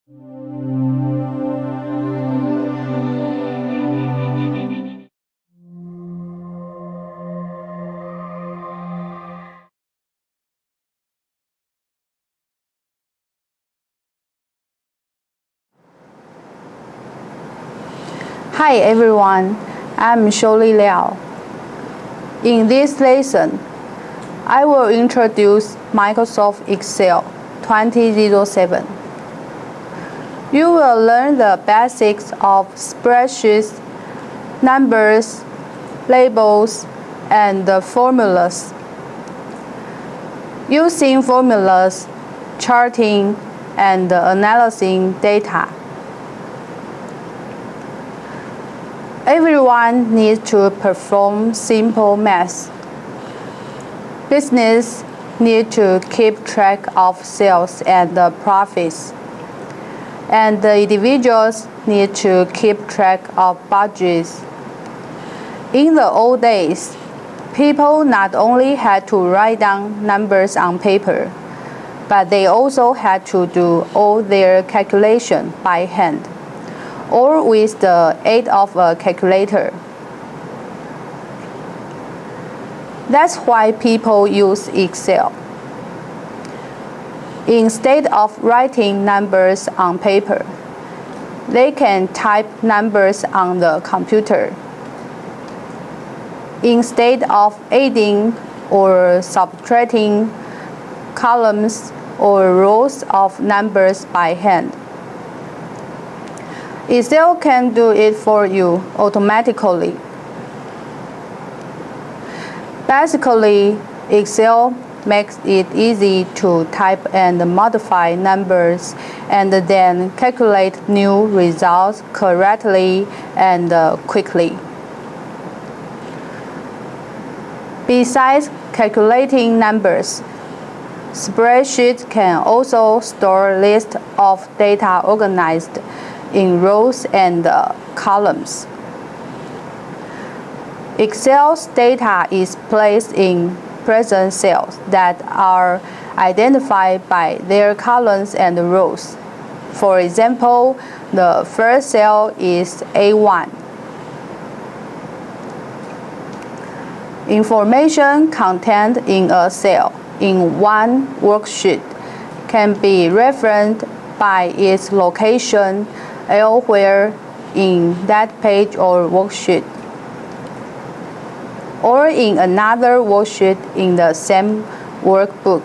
Hi everyone, I'm Shirley Liao. In this lesson, I will introduce Microsoft Excel 2007. You will learn the basics of spreadsheets, numbers, labels, and formulas. Using formulas, charting, and analyzing data. Everyone needs to perform simple math. Business need to keep track of sales and profits. And the individuals need to keep track of budgets. In the old days, people not only had to write down numbers on paper, but they also had to do all their calculation by hand, or with the aid of a calculator. That's why people use Excel. Instead of writing numbers on paper, they can type numbers on the computer. Instead of adding or subtracting columns or rows of numbers by hand, Excel can do it for you automatically. Basically, Excel makes it easy to type and modify numbers and then calculate new results correctly and quickly. Besides calculating numbers, spreadsheets can also store lists of data organized in rows and columns. Excel's data is placed in present cells that are identified by their columns and rows. For example, the first cell is A1. Information contained in a cell in one worksheet can be referenced by its location elsewhere in that page or worksheet, or in another worksheet in the same workbook.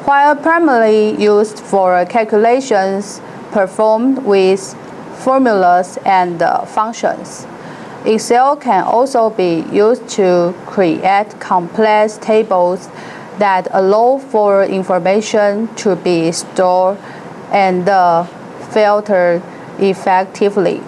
While primarily used for calculations performed with formulas and functions, Excel can also be used to create complex tables that allow for information to be stored and filtered effectively.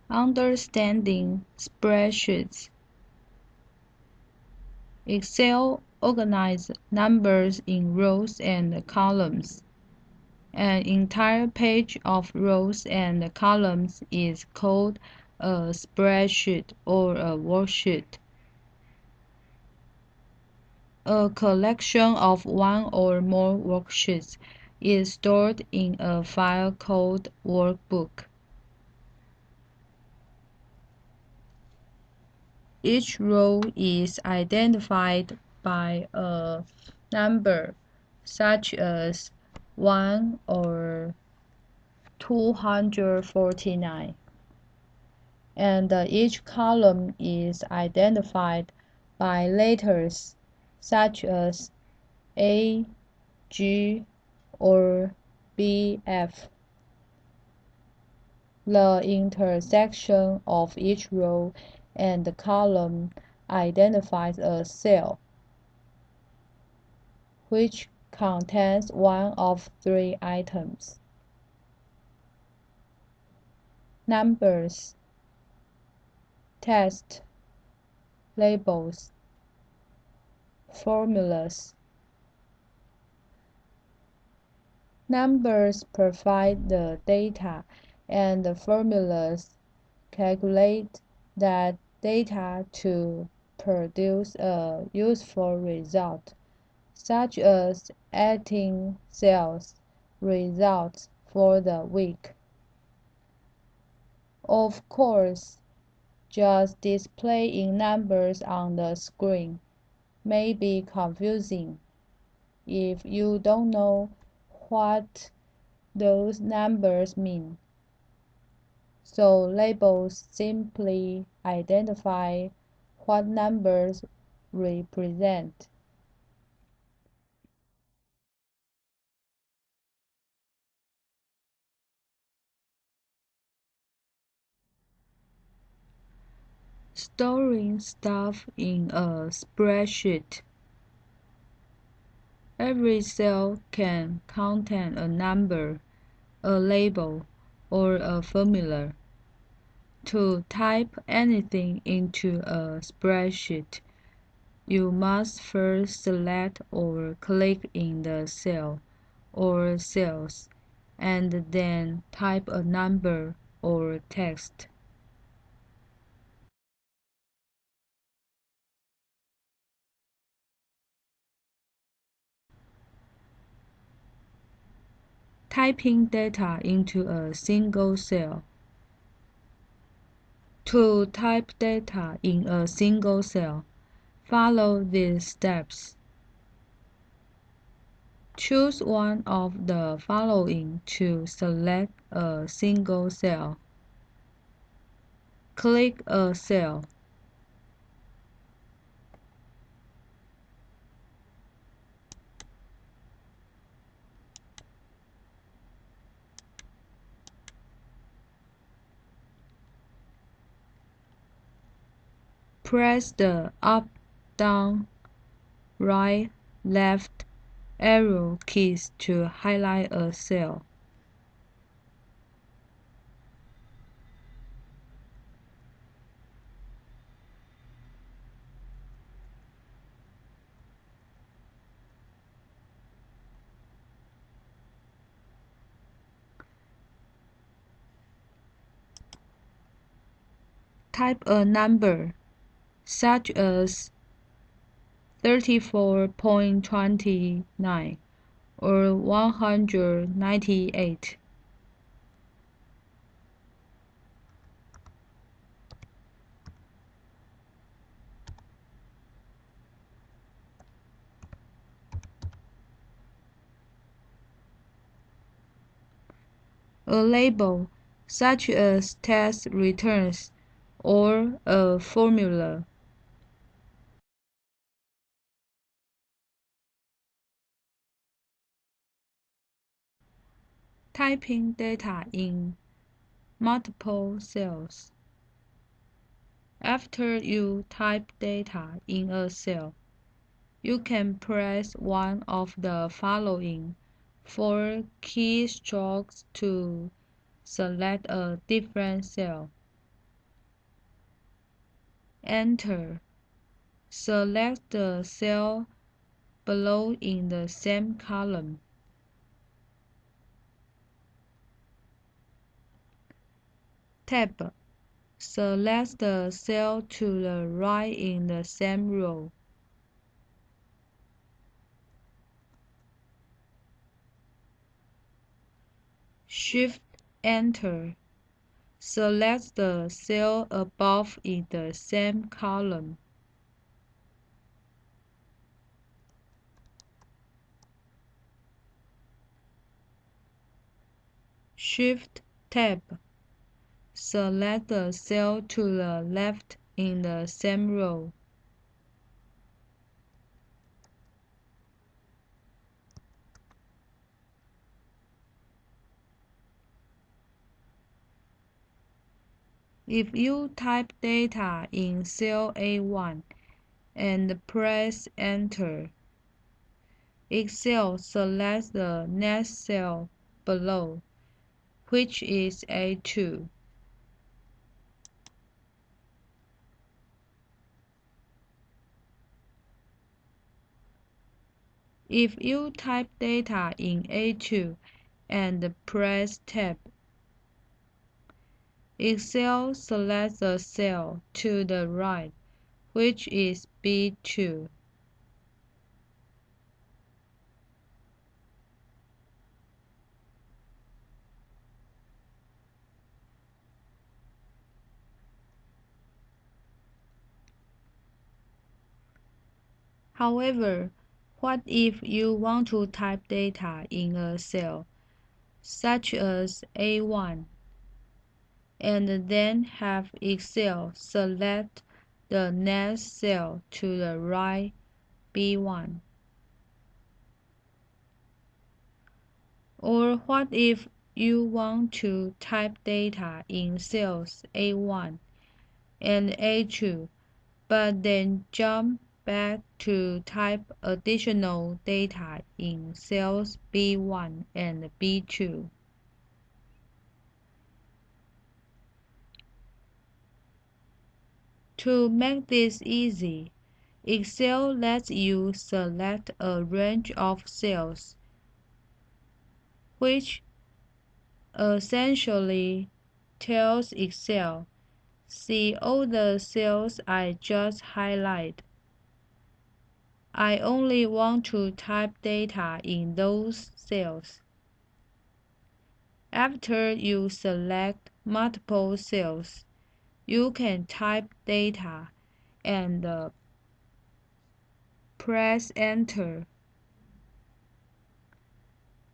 Understanding spreadsheets. Excel organizes numbers in rows and columns. An entire page of rows and columns is called a spreadsheet or a worksheet. A collection of one or more worksheets is stored in a file called workbook. Each row is identified by a number such as 1 or 249, and each column is identified by letters such as A, G, or BF. The intersection of each row and column identifies a cell, which contains one of three items: numbers, text, labels, formulas. Numbers provide the data and formulas calculate that data to produce a useful result, such as adding sales results for the week. Of course, just displaying numbers on the screen may be confusing if you don't know what those numbers mean. So labels simply identify what numbers represent. Storing stuff in a spreadsheet. Every cell can contain a number, a label, or a formula. To type anything into a spreadsheet, you must first select or click in the cell or cells, and then type a number or text. Typing data into a single cell. To type data in a single cell, follow these steps. Choose one of the following to select a single cell. Click a cell. Press the up, down, right, left arrow keys to highlight a cell. Type a number, such as 34.29 or 198. A label, such as test returns or a formula. Typing data in multiple cells. After you type data in a cell, you can press one of the following 4 keystrokes to select a different cell. Enter. Select the cell below in the same column. Tab. Select the cell to the right in the same row. Shift Enter. Select the cell above in the same column. Shift Tab. Select the cell to the left in the same row. If you type data in cell A1 and press Enter, Excel selects the next cell below, which is A2. If you type data in A2 and press Tab, Excel selects the cell to the right, which is B2. However, what if you want to type data in a cell, such as A1, and then have Excel select the next cell to the right, B1? Or what if you want to type data in cells A1 and A2, but then jump back to type additional data in cells B1 and B2? To make this easy, Excel lets you select a range of cells, which essentially tells Excel, see all the cells I just highlighted. I only want to type data in those cells. After you select multiple cells, you can type data and press Enter.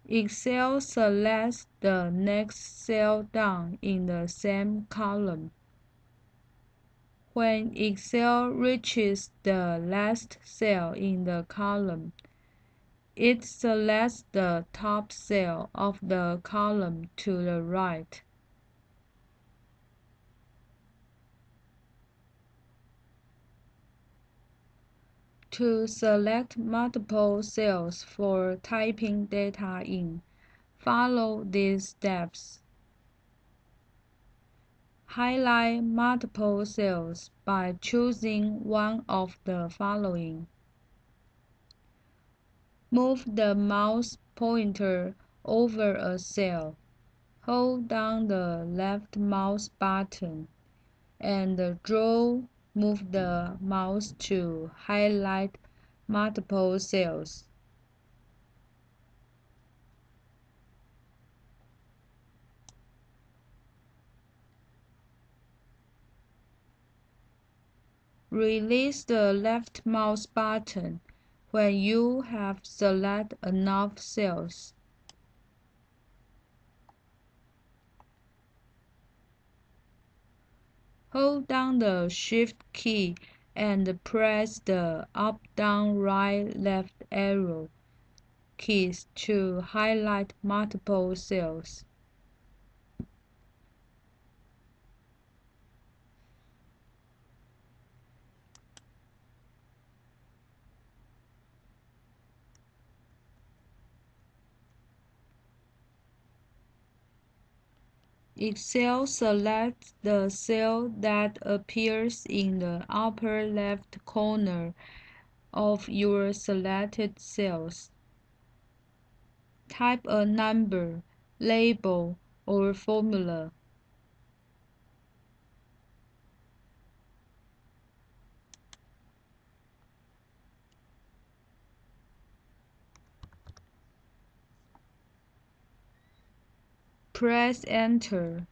Excel selects the next cell down in the same column. When Excel reaches the last cell in the column, it selects the top cell of the column to the right. To select multiple cells for typing data in, follow these steps. Highlight multiple cells by choosing one of the following. Move the mouse pointer over a cell. Hold down the left mouse button and move the mouse to highlight multiple cells. Release the left mouse button when you have selected enough cells. Hold down the Shift key and press the up, down, right, left arrow keys to highlight multiple cells. Excel selects the cell that appears in the upper left corner of your selected cells. Type a number, label, or formula. Press Enter.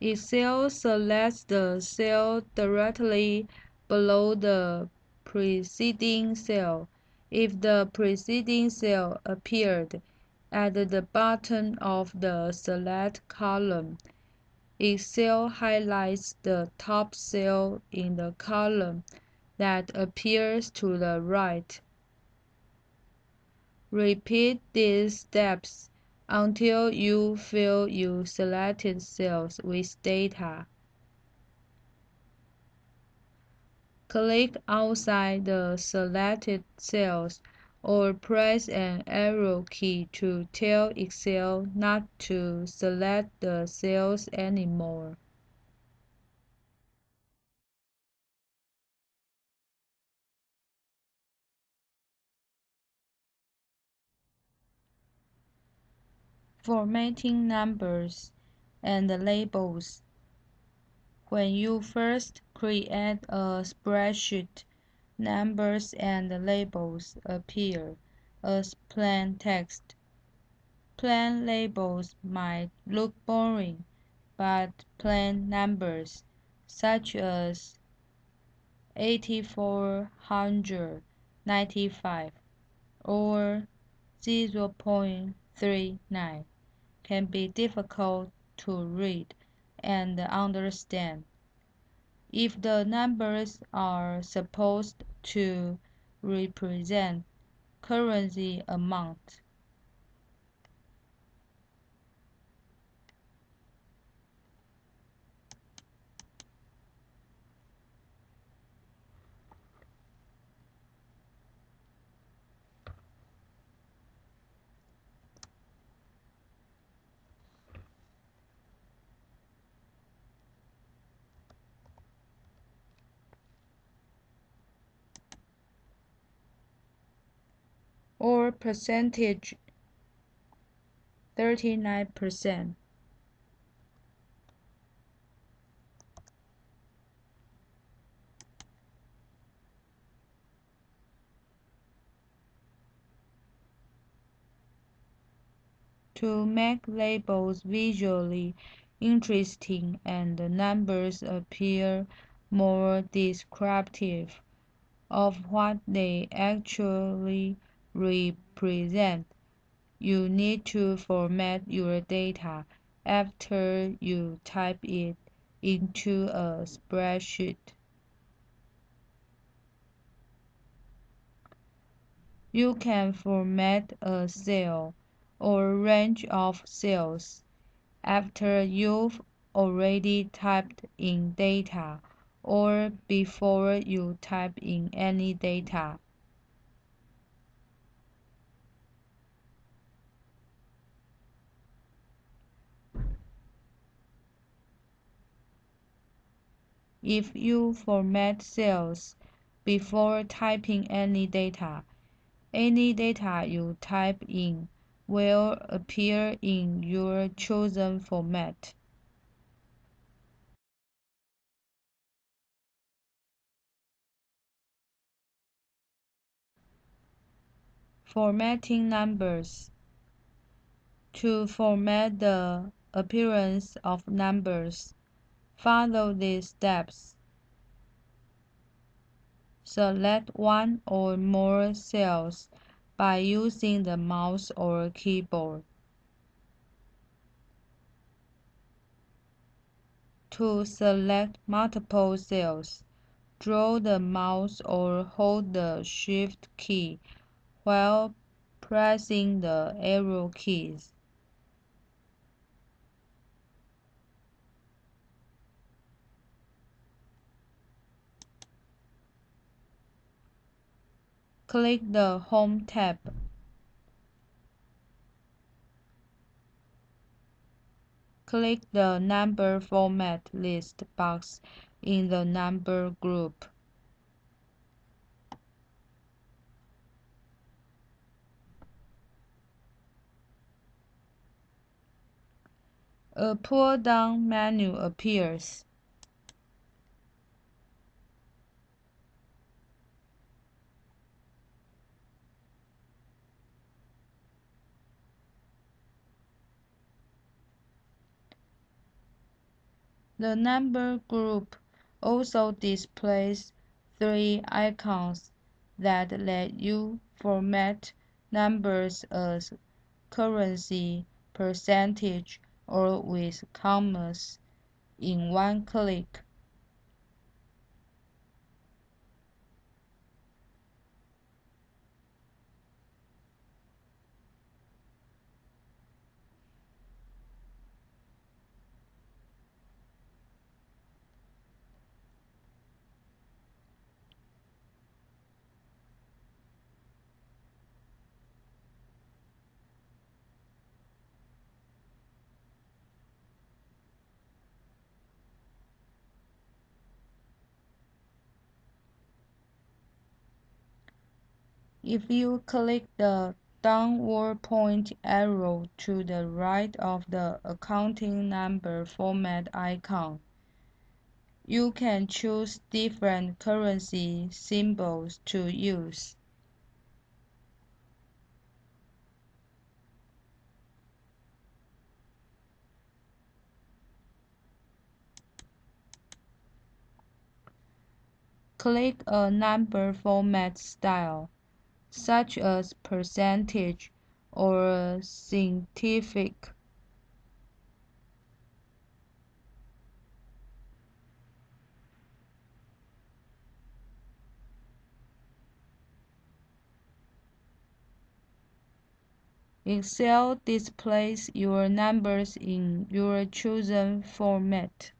Excel selects the cell directly below the preceding cell if the preceding cell appeared at the bottom of the Select column. Excel highlights the top cell in the column that appears to the right. Repeat these steps until you fill your selected cells with data. Click outside the selected cells or press an arrow key to tell Excel not to select the cells anymore. Formatting numbers and labels. When you first create a spreadsheet, numbers and labels appear as plain text. Plain labels might look boring, but plain numbers, such as 8495 or 0.39, can be difficult to read and understand. If the numbers are supposed to represent currency amount, or percentage 39%. To make labels visually interesting and the numbers appear more descriptive of what they actually represent, you need to format your data after you type it into a spreadsheet. You can format a cell or range of cells after you've already typed in data or before you type in any data. If you format cells before typing any data you type in will appear in your chosen format. Formatting numbers. To format the appearance of numbers, follow these steps. Select one or more cells by using the mouse or keyboard. To select multiple cells, draw the mouse or hold the Shift key while pressing the arrow keys. Click the Home tab. Click the Number Format List box in the Number group. A pull-down menu appears. The Number group also displays three icons that let you format numbers as currency, percentage, or with commas in one click. If you click the downward point arrow to the right of the accounting number format icon. You can choose different currency symbols to use. Click a number format style, such as percentage or scientific. Excel displays your numbers in your chosen format.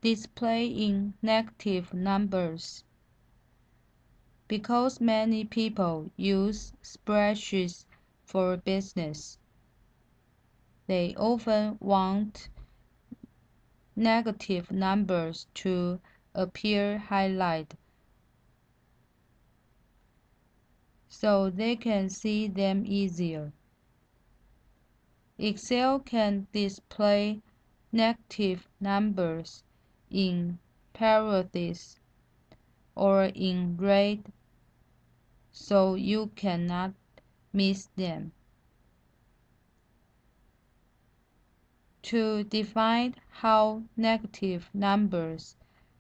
Display in negative numbers. Because many people use spreadsheets for business, they often want negative numbers to appear highlighted so they can see them easier. Excel can display negative numbers in parentheses or in red so you cannot miss them. To define how negative numbers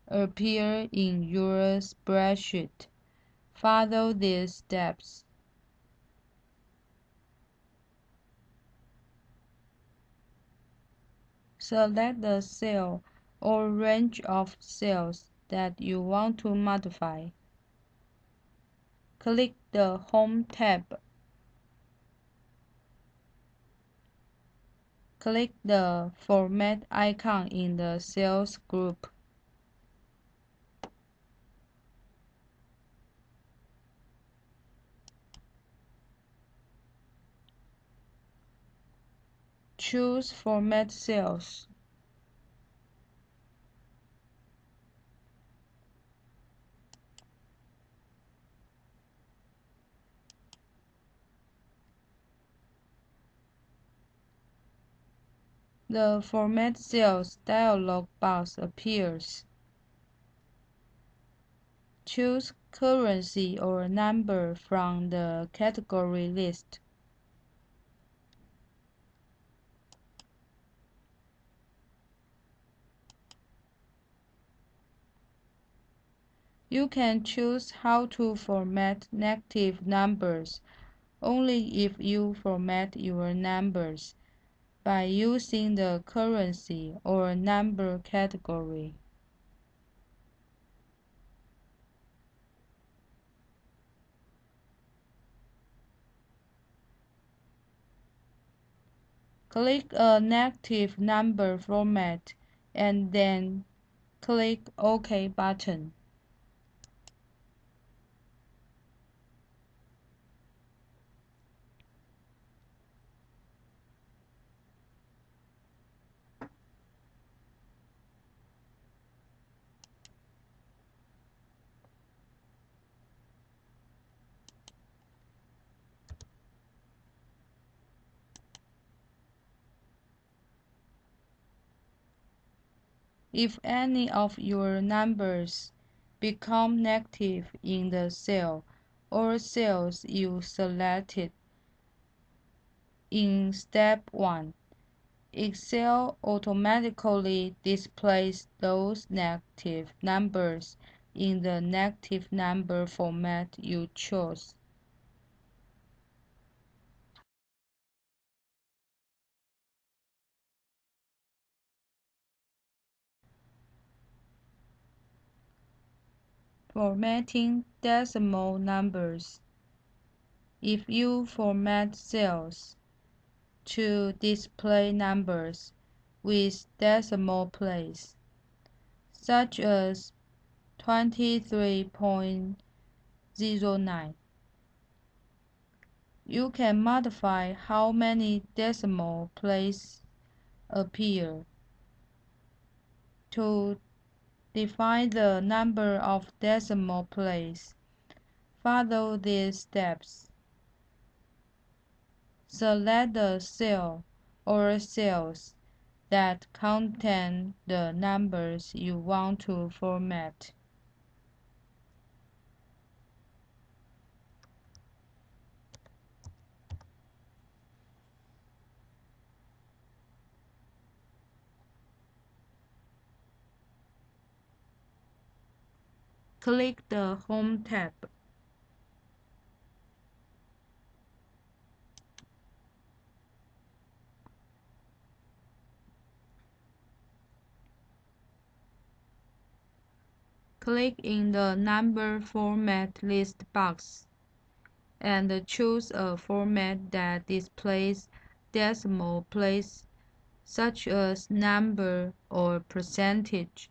appear in your spreadsheet, follow these steps. Select the cell or range of cells that you want to modify. Click the Home tab. Click the Format icon in the Cells group. Choose Format Cells. The Format Cells dialog box appears. Choose currency or number from the category list. You can choose how to format negative numbers only if you format your numbers by using the currency or number category. Click a negative number format and then click OK button. If any of your numbers become negative in the cell or cells you selected in step 1, Excel automatically displays those negative numbers in the negative number format you chose. Formatting decimal numbers. If you format cells to display numbers with decimal place, such as 23.09, you can modify how many decimal places appear. To define the number of decimal places, follow these steps. Select the cell or cells that contain the numbers you want to format. Click the Home tab. Click in the Number Format list box and choose a format that displays decimal places such as number or percentage.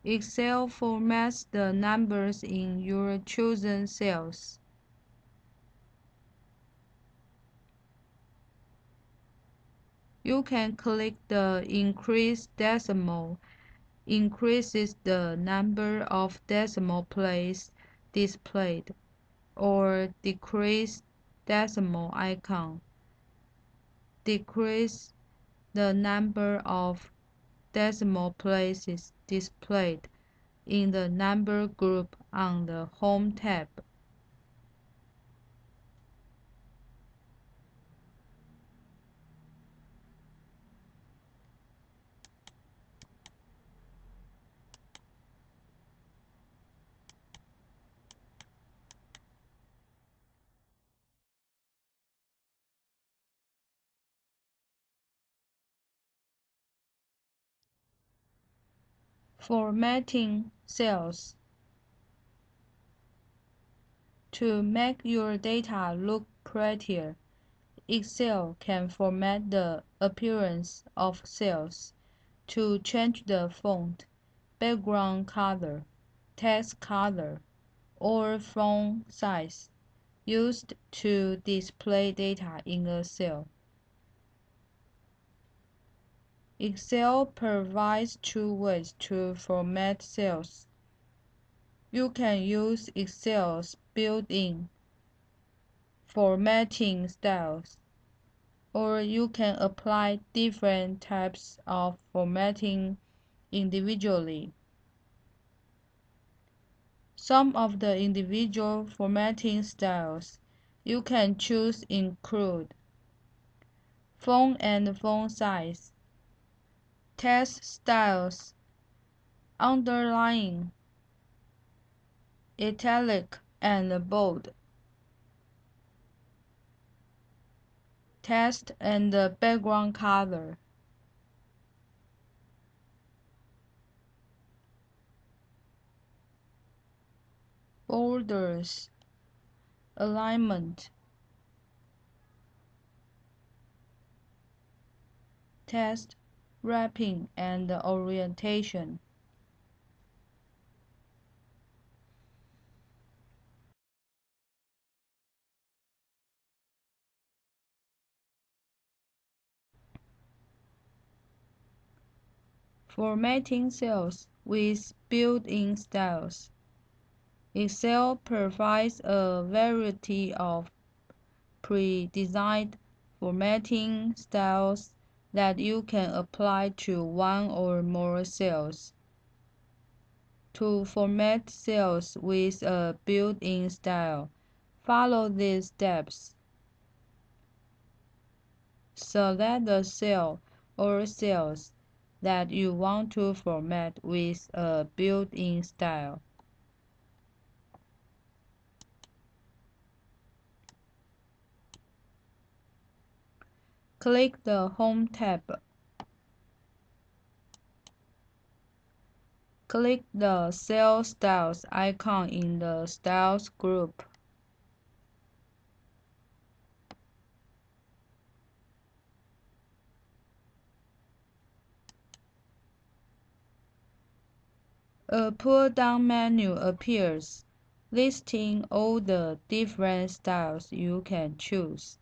Excel formats the numbers in your chosen cells. You can click the Increase Decimal, increases the number of decimal places displayed, or Decrease Decimal icon, decrease the number of decimal places displayed in the number group on the Home tab. Formatting cells. To make your data look prettier, Excel can format the appearance of cells to change the font, background color, text color, or font size used to display data in a cell. Excel provides two ways to format cells. You can use Excel's built-in formatting styles, or you can apply different types of formatting individually. Some of the individual formatting styles you can choose include font and font size, text styles, underline, italic and bold, text and background color, borders, alignment, text, wrapping, and orientation. Formatting cells with built-in styles. Excel provides a variety of pre-designed formatting styles that you can apply to one or more cells. To format cells with a built-in style, follow these steps. select the cell or cells that you want to format with a built-in style. Click the Home tab. Click the Cell Styles icon in the Styles group. A pull-down menu appears, listing all the different styles you can choose.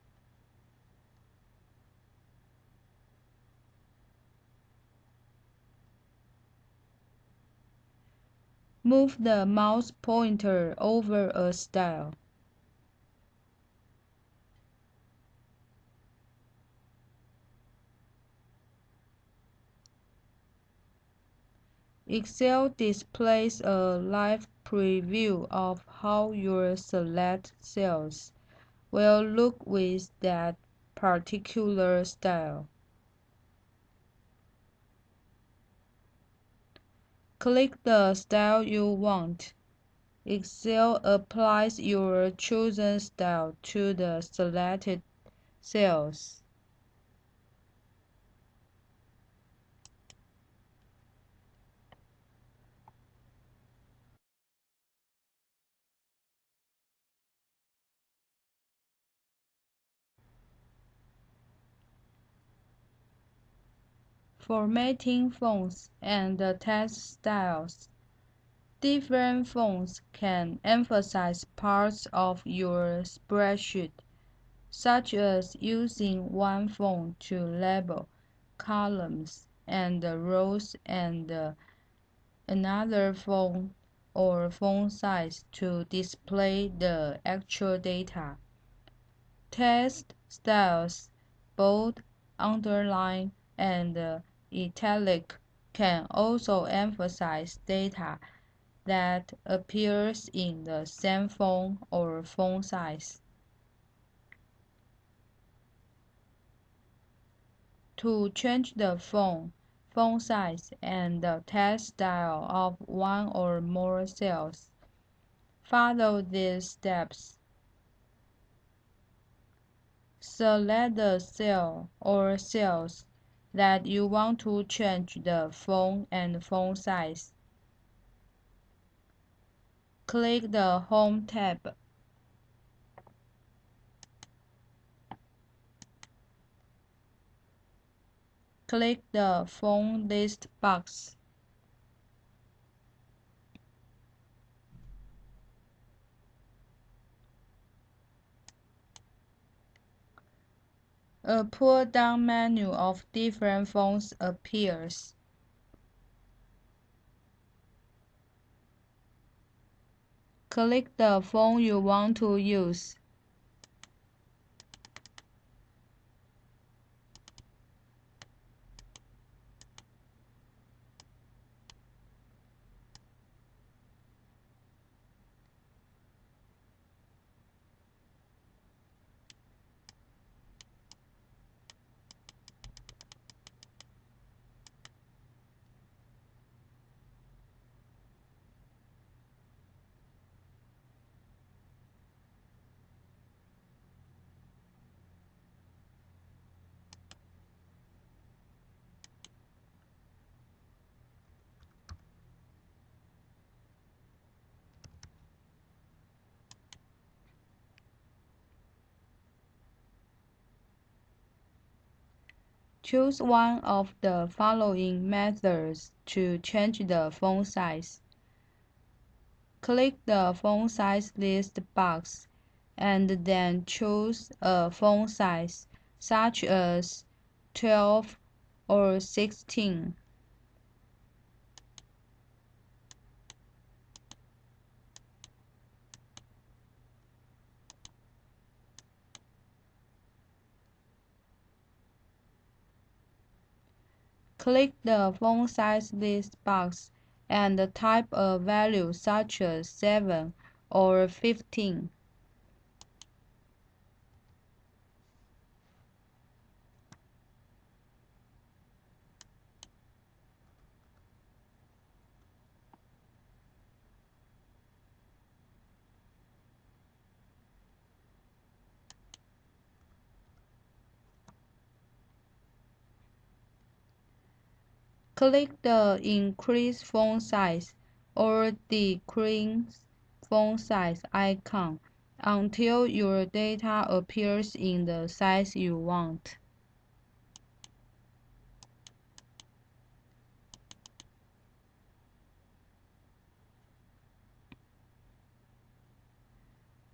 Move the mouse pointer over a style. Excel displays a live preview of how your select cells will look with that particular style. Click the style you want. Excel applies your chosen style to the selected cells. Formatting fonts and text styles. Different fonts can emphasize parts of your spreadsheet, such as using one font to label columns and rows and another font or font size to display the actual data. Text styles, bold, underline, and italic, can also emphasize data that appears in the same font or font size. To change the font size, and the text style of one or more cells, follow these steps. Select the cell or cells that you want to change the font and font size. Click the Home tab. Click the Font List box. A pull-down menu of different fonts appears. Click the font you want to use. Choose one of the following methods to change the font size. Click the Font Size List box and then choose a font size, such as 12 or 16. Click the Font Size List box and type a value such as 7 or 15. Click the Increase Font Size or Decrease Font Size icon until your data appears in the size you want.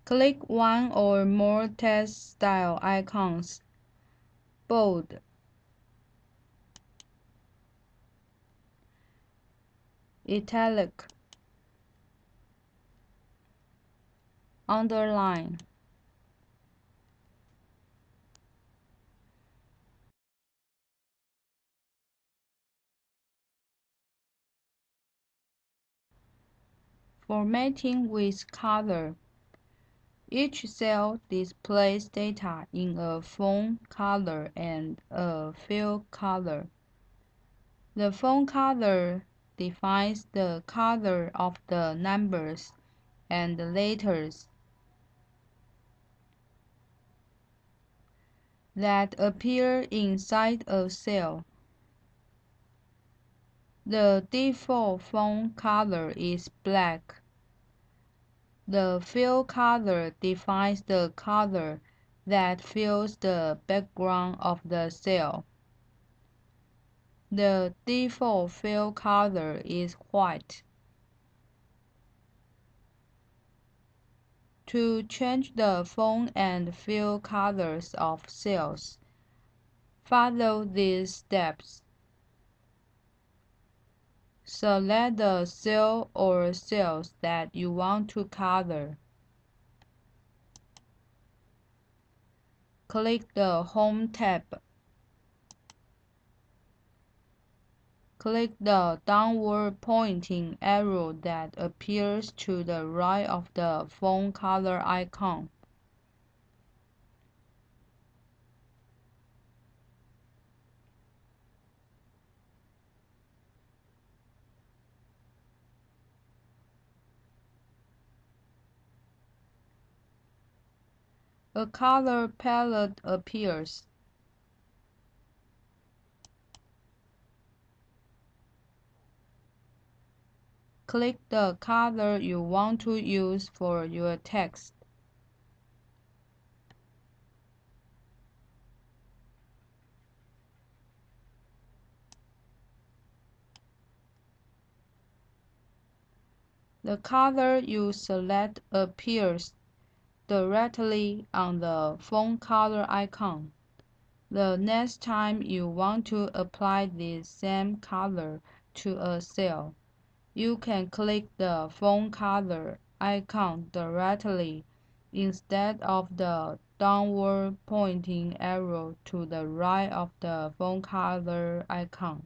Click one or more text style icons, bold, italic, underline. Formatting with color. Each cell displays data in a font color and a fill color. The font color defines the color of the numbers and letters that appear inside a cell. The default font color is black. The fill color defines the color that fills the background of the cell. The default fill color is white. To change the font and fill colors of cells, follow these steps. Select the cell or cells that you want to color. Click the Home tab. Click the downward pointing arrow that appears to the right of the font color icon. A color palette appears. Click the color you want to use for your text. The color you select appears directly on the font color icon. The next time you want to apply the same color to a cell, you can click the font color icon directly instead of the downward pointing arrow to the right of the font color icon.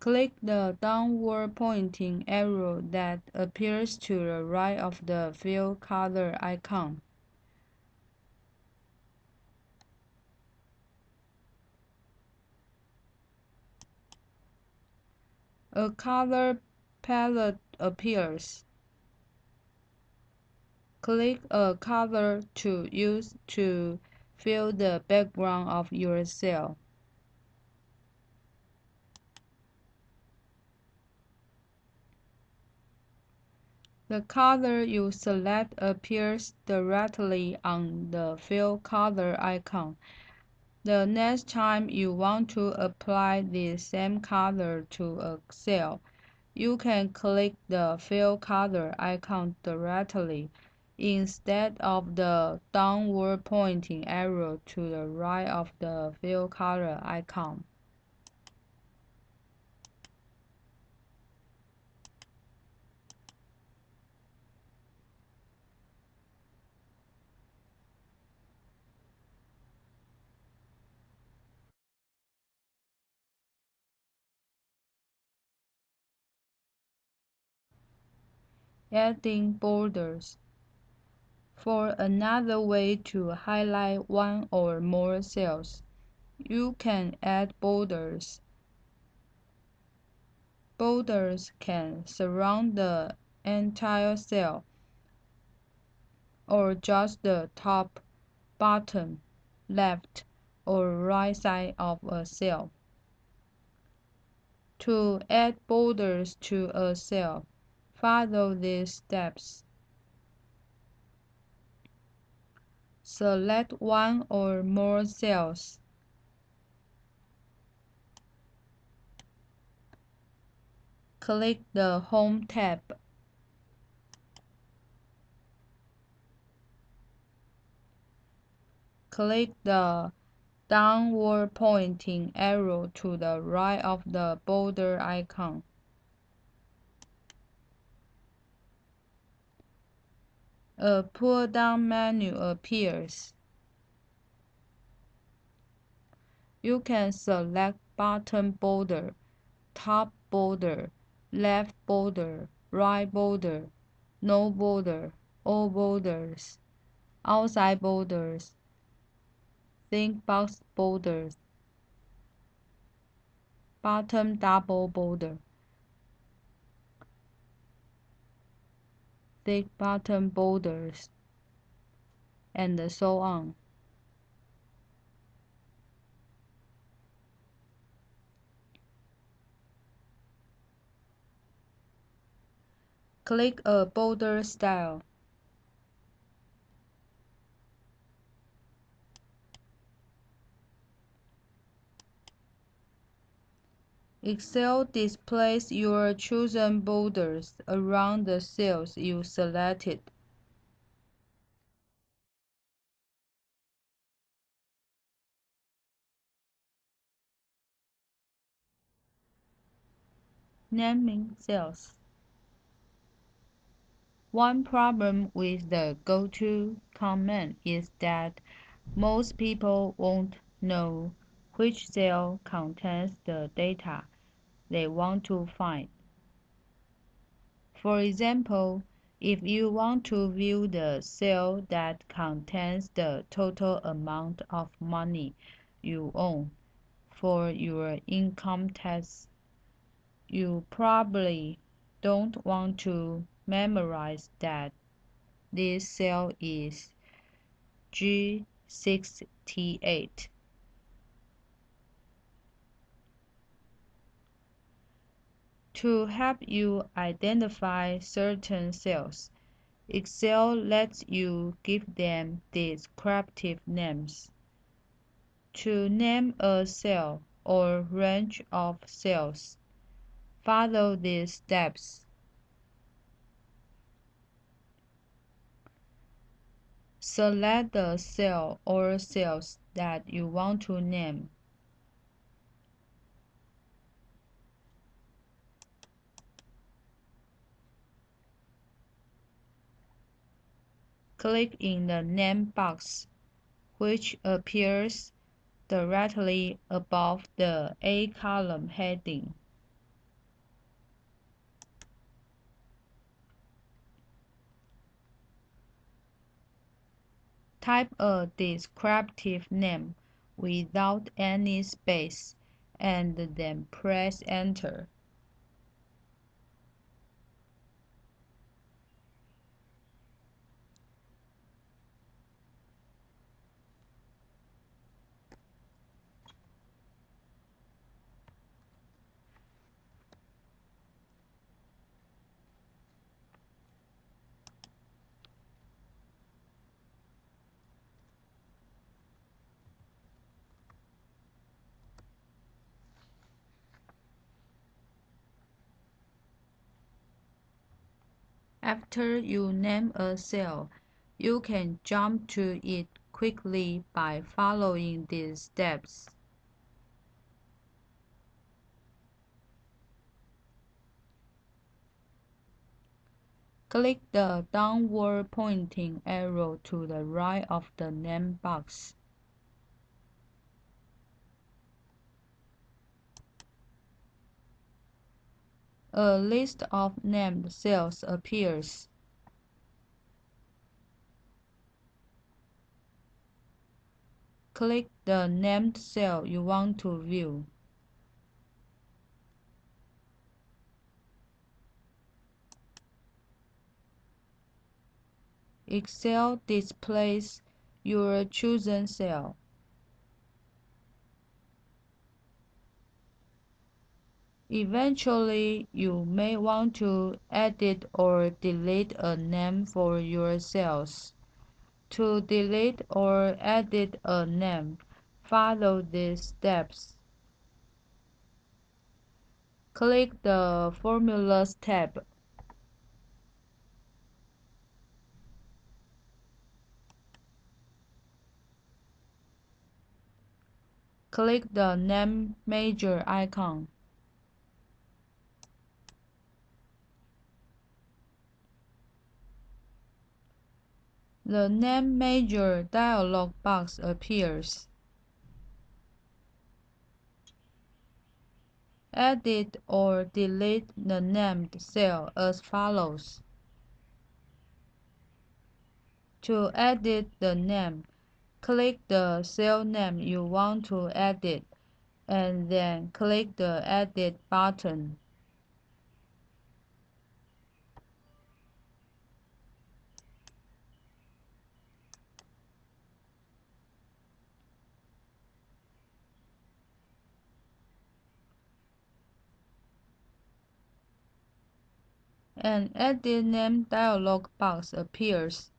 Click the downward pointing arrow that appears to the right of the fill color icon. A color palette appears. Click a color to use to fill the background of your cell. The color you select appears directly on the fill color icon. The next time you want to apply the same color to a cell, you can click the fill color icon directly instead of the downward pointing arrow to the right of the fill color icon. Adding borders. For another way to highlight one or more cells, you can add borders. Borders can surround the entire cell, or just the top, bottom, left, or right side of a cell. To add borders to a cell, follow these steps. Select one or more cells. Click the Home tab. Click the downward pointing arrow to the right of the border icon. A pull-down menu appears. You can select bottom border, top border, left border, right border, no border, all borders, outside borders, think box borders, bottom double border, thick bottom borders, and so on. Click a border style. Excel displays your chosen borders around the cells you selected. Naming cells. One problem with the goto command is that most people won't know which cell contains the data they want to find. For example, if you want to view the cell that contains the total amount of money you own for your income tax, you probably don't want to memorize that this cell is G68. To help you identify certain cells, Excel lets you give them descriptive names. To name a cell or range of cells, follow these steps. Select the cell or cells that you want to name. Click in the Name box, which appears directly above the A column heading. Type a descriptive name without any space and then press Enter. After you name a cell, you can jump to it quickly by following these steps. Click the downward pointing arrow to the right of the name box. A list of named cells appears. Click the named cell you want to view. Excel displays your chosen cell. Eventually, you may want to edit or delete a name for your cells. To delete or edit a name, follow these steps. Click the Formulas tab. Click the Name Manager icon. The Name Manager dialog box appears. Edit or delete the named cell as follows. To edit the name, click the cell name you want to edit, and then click the Edit button. An Edit Name dialog box appears,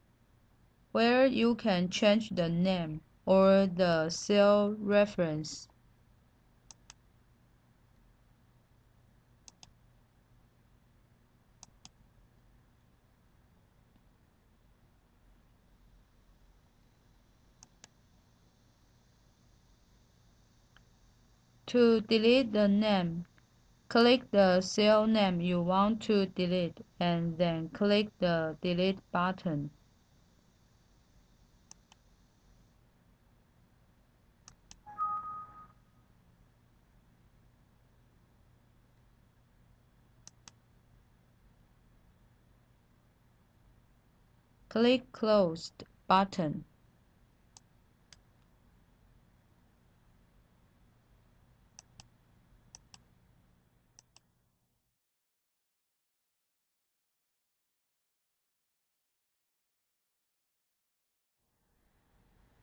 where you can change the name or the cell reference. To delete the name, click the cell name you want to delete, and then click the Delete button. Click Close button.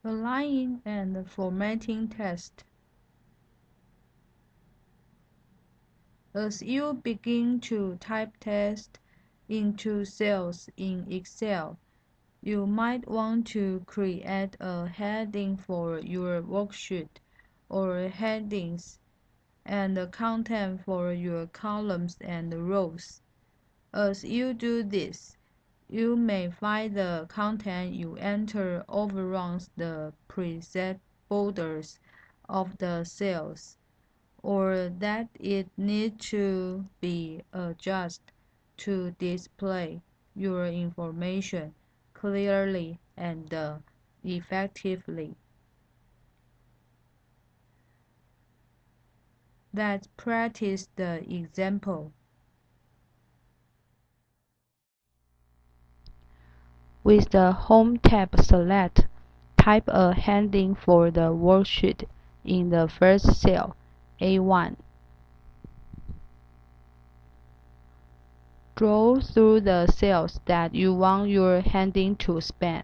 Aligning and formatting test. As you begin to type text into cells in Excel, you might want to create a heading for your worksheet or headings and content for your columns and rows. As you do this, you may find the content you enter overruns the preset borders of the cells, or that it needs to be adjusted to display your information clearly and effectively. Let's practice the example. With the Home tab select, type a heading for the worksheet in the first cell, A1. Scroll through the cells that you want your heading to span.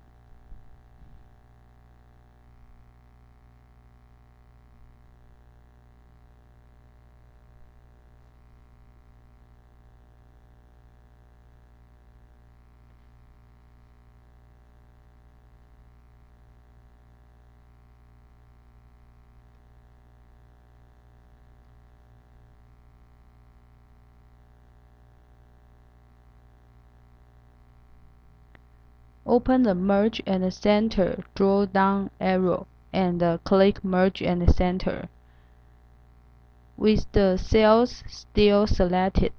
Open the Merge and Center drop-down arrow and click Merge and Center. With the cells still selected,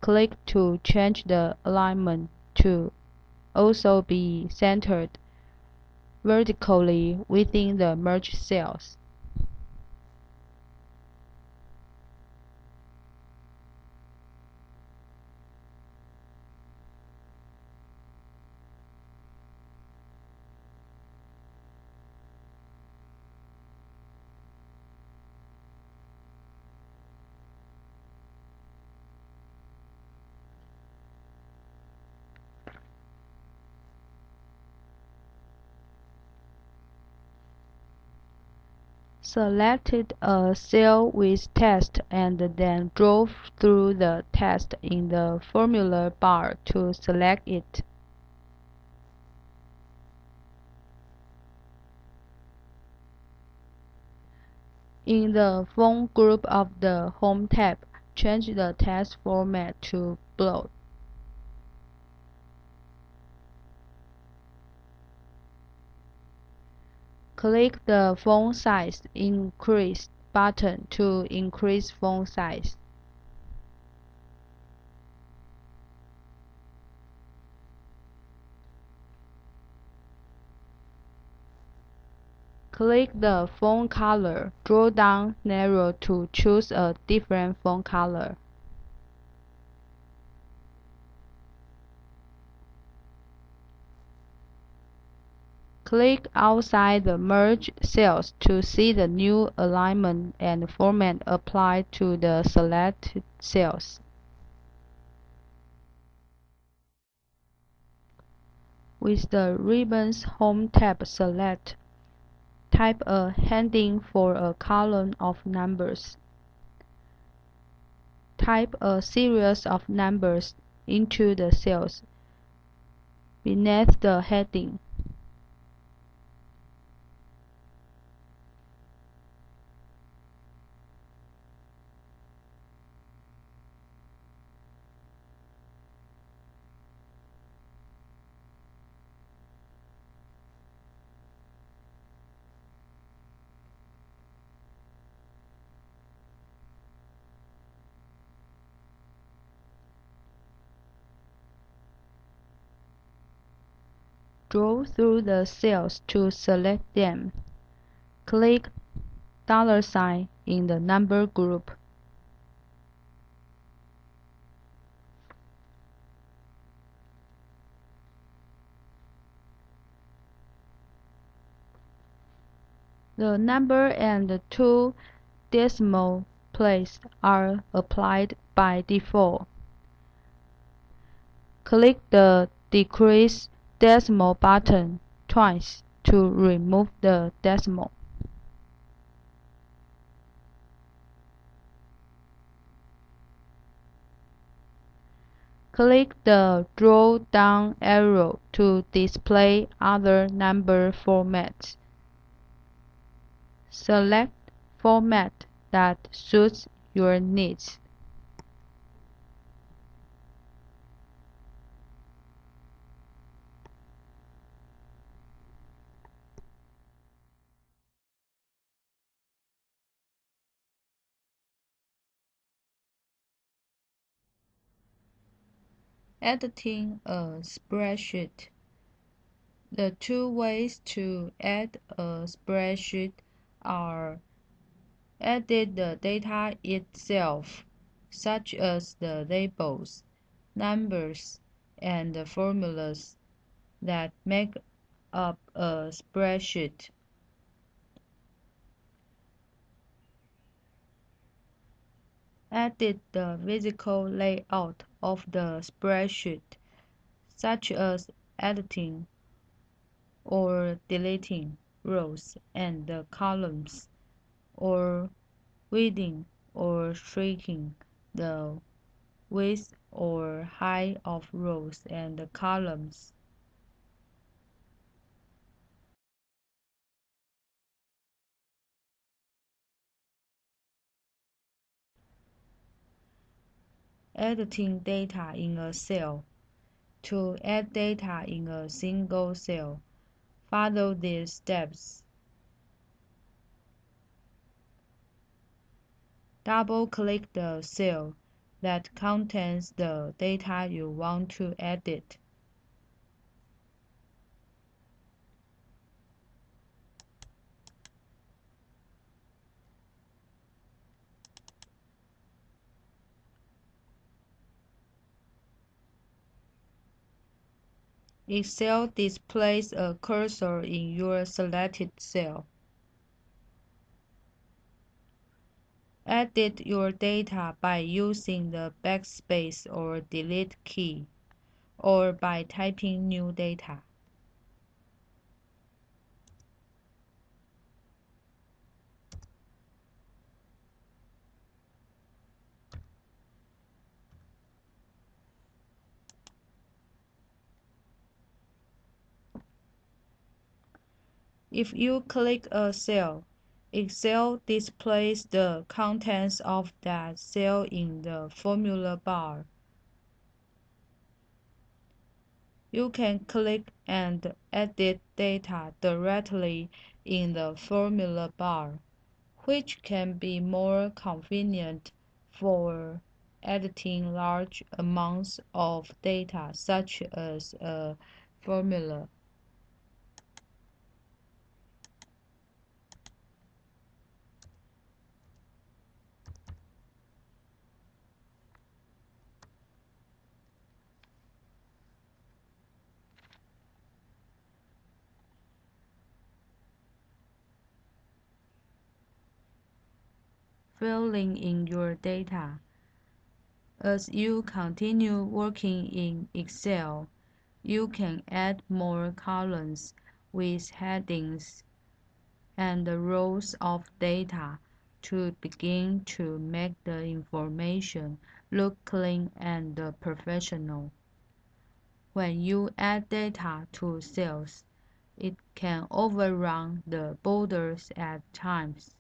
click to change the alignment to also be centered vertically within the merged cells. Select a cell with text and then drove through the text in the formula bar to select it. In the Phone group of the Home tab, change the text format to bold. Click the Font Size Increase button to increase font size. Click the Font Color drop-down arrow to choose a different font color. Click outside the Merge cells to see the new alignment and format applied to the selected cells. With the ribbon's Home tab select, type a heading for a column of numbers. Type a series of numbers into the cells beneath the heading. Draw through the cells to select them. Click $sign in the number group. The number and the 2 decimal places are applied by default. Click the Decrease Decimal button twice to remove the decimal. Click the drop-down arrow to display other number formats. Select format that suits your needs. Editing a spreadsheet. The two ways to add a spreadsheet are edit the data itself, such as the labels, numbers, and the formulas that make up a spreadsheet. Edit the physical layout of the spreadsheet, such as editing or deleting rows and columns, or widening or shrinking the width or height of rows and columns. Editing data in a cell. To add data in a single cell, follow these steps. Double-click the cell that contains the data you want to edit. Excel displays a cursor in your selected cell. Edit your data by using the backspace or delete key, or by typing new data. If you click a cell, Excel displays the contents of that cell in the formula bar. You can click and edit data directly in the formula bar, which can be more convenient for editing large amounts of data such as a formula. Filling in your data. As you continue working in Excel, you can add more columns with headings and rows of data to begin to make the information look clean and professional. When you add data to cells, it can overrun the borders at times.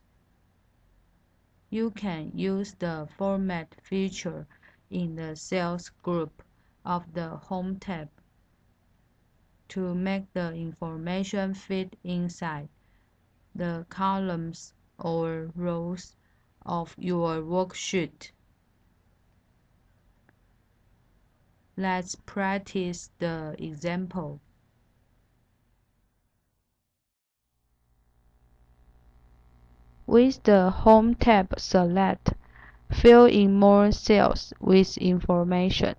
You can use the Format feature in the Cells group of the Home tab to make the information fit inside the columns or rows of your worksheet. Let's practice the example. With the Home tab select, fill in more cells with information.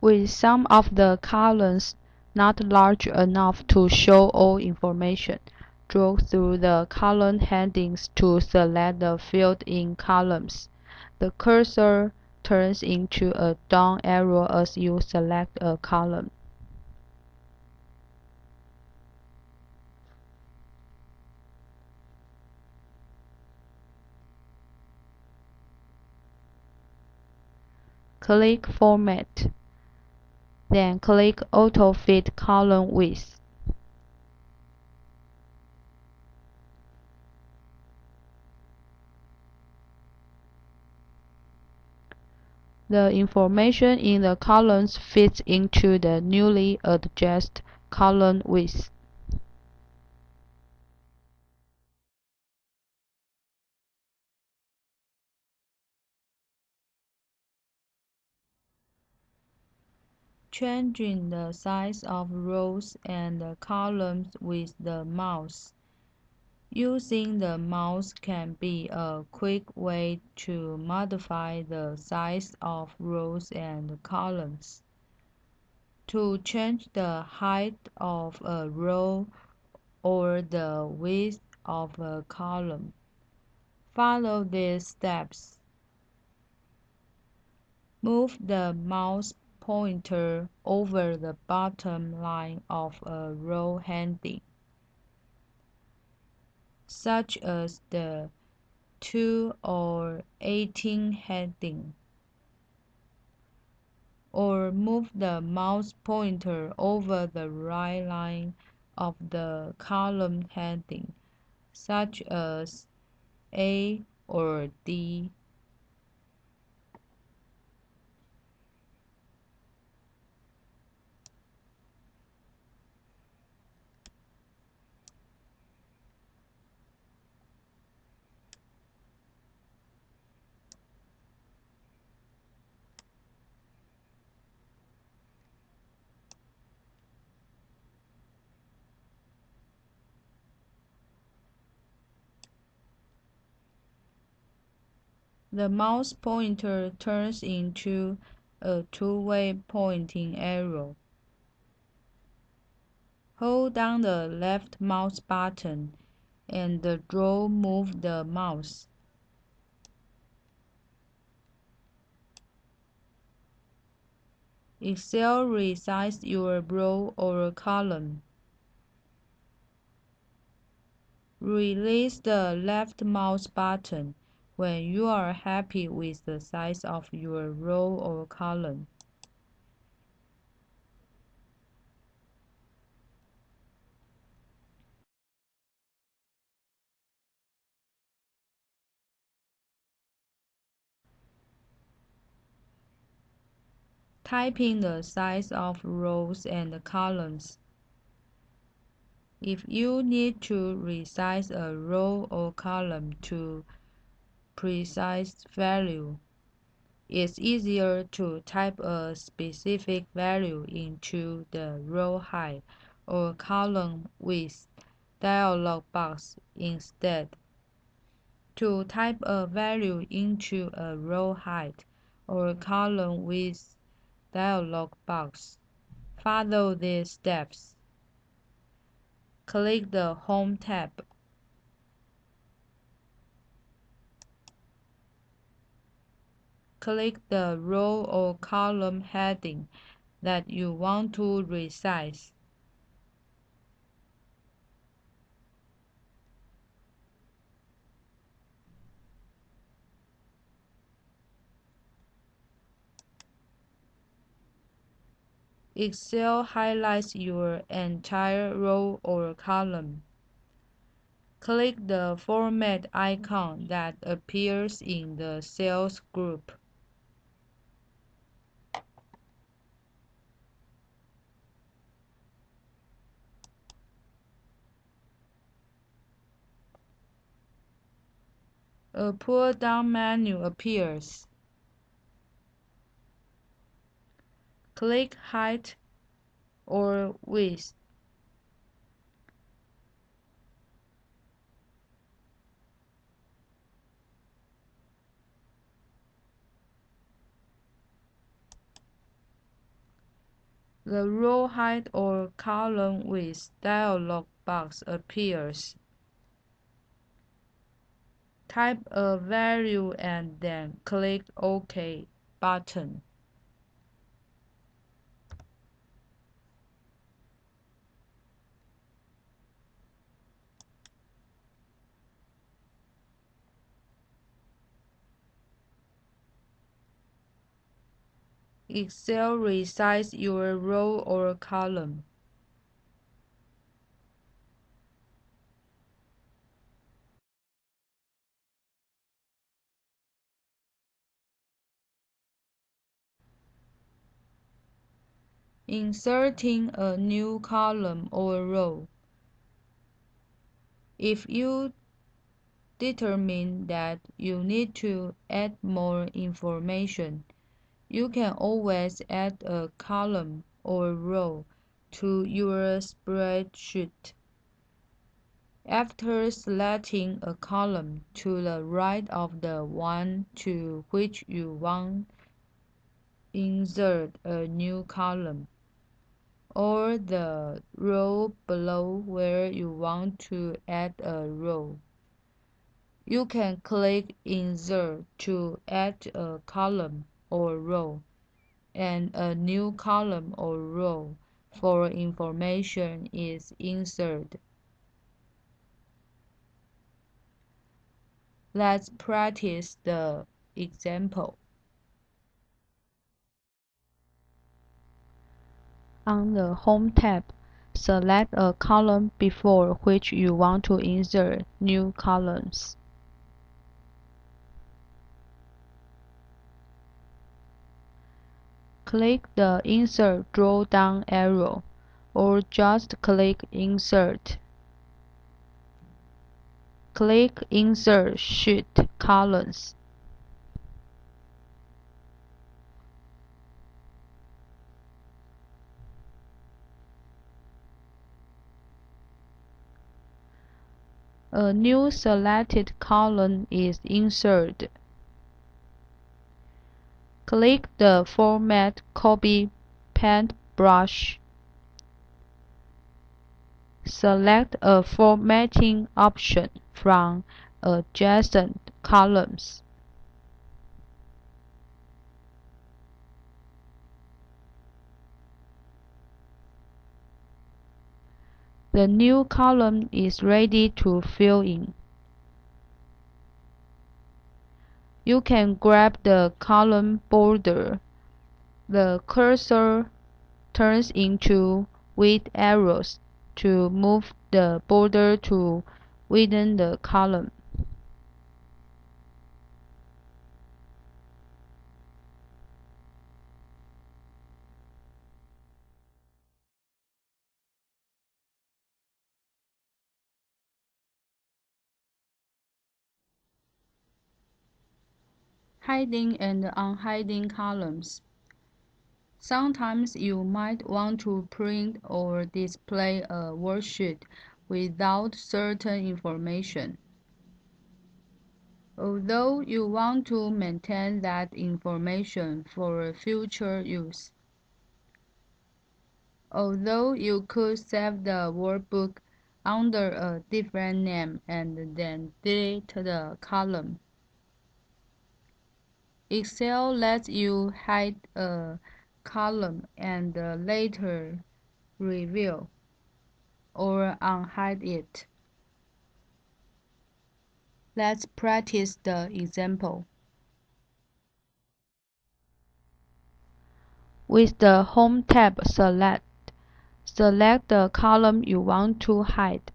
With some of the columns not large enough to show all information, drag through the column headings to select the field in columns. The cursor turns into a down arrow as you select a column. Click Format, then click Auto Fit Column Width. The information in the columns fits into the newly adjusted column width. Changing the size of rows and columns with the mouse. Using the mouse can be a quick way to modify the size of rows and columns. To change the height of a row or the width of a column, follow these steps. Move the mouse pointer over the bottom line of a row heading, such as the 2 or 18 heading, or move the mouse pointer over the right line of the column heading, such as A or D. The mouse pointer turns into a two-way pointing arrow. Hold down the left mouse button and move the mouse. Excel resize your row or column. Release the left mouse button when you are happy with the size of your row or column. Typing the size of rows and columns. If you need to resize a row or column to precise value, it's easier to type a specific value into the row height or column width dialog box instead. To type a value into a row height or column width dialog box, follow these steps. Click the Home tab. Click the row or column heading that you want to resize. Excel highlights your entire row or column. Click the Format icon that appears in the Cells group. A pull-down menu appears. Click Height or Width. The row height or column width dialog box appears. Type a value and then click OK button. Excel resize your row or column. Inserting a new column or row. If you determine that you need to add more information, you can always add a column or row to your spreadsheet. After selecting a column to the right of the one to which you want, insert a new column, or the row below where you want to add a row. You can click Insert to add a column or row, and a new column or row for information is inserted. Let's practice the example. On the Home tab, select a column before which you want to insert new columns. Click the Insert drop-down arrow, or just click Insert. Click Insert Sheet Columns. A new selected column is inserted. Click the Format Copy Paintbrush. Select a formatting option from adjacent columns. The new column is ready to fill in. You can grab the column border. The cursor turns into white arrows to move the border to within the column. Hiding and unhiding columns. Sometimes you might want to print or display a worksheet without certain information. Although you want to maintain that information for future use. Although you could save the workbook under a different name and then delete the column. Excel lets you hide a column and later reveal or unhide it. Let's practice the example. With the Home tab select the column you want to hide.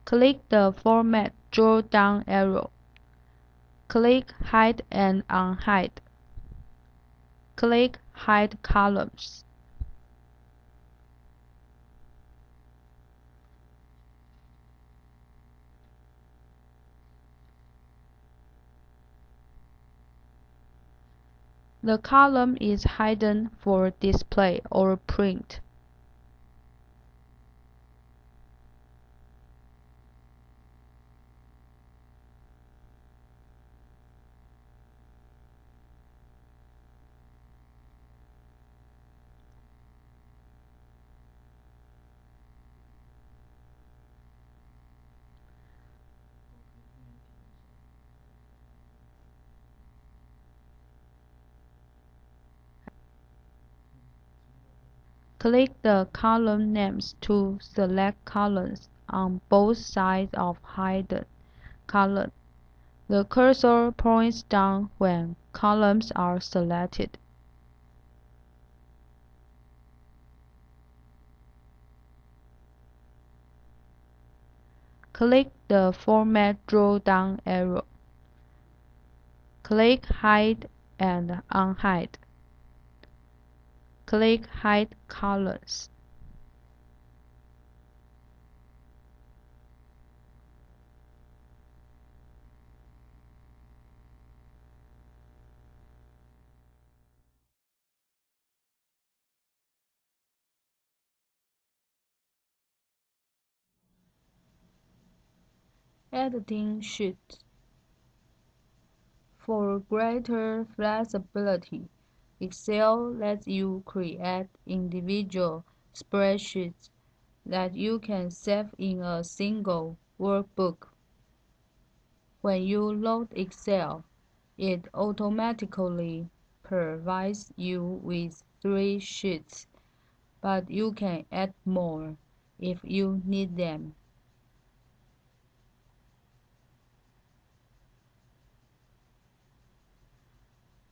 Click the Format drop-down arrow. Click Hide and Unhide. Click Hide Columns. The column is hidden for display or print. Click the column names to select columns on both sides of hidden column. The cursor points down when columns are selected. Click the Format drop-down arrow. Click Hide and Unhide. Click Hide Columns. Editing Sheets. For greater flexibility, Excel lets you create individual spreadsheets that you can save in a single workbook. When you load Excel, it automatically provides you with 3 sheets, but you can add more if you need them.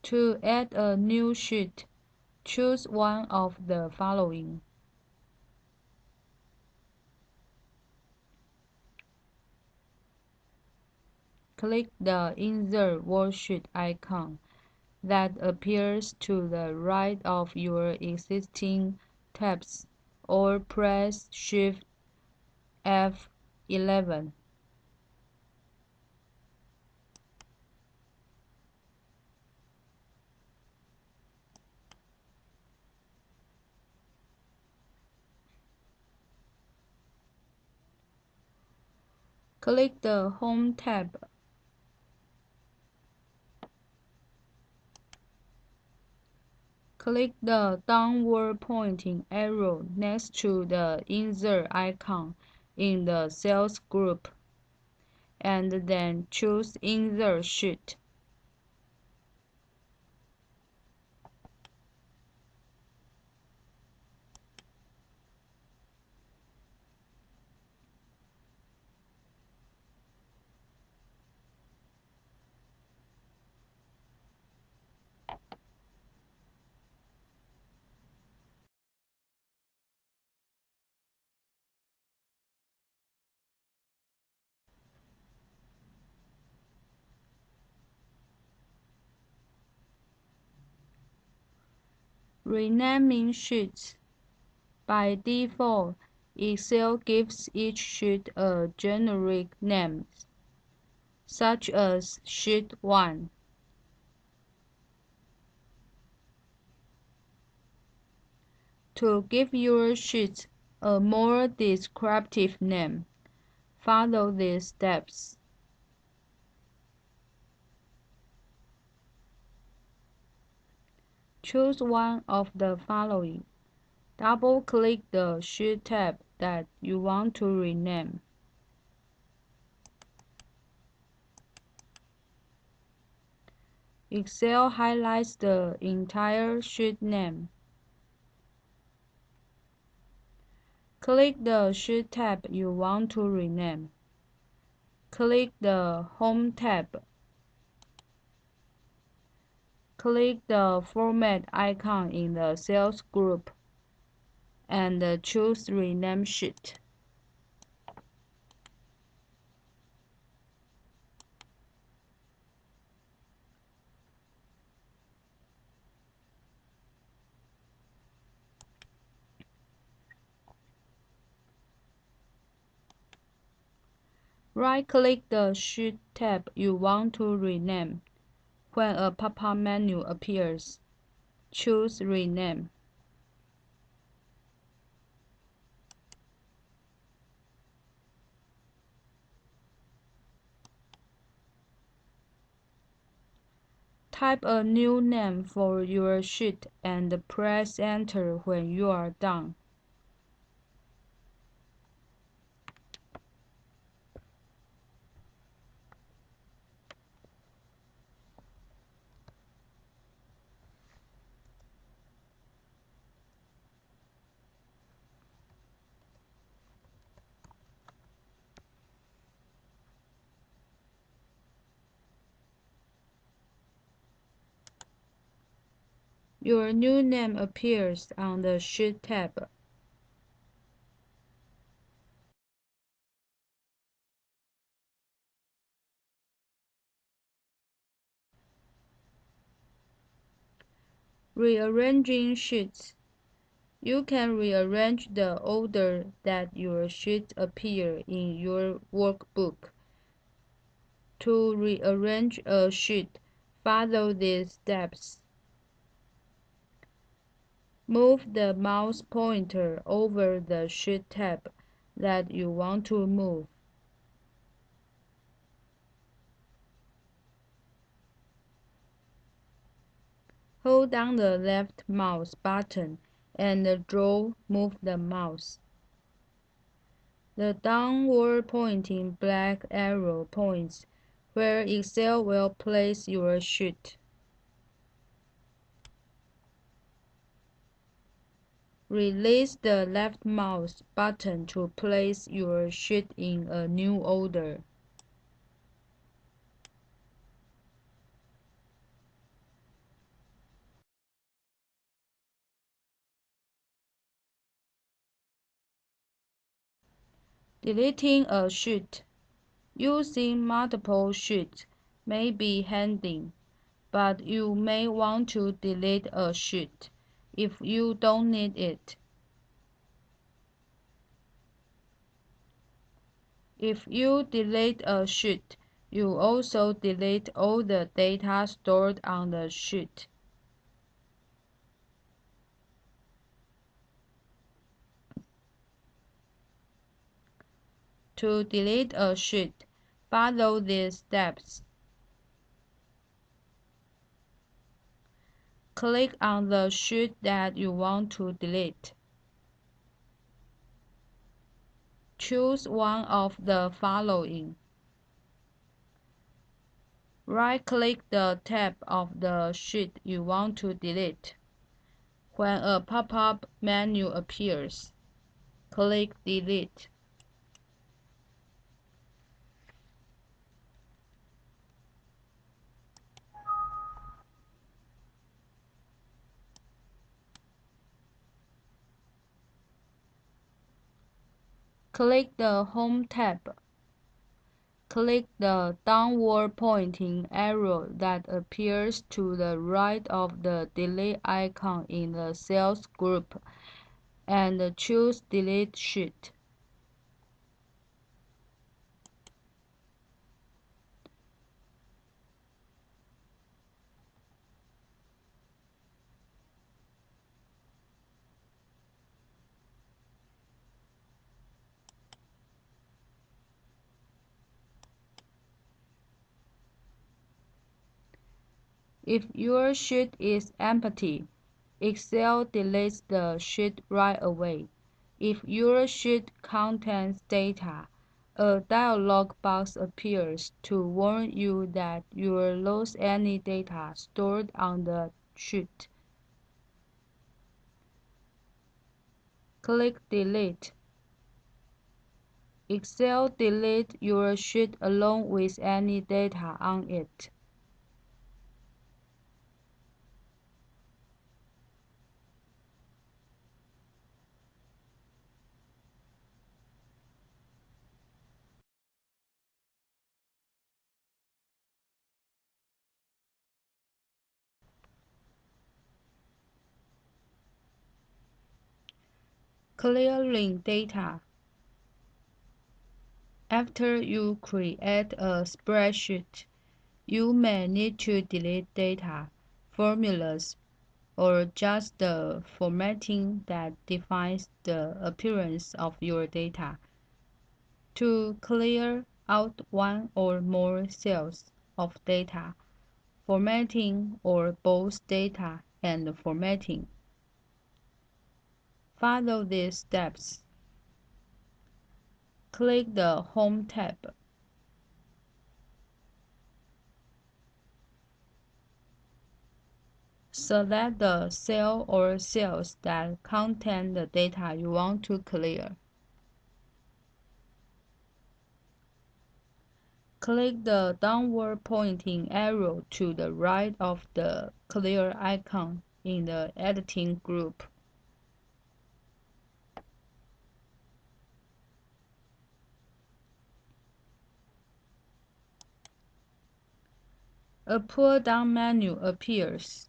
To add a new sheet, choose one of the following. Click the Insert Worksheet icon that appears to the right of your existing tabs, or press Shift F11. Click the Home tab. Click the downward pointing arrow next to the Insert icon in the Cells group, and then choose Insert Sheet. Renaming sheets. By default, Excel gives each sheet a generic name, such as Sheet 1. To give your sheet a more descriptive name, follow these steps. Choose one of the following. Double-click the Sheet tab that you want to rename. Excel highlights the entire sheet name. Click the Sheet tab you want to rename. Click the Home tab. Click the Format icon in the Cells group and choose Rename Sheet. Right-click the Sheet tab you want to rename. When a pop-up menu appears, choose Rename. Type a new name for your sheet and press Enter when you are done. Your new name appears on the Sheet tab. Rearranging sheets. You can rearrange the order that your sheets appear in your workbook. To rearrange a sheet, follow these steps. Move the mouse pointer over the Sheet tab that you want to move. Hold down the left mouse button and move the mouse. The downward pointing black arrow points where Excel will place your sheet. Release the left mouse button to place your sheet in a new order. Deleting a sheet. Using multiple sheets may be handy, but you may want to delete a sheet if you don't need it. If you delete a sheet, you also delete all the data stored on the sheet. To delete a sheet, follow these steps. Click on the sheet that you want to delete. Choose one of the following. Right-click the tab of the sheet you want to delete. When a pop-up menu appears, click Delete. Click the Home tab. Click the downward pointing arrow that appears to the right of the delete icon in the Cells group and choose Delete Sheet. If your sheet is empty, Excel deletes the sheet right away. If your sheet contains data, a dialog box appears to warn you that you lost any data stored on the sheet. Click Delete. Excel deletes your sheet along with any data on it. Clearing data. After you create a spreadsheet, you may need to delete data, formulas, or just the formatting that defines the appearance of your data. To clear out one or more cells of data, formatting or both data and formatting. Follow these steps. Click the Home tab. Select the cell or cells that contain the data you want to clear. Click the downward pointing arrow to the right of the Clear icon in the editing group. A pull-down menu appears.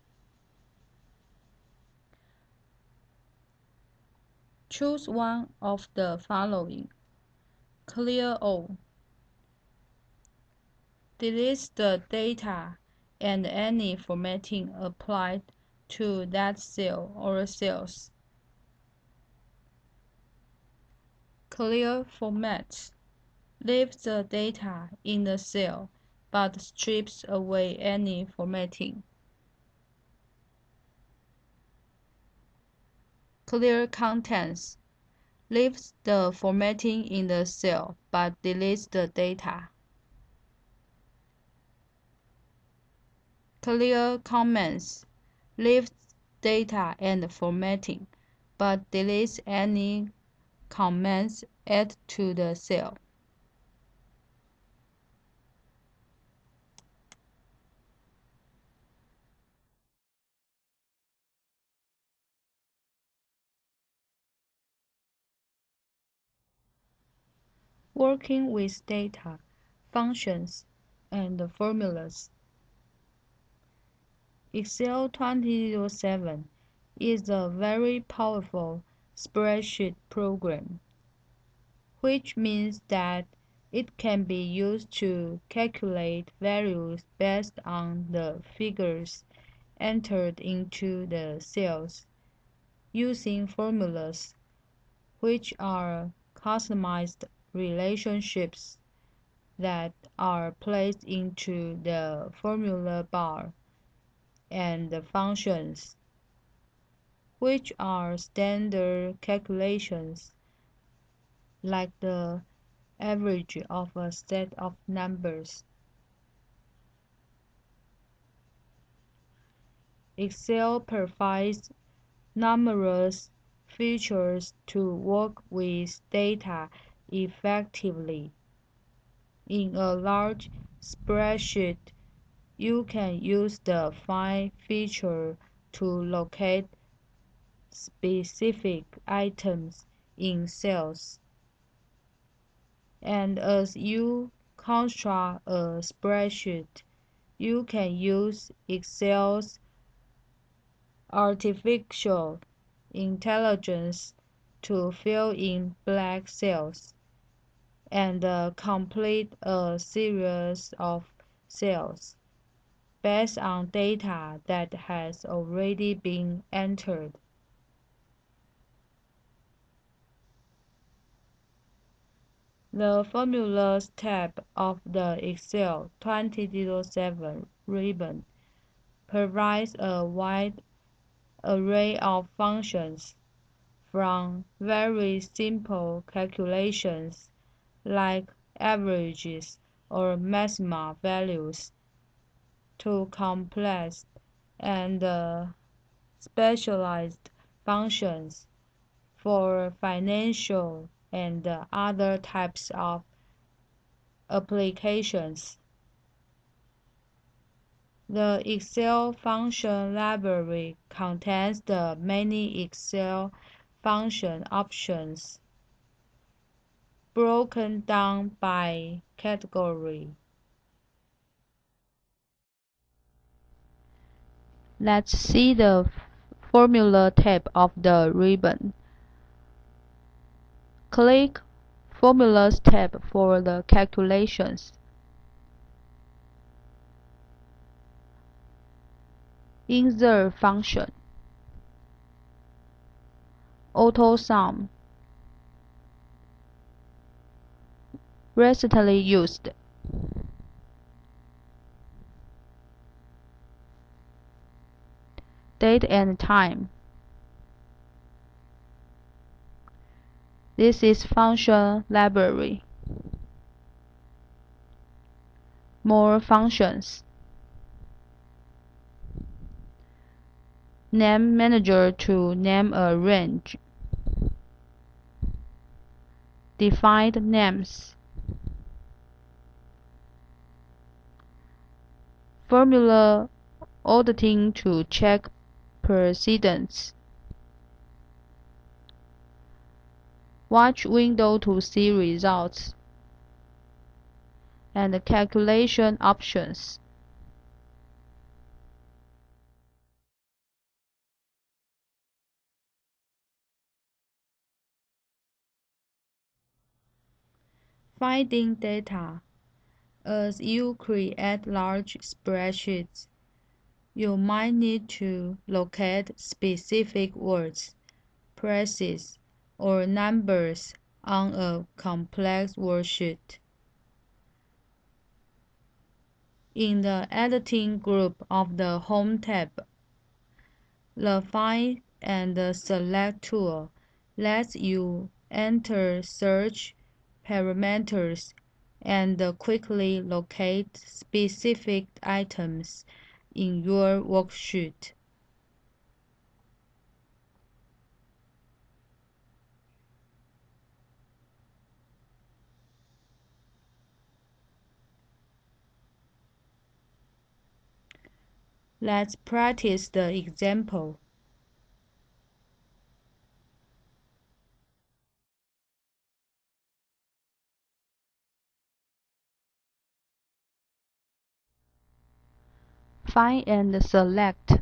Choose one of the following. Clear all. Delete the data and any formatting applied to that cell or cells. Clear formats. Leave the data in the cell, but strips away any formatting. Clear contents. Leaves the formatting in the cell, but deletes the data. Clear comments. Leaves data and formatting, but deletes any comments added to the cell. Working with data, functions, and formulas. Excel 2007 is a very powerful spreadsheet program, which means that it can be used to calculate values based on the figures entered into the cells using formulas, which are customized relationships that are placed into the formula bar, and the functions, which are standard calculations like the average of a set of numbers. Excel provides numerous features to work with data effectively. In a large spreadsheet, you can use the Find feature to locate specific items in cells. And as you construct a spreadsheet, you can use Excel's artificial intelligence to fill in blank cells and complete a series of cells based on data that has already been entered. The Formulas tab of the Excel 2007 ribbon provides a wide array of functions, from very simple calculations like averages or maxima values to complex and specialized functions for financial and other types of applications. The Excel function library contains the many Excel function options broken down by category. Let's see the Formula tab of the ribbon. Click Formulas tab for the calculations. Insert function. Auto sum. Recently used. Date and time. This is function library. More functions. Name manager to name a range. Defined names. Formula auditing to check precedence. Watch window to see results and calculation options. Finding data. As you create large spreadsheets, you might need to locate specific words, phrases, or numbers on a complex worksheet. In the Editing group of the Home tab, the Find and Select tool lets you enter search parameters and quickly locate specific items in your worksheet. Let's practice the example. Find and select.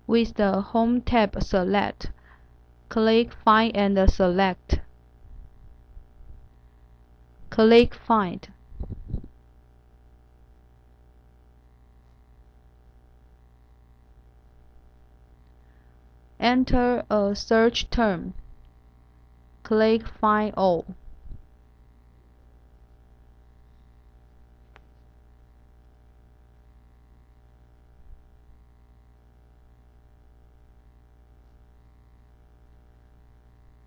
With the Home tab select, click Find and Select. Click Find. Enter a search term. Click Find All.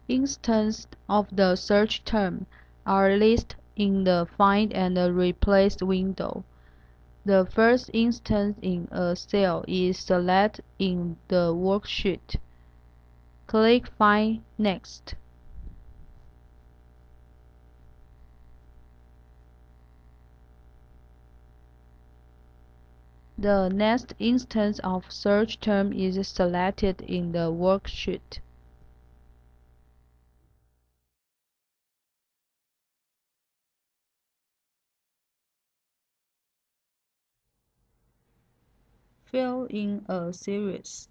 Instances of the search term are listed in the Find and Replace window. The first instance in a cell is selected in the worksheet. Click Find Next. The next instance of search term is selected in the worksheet. Fill in a series.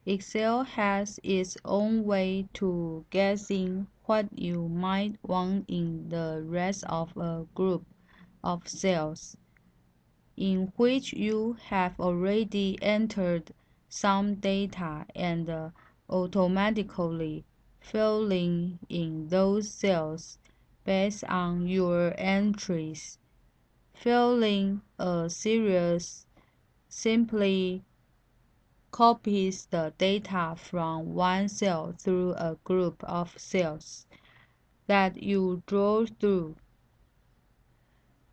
Excel has its own way to guessing what you might want in the rest of a group of cells, in which you have already entered some data and automatically filling in those cells based on your entries. Filling a series simply copies the data from one cell through a group of cells that you draw through.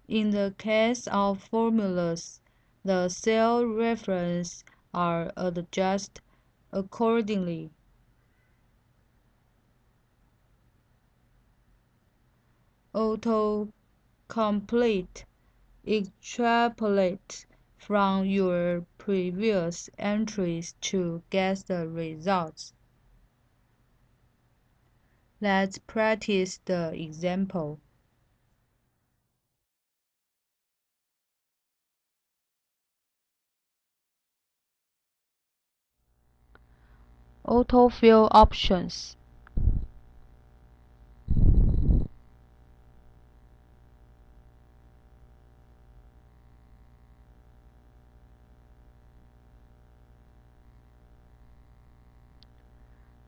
In the case of formulas, the cell references are adjusted accordingly. Autocomplete extrapolates from your previous entries to guess the results. Let's practice the example. Autofill options.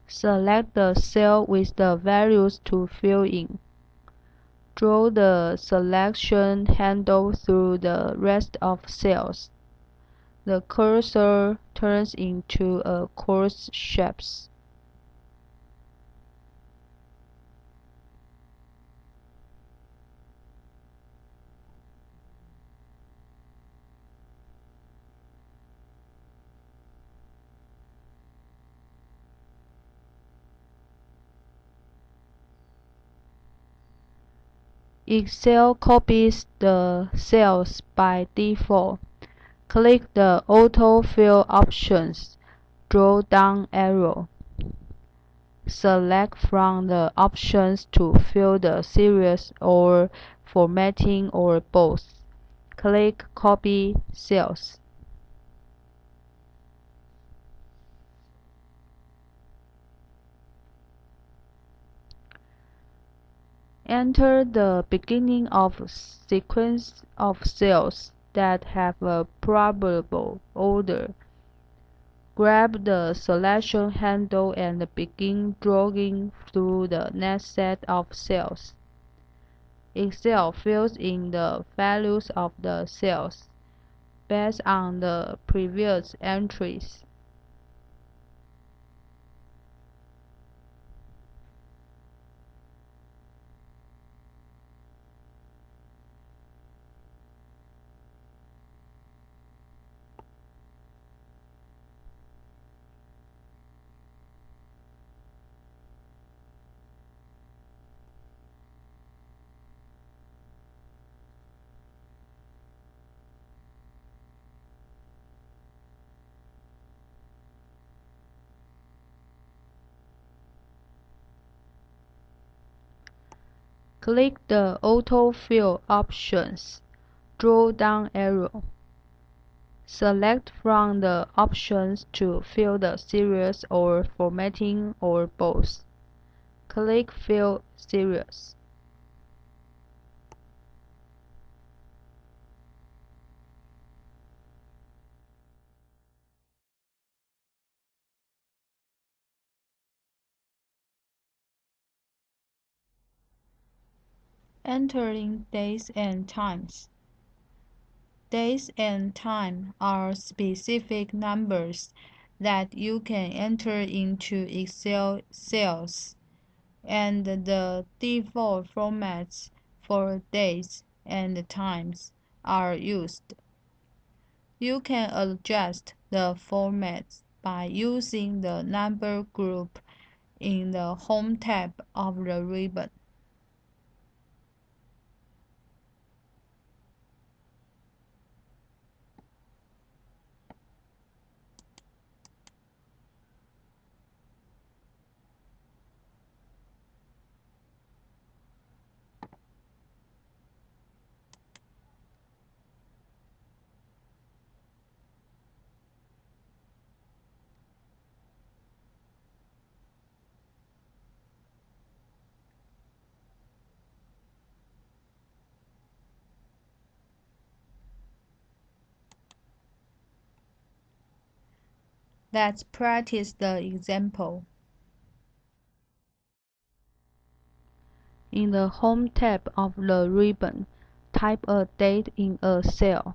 Select the cell with the values to fill in. Draw the selection handle through the rest of cells. The cursor turns into a coarse shape. Excel copies the cells by default. Click the Autofill options drop-down arrow. Select from the options to fill the series or formatting or both. Click Copy Cells. Enter the beginning of sequence of cells that have a probable order. Grab the selection handle and begin drawing through the next set of cells. Excel fills in the values of the cells based on the previous entries. Click the Autofill options drop-down arrow. Select from the options to fill the series or formatting or both. Click Fill Series. Entering days and times. Days and time are specific numbers that you can enter into Excel cells, and the default formats for dates and times are used. You can adjust the formats by using the number group in the Home tab of the ribbon. Let's practice the example. In the Home tab of the ribbon, type a date in a cell.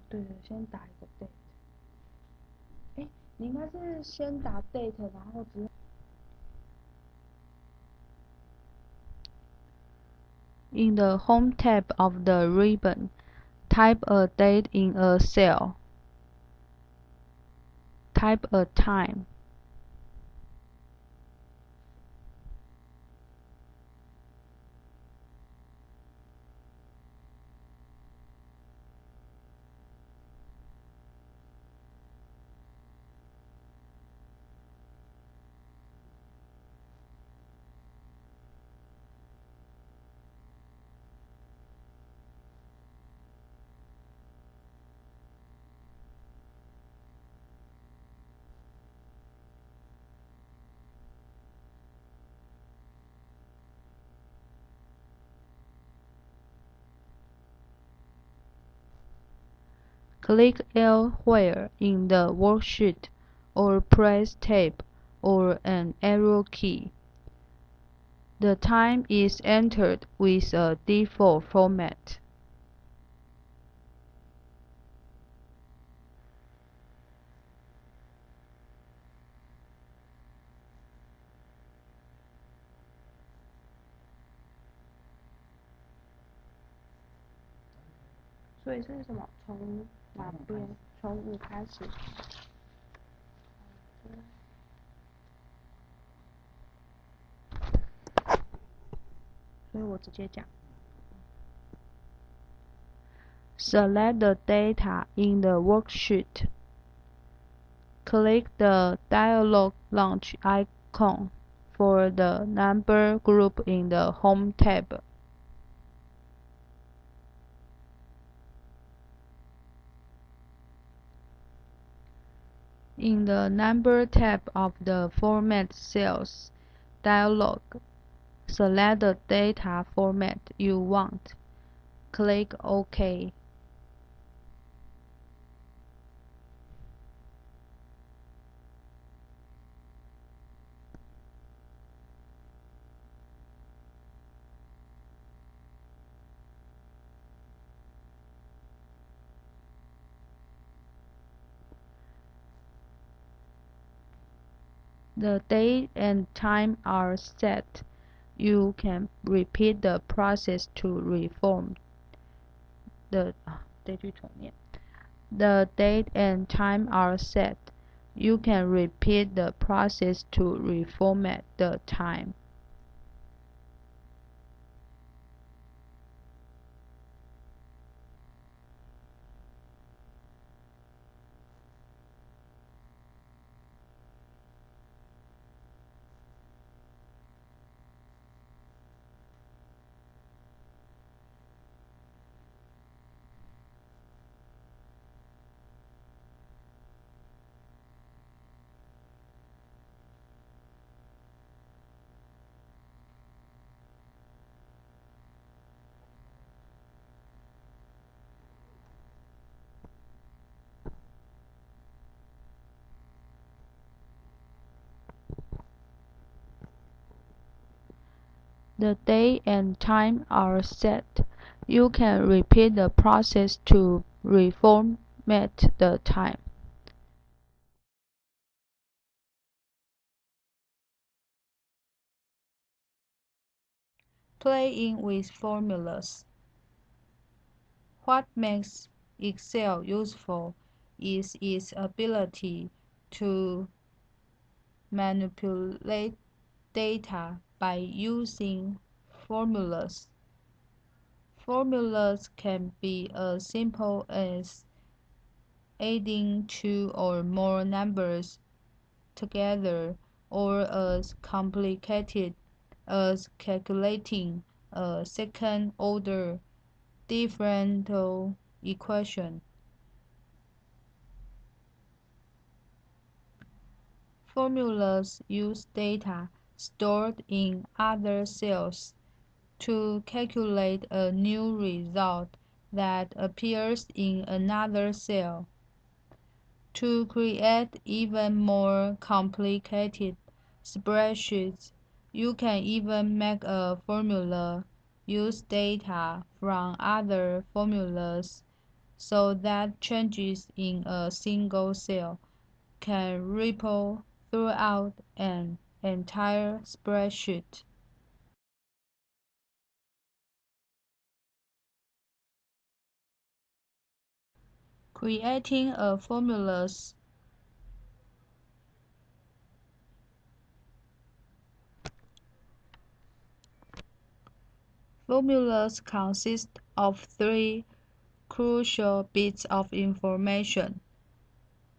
对，先打一个 date。你应该是先打 date，然后只。In the Home tab of the ribbon, type a date in a cell. Type a time. Click elsewhere in the worksheet, or press Tab or an arrow key. The time is entered with a default format. 所以是什么？从哪边？从5开始。所以我直接讲。Select the data in the worksheet. Click the dialog launch icon for the number group in the Home tab. In the Number tab of the Format Cells dialog, select the data format you want. Click OK. The date and time are set. You can repeat the process to reform the The date and time are set. You can repeat the process to reformat the time. The date and time are set. You can repeat the process to reformat the time. Playing with formulas. What makes Excel useful is its ability to manipulate data by using formulas. Formulas can be as simple as adding two or more numbers together or as complicated as calculating a second-order differential equation. Formulas use data stored in other cells to calculate a new result that appears in another cell. To create even more complicated spreadsheets, you can even make a formula use data from other formulas so that changes in a single cell can ripple throughout an entire spreadsheet. Creating a formulas Formulas consist of three crucial bits of information: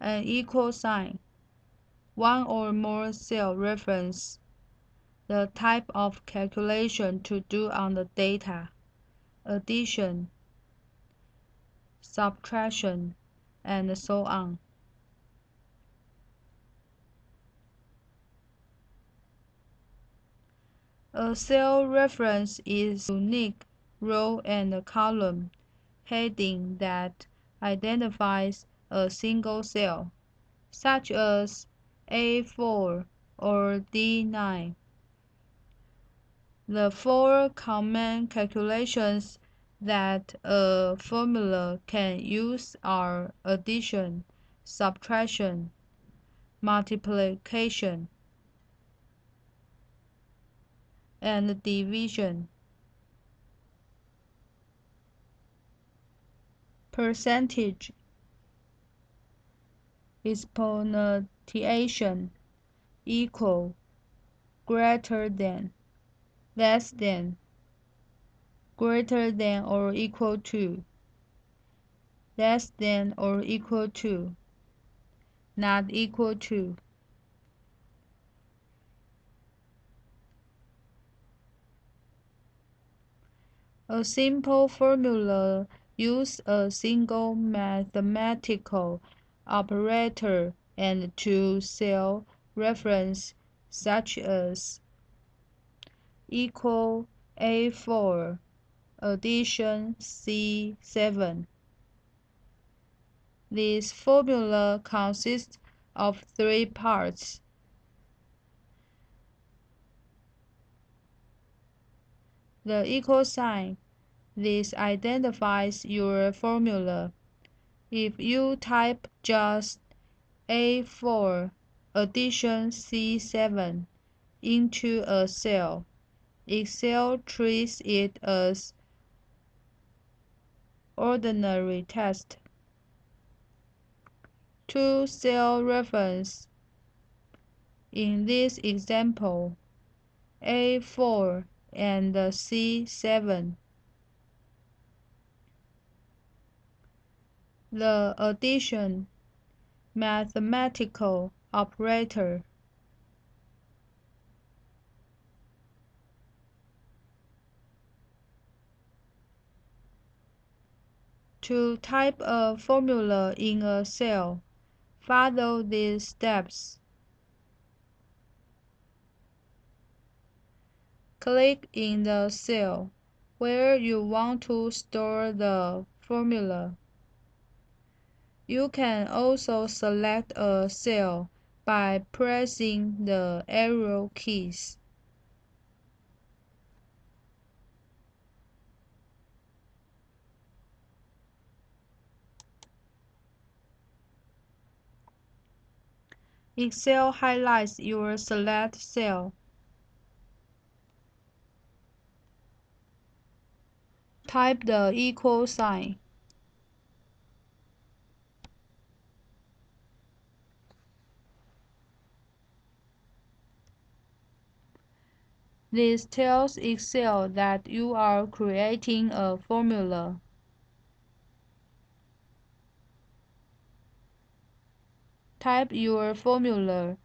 an equal sign, one or more cell reference, the type of calculation to do on the data, addition, subtraction, and so on. A cell reference is a unique row and column heading that identifies a single cell, such as A4 or D9. The four common calculations that a formula can use are addition, subtraction, multiplication, and division. Percentage, exponentiation, equal, greater than, less than, greater than or equal to, less than or equal to, not equal to. A simple formula uses a single mathematical operator and two cell references such as equal A4, addition C7. This formula consists of three parts: the equal sign. This identifies your formula. If you type just A4, addition C7 into a cell. Excel treats it as ordinary text. Two cell reference. In this example, A4 and C7. The addition mathematical operator. To type a formula in a cell, follow these steps. Click in the cell where you want to store the formula. You can also select a cell by pressing the arrow keys. Excel highlights your select cell. Type the equal sign. This tells Excel that you are creating a formula. Type your formula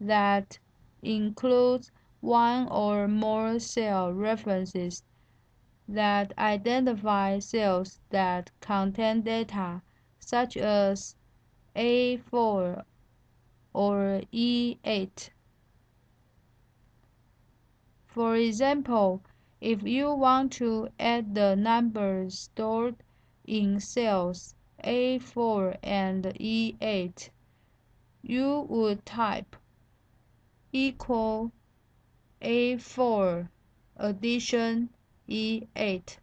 that includes one or more cell references that identify cells that contain data, such as A4 or E8. For example, if you want to add the numbers stored in cells A4 and E8, you would type equal A4 addition E8.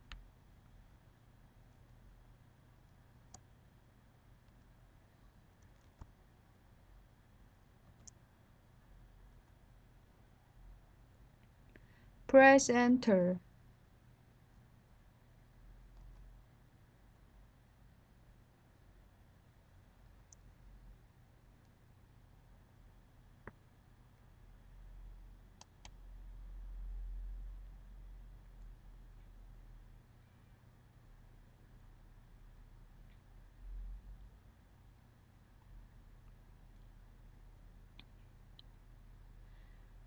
Press enter.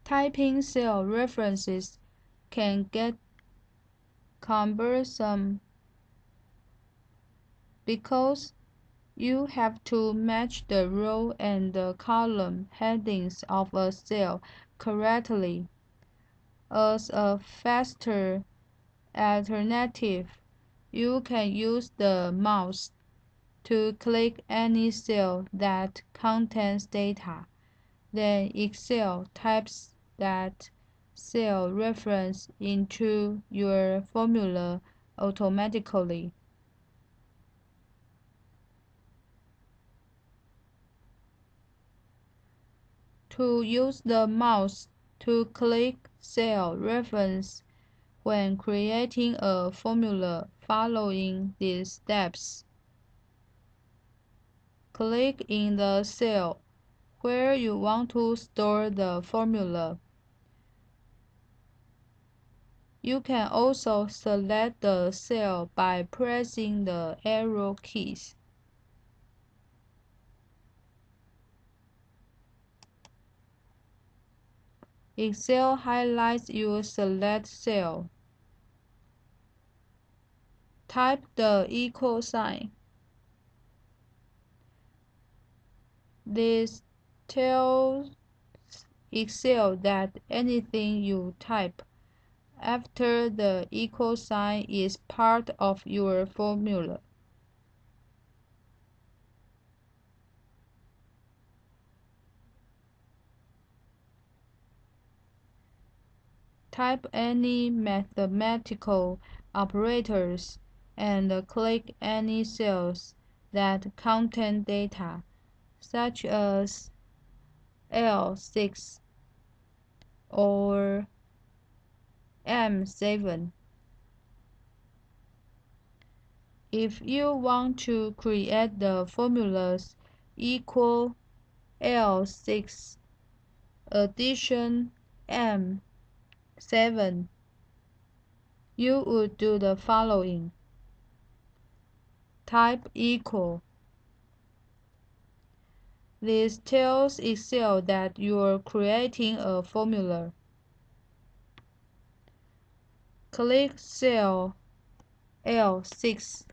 Typing cell references can get cumbersome because you have to match the row and the column headings of a cell correctly. As a faster alternative, you can use the mouse to click any cell that contains data. Then Excel types that cell reference into your formula automatically. To use the mouse to click cell reference when creating a formula, following these steps. Click in the cell where you want to store the formula. You can also select the cell by pressing the arrow keys. Excel highlights your select cell. Type the equal sign. This tells Excel that anything you type after the equal sign is part of your formula. Type any mathematical operators and click any cells that contain data, such as L6 or M7. If you want to create the formulas equal L6 addition M7, you would do the following. Type equal. This tells Excel that you're creating a formula. Click cell L6.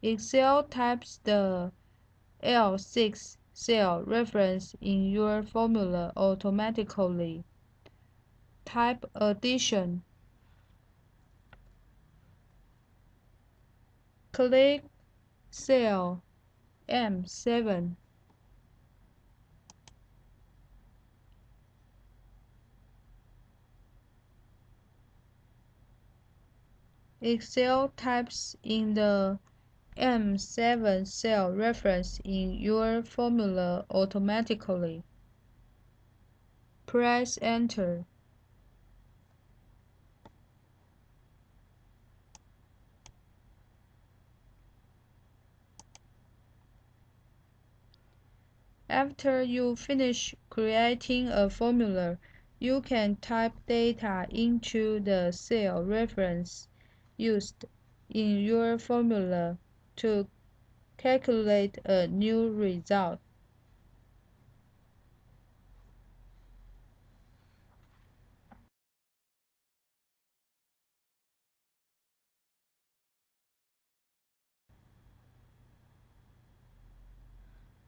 Excel types the L6 cell reference in your formula automatically. Type addition. Click cell M7. Excel types in the M7 cell reference in your formula automatically. Press Enter. After you finish creating a formula, you can type data into the cell reference used in your formula to calculate a new result.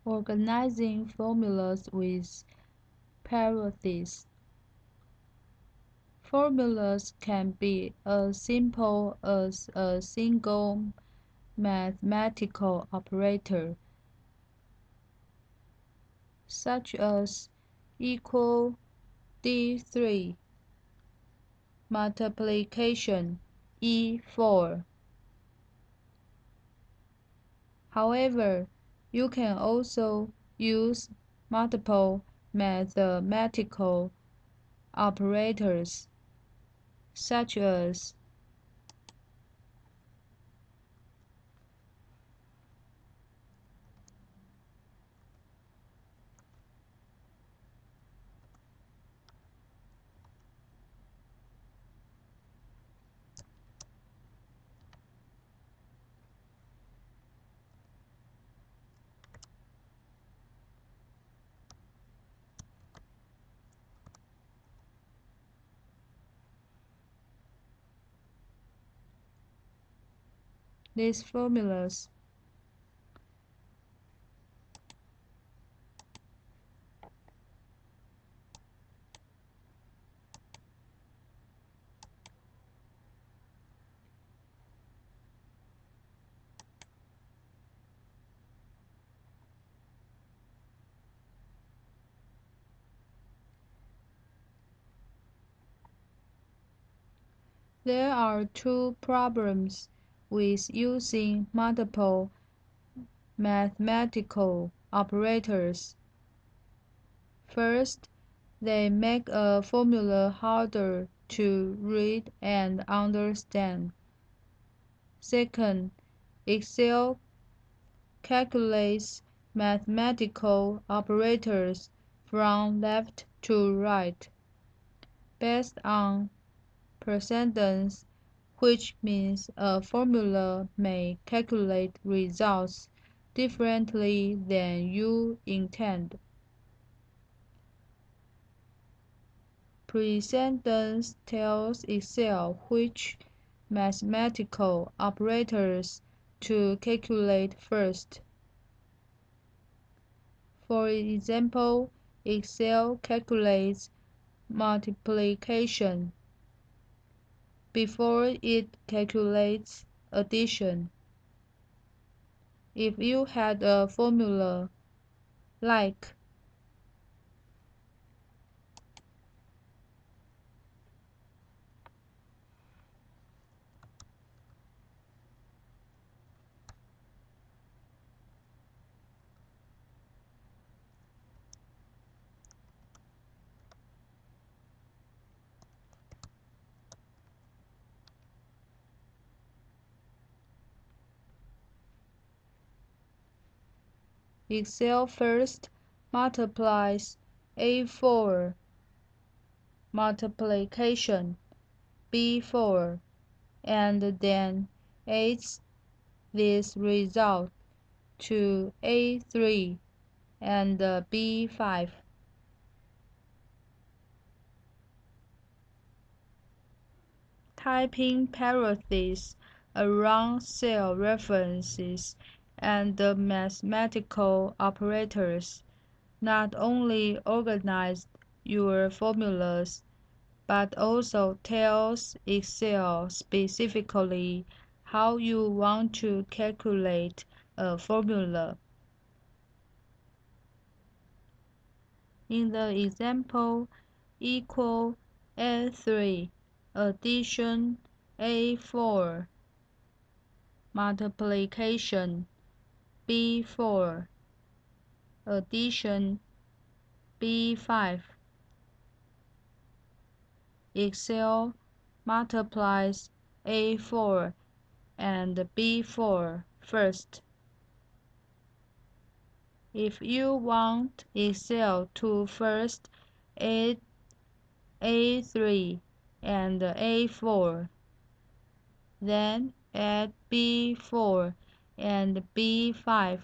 Organizing formulas with parentheses. Formulas can be as simple as a single mathematical operator, such as equal D3, multiplication E4. However, you can also use multiple mathematical operators, such as these formulas. There are two problems with using multiple mathematical operators. First, they make a formula harder to read and understand. Second, Excel calculates mathematical operators from left to right based on precedence, which means a formula may calculate results differently than you intend. Precedence tells Excel which mathematical operators to calculate first. For example, Excel calculates multiplication before it calculates addition. If you had a formula like Excel first multiplies A4 multiplication B4 and then adds this result to A3 and B5. Typing parentheses around cell references and mathematical operators not only organize your formulas but also tells Excel specifically how you want to calculate a formula. In the example, equal A3 addition A4 multiplication B4 addition B5. Excel multiplies A4 and B4 first. If you want Excel to first add A3 and A4, then add B4 and B5,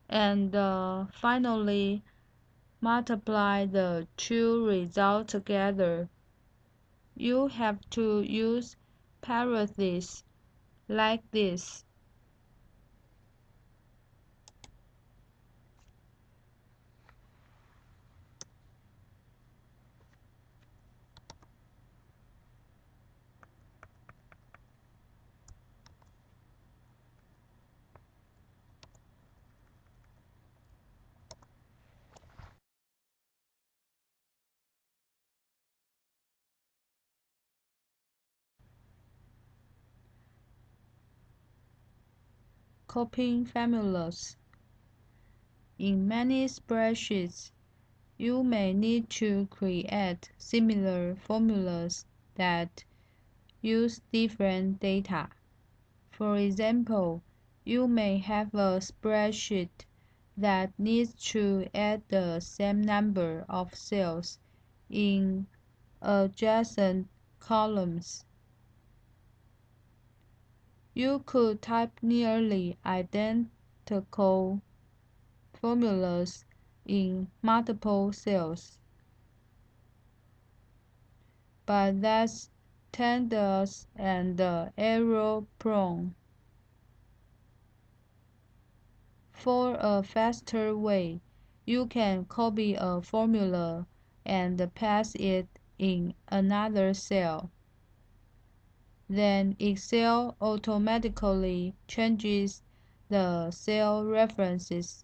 and finally multiply the two results together. You have to use parentheses like this. Copying formulas. In many spreadsheets, you may need to create similar formulas that use different data. For example, you may have a spreadsheet that needs to add the same number of cells in adjacent columns. You could type nearly identical formulas in multiple cells, but that's tedious and error-prone. For a faster way, you can copy a formula and paste it in another cell. Then Excel automatically changes the cell references.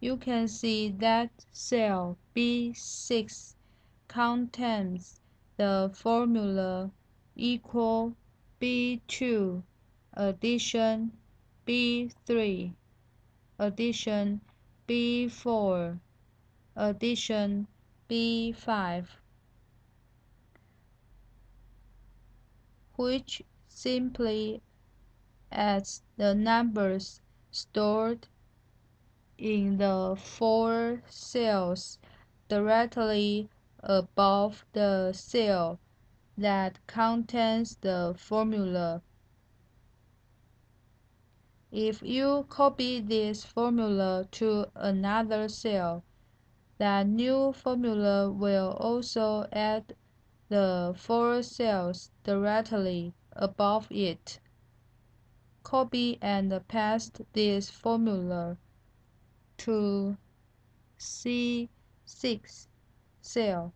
You can see that cell B6 contains the formula equal B2 addition B3 addition B4 addition B5, which simply adds the numbers stored in the four cells directly above the cell that contains the formula. If you copy this formula to another cell, that new formula will also add the four cells directly above it. Copy and paste this formula to C6 cell.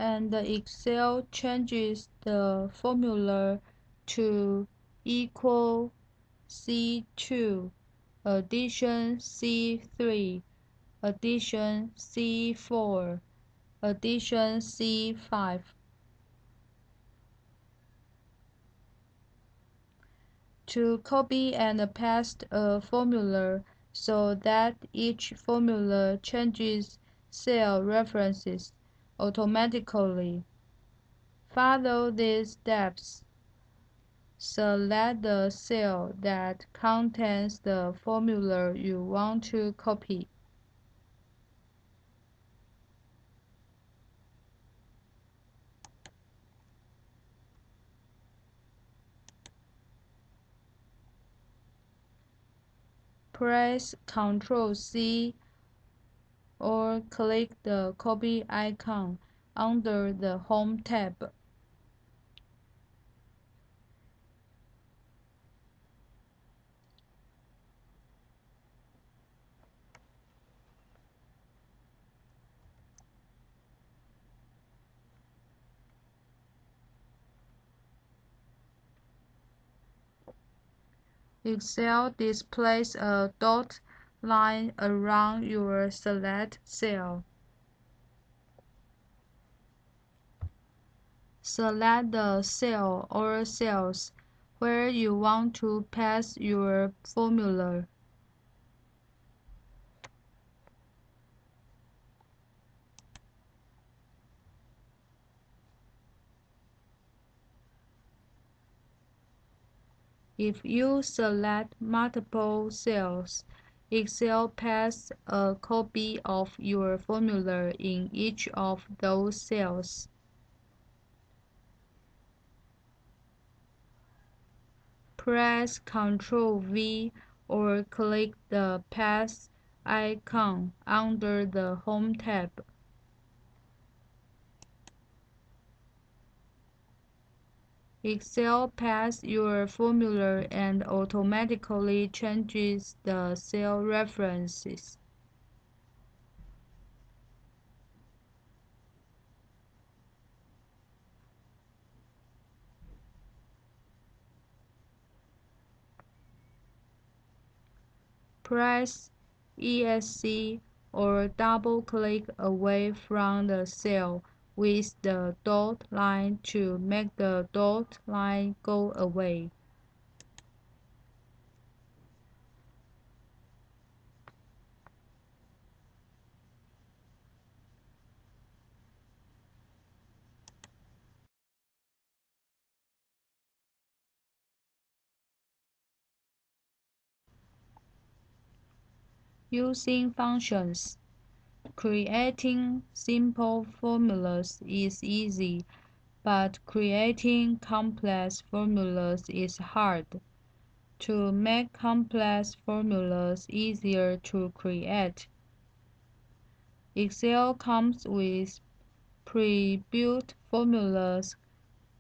and Excel changes the formula to equal C2 addition C3 addition C4 addition C5. To copy and paste a formula so that each formula changes cell references automatically. Follow these steps. Select the cell that contains the formula you want to copy. Press Ctrl+C or click the copy icon under the Home tab. Excel displays a dot line around your select cell. Select the cell or cells where you want to paste your formula. If you select multiple cells, Excel pastes a copy of your formula in each of those cells. Press Ctrl+V or click the Paste icon under the Home tab. Excel pastes your formula and automatically changes the cell references. Press ESC or double-click away from the cell with the dot line to make the dot line go away. Using functions. Creating simple formulas is easy, but creating complex formulas is hard. To make complex formulas easier to create, Excel comes with pre-built formulas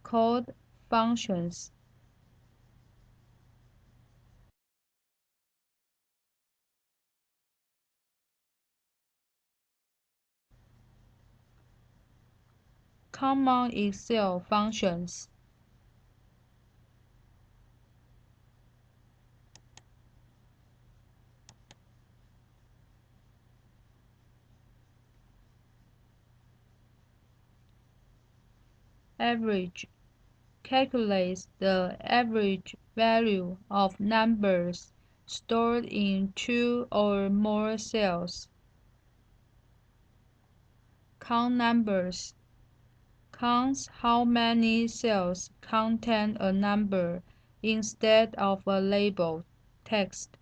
called functions. Common Excel functions. Average calculates the average value of numbers stored in two or more cells. Count numbers counts how many cells contain a number instead of a label text.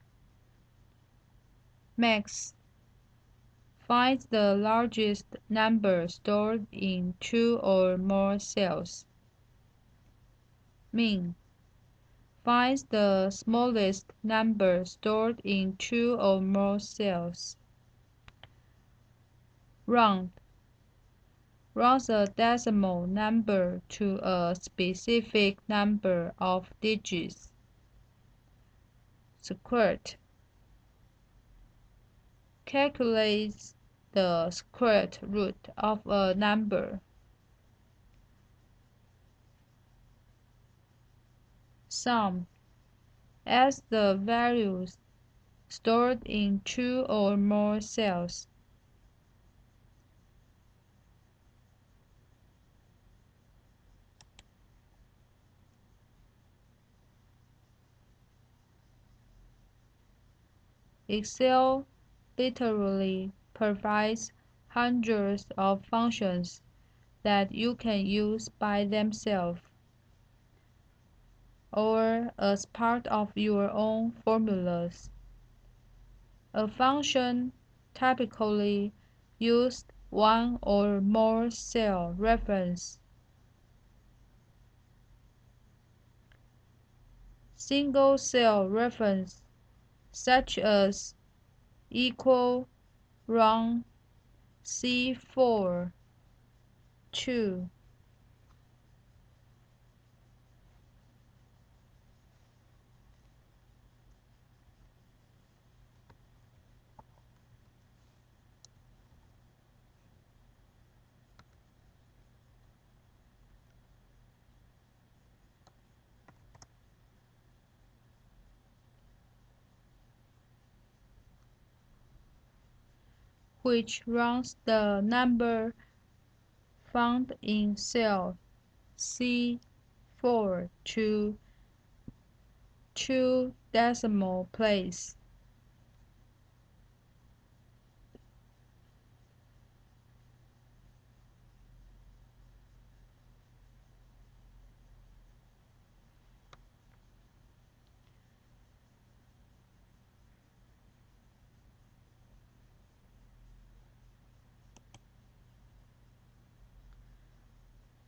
Max finds the largest number stored in two or more cells. Min finds the smallest number stored in two or more cells. Round rounds a decimal number to a specific number of digits. Squared calculates the square root of a number. sum as the values stored in two or more cells. Excel literally provides hundreds of functions that you can use by themselves or as part of your own formulas. A function typically uses one or more cell reference. Single cell reference such as equal, round, C4, 2, which rounds the number found in cell C4 to 2 decimal place.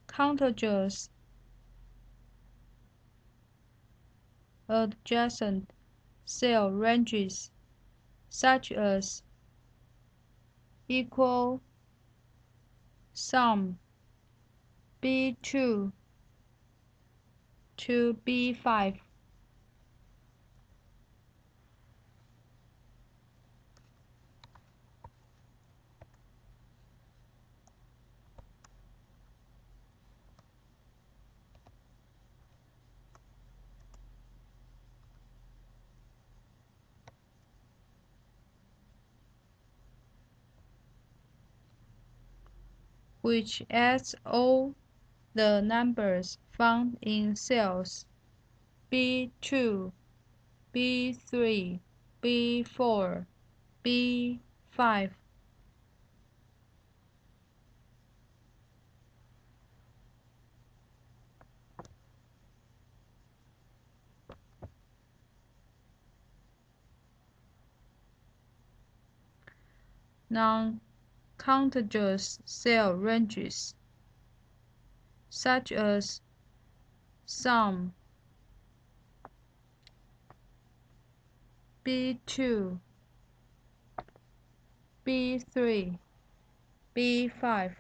Contiguous adjacent cell ranges such as equal, sum, B2 to B5. Which adds all the numbers found in cells B2, B3, B4, B5. Non-contiguous cell ranges such as sum, B2, B3, B5.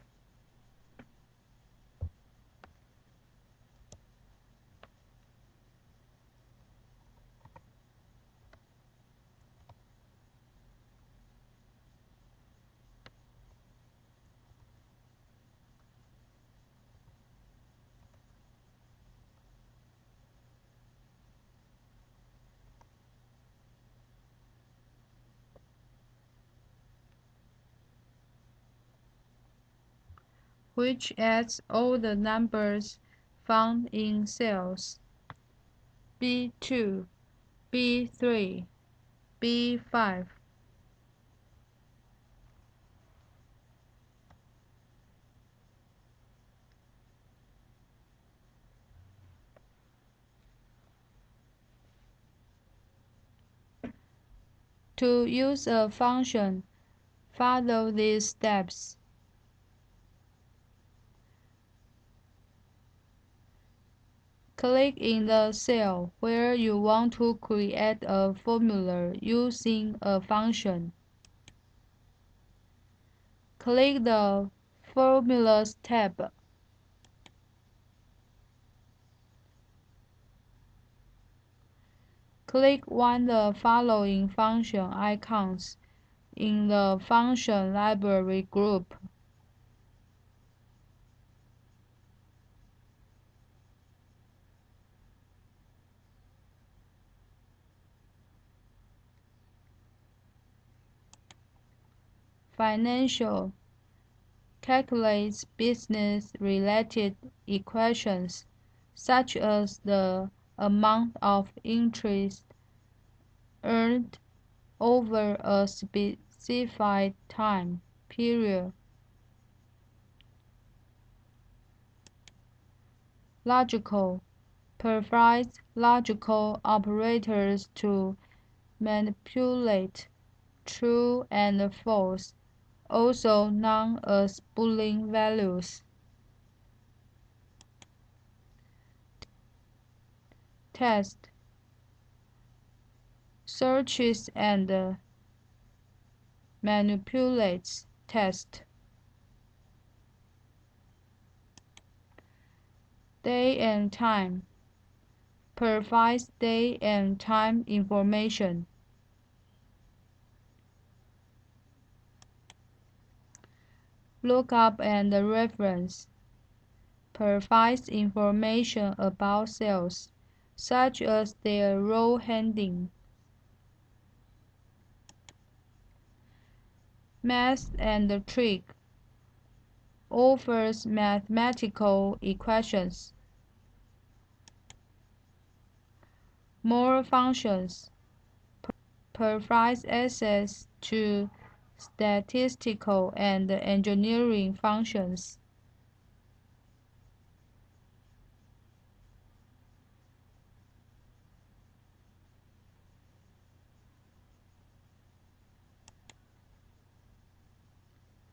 Which adds all the numbers found in cells B2, B3, B5. To use a function, follow these steps. Click in the cell where you want to create a formula using a function. Click the Formulas tab. Click one of the following function icons in the Function Library group. Financial calculates business-related equations, such as the amount of interest earned over a specified time period. Logical provides logical operators to manipulate true and false, also known as Boolean values. Test searches and manipulates text. Day and time provides day and time information. Lookup and reference provides information about cells, such as their row heading. Math and trig offers mathematical equations. More functions provides access to statistical and engineering functions.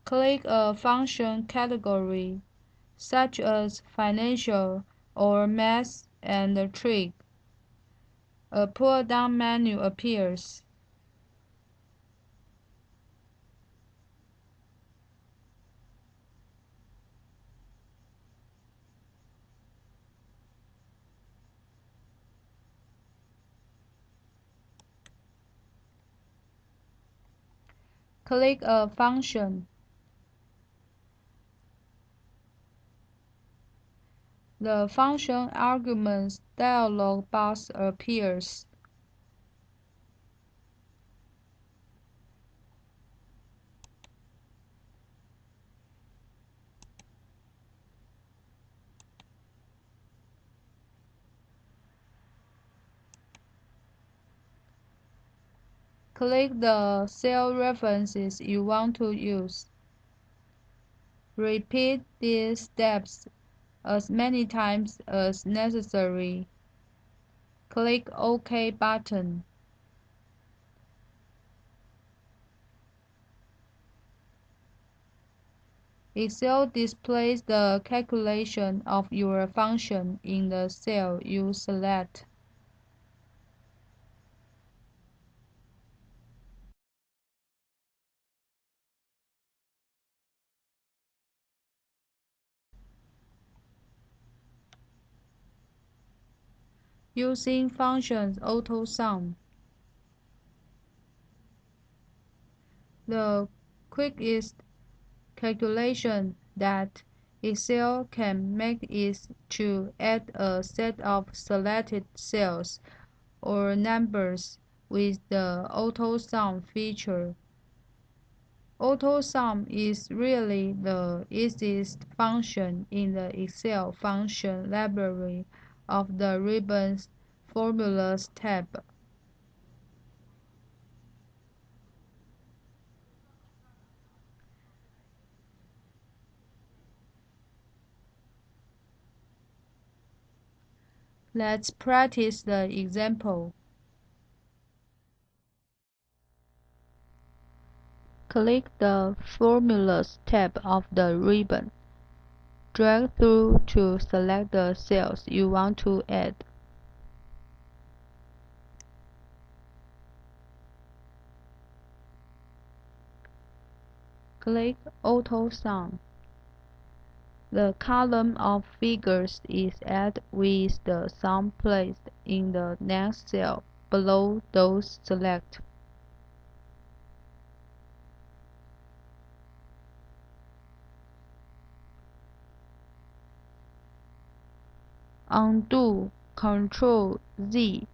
Click a function category, such as financial or math and trig. A pull-down menu appears. Click a function. The function arguments dialog box appears. Click the cell references you want to use. Repeat these steps as many times as necessary. Click OK button. Excel displays the calculation of your function in the cell you select. Using functions AutoSum. The quickest calculation that Excel can make is to add a set of selected cells or numbers with the AutoSum feature. AutoSum is really the easiest function in the Excel function library of the Ribbon's Formulas tab. Let's practice the example. Click the Formulas tab of the ribbon. Drag through to select the cells you want to add. Click AutoSum. The column of figures is added with the sum placed in the next cell below those selected. Undo Ctrl-Z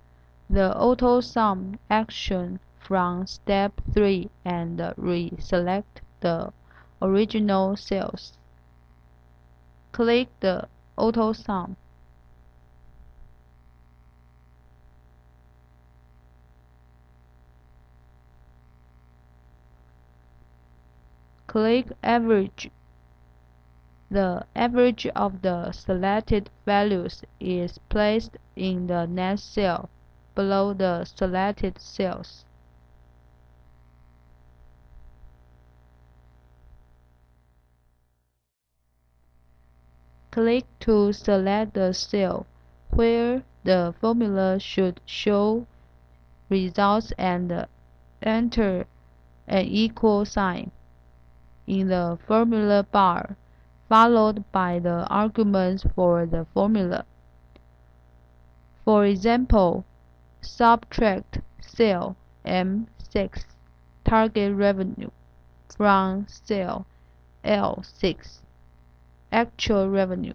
the AutoSum action from step 3 and reselect the original cells. Click the Auto Sum. Click Average. The average of the selected values is placed in the next cell below the selected cells. Click to select the cell where the formula should show results and enter an equal sign in the formula bar, followed by the arguments for the formula. For example, subtract cell M6 target revenue from cell L6 actual revenue.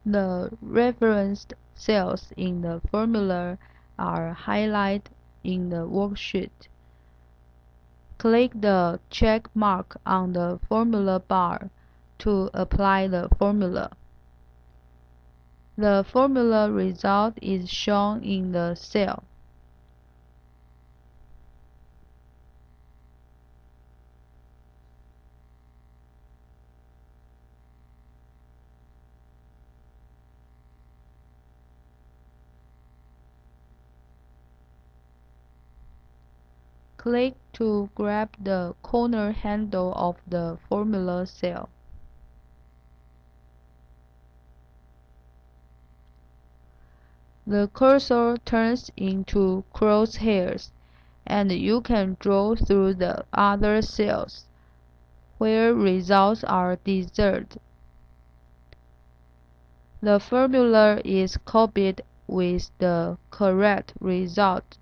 The referenced cells in the formula are highlighted in the worksheet. Click the check mark on the formula bar to apply the formula. The formula result is shown in the cell. Click to grab the corner handle of the formula cell. The cursor turns into crosshairs, and you can draw through the other cells where results are desired. The formula is copied with the correct result,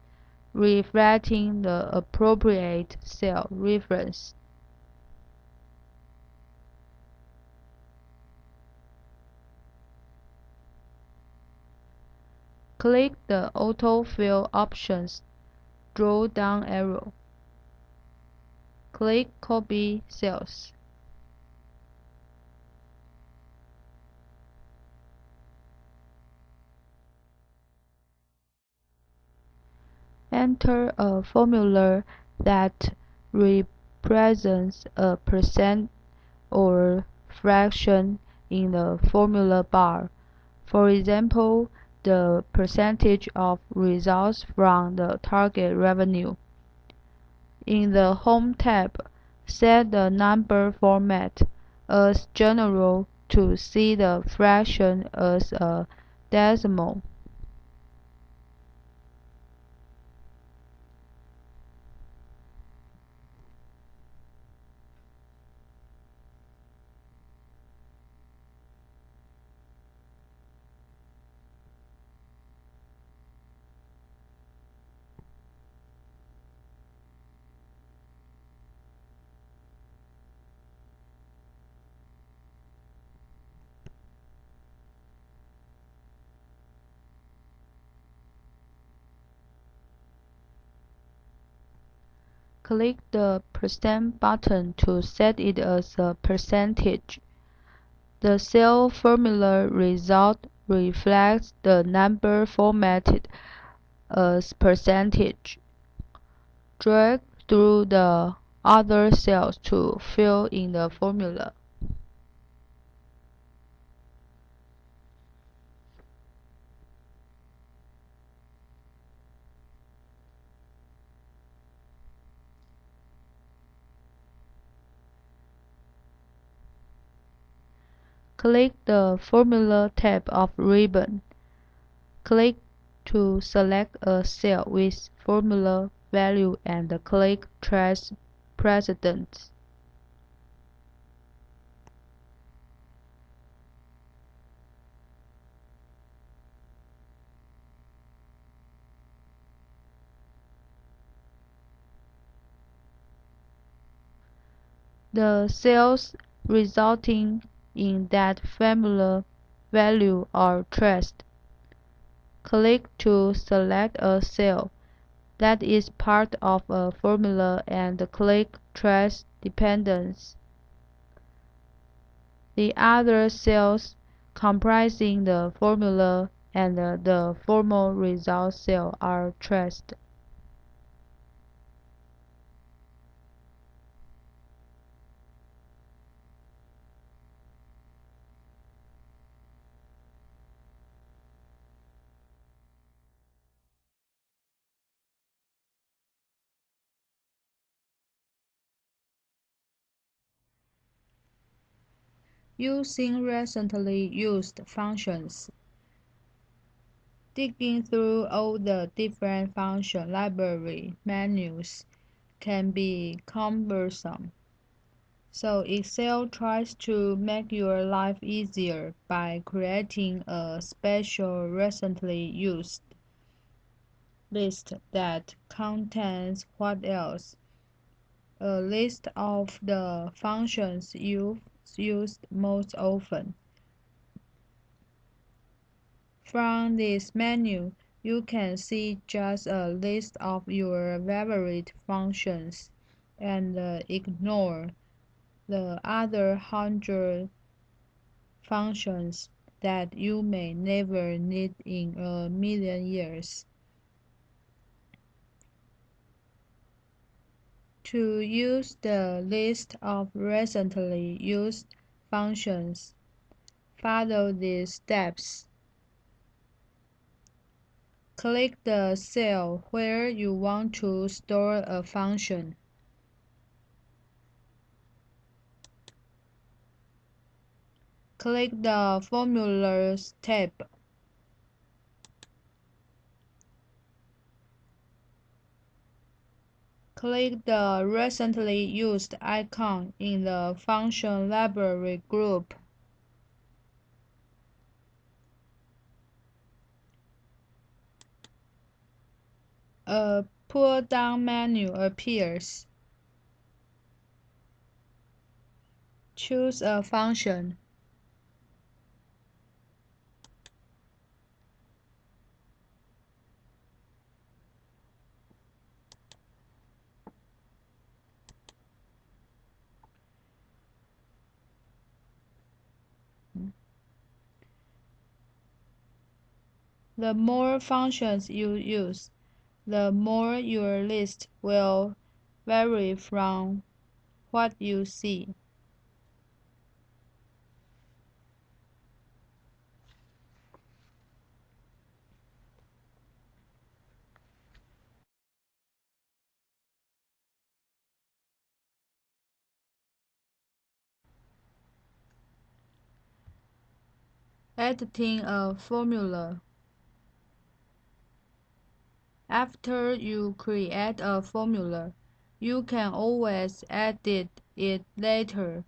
reflecting the appropriate cell reference. Click the Autofill Options drop-down arrow. Click Copy Cells. Enter a formula that represents a percent or fraction in the formula bar. For example, the percentage of results from the target revenue. In the Home tab, set the number format as general to see the fraction as a decimal. Click the % button to set it as a percentage. The cell formula result reflects the number formatted as percentage. Drag through the other cells to fill in the formula. Click the Formula tab of ribbon. Click to select a cell with formula value and click Trace Precedence. The cells resulting in that formula value are traced. Click to select a cell that is part of a formula and click Trace Dependence. The other cells comprising the formula and the formal result cell are traced. Using recently used functions. Digging through all the different function library menus can be cumbersome. So Excel tries to make your life easier by creating a special recently used list that contains what else? A list of the functions you've used most often. From this menu, you can see just a list of your favorite functions and ignore the other 100 functions that you may never need in a million years. To use the list of recently used functions, follow these steps. Click the cell where you want to store a function. Click the Formulas tab. Click the recently used icon in the Function Library group. A pull-down menu appears. Choose a function. The more functions you use, the more your list will vary from what you see. Editing a formula. After you create a formula, you can always edit it later.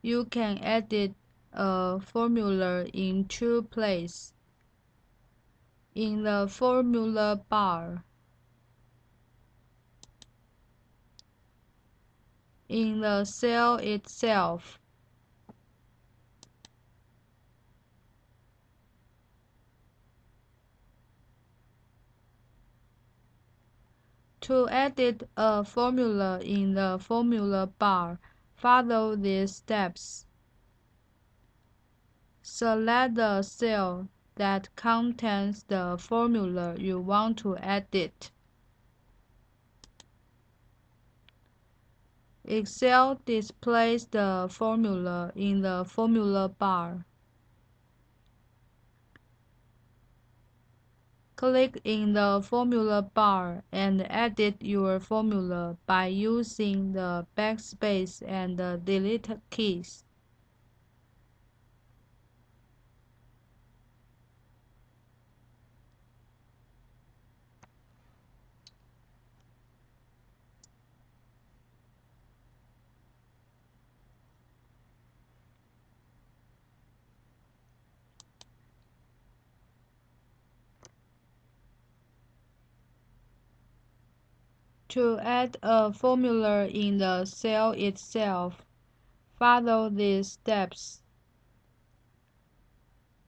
You can edit a formula in two places. In the formula bar, in the cell itself, to edit a formula in the formula bar, follow these steps. Select the cell that contains the formula you want to edit. Excel displays the formula in the formula bar. Click in the formula bar and edit your formula by using the backspace and the delete keys. To add a formula in the cell itself, Follow these steps.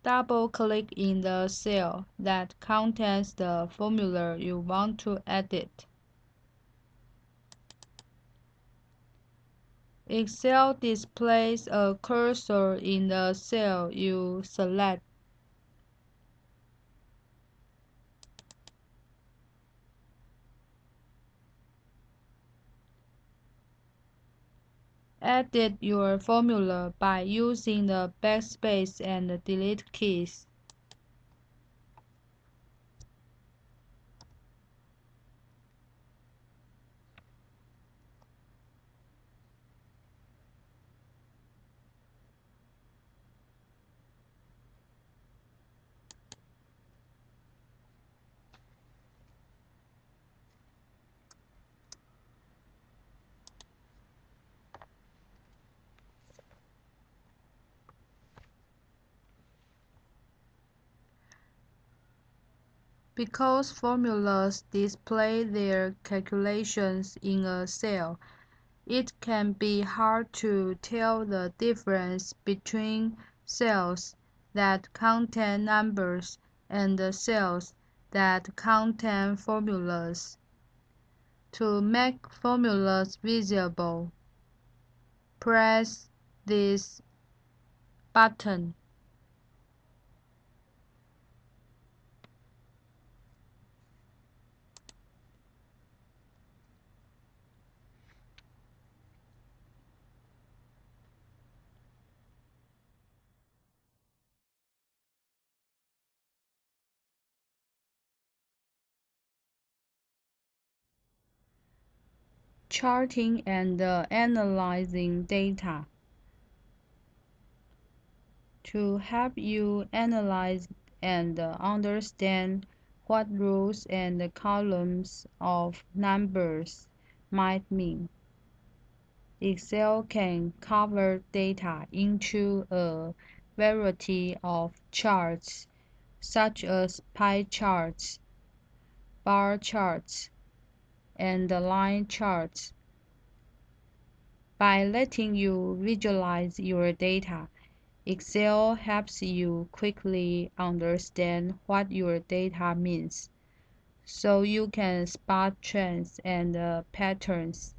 Double-click in the cell that contains the formula you want to edit. Excel displays a cursor in the cell you select. Edit your formula by using the backspace and delete keys. Because formulas display their calculations in a cell, it can be hard to tell the difference between cells that contain numbers and the cells that contain formulas. To make formulas visible, press this button. Charting and analyzing data. To help you analyze and understand what rows and columns of numbers might mean, Excel can convert data into a variety of charts, such as pie charts, bar charts, and line charts. By letting you visualize your data, Excel helps you quickly understand what your data means, so you can spot trends and patterns.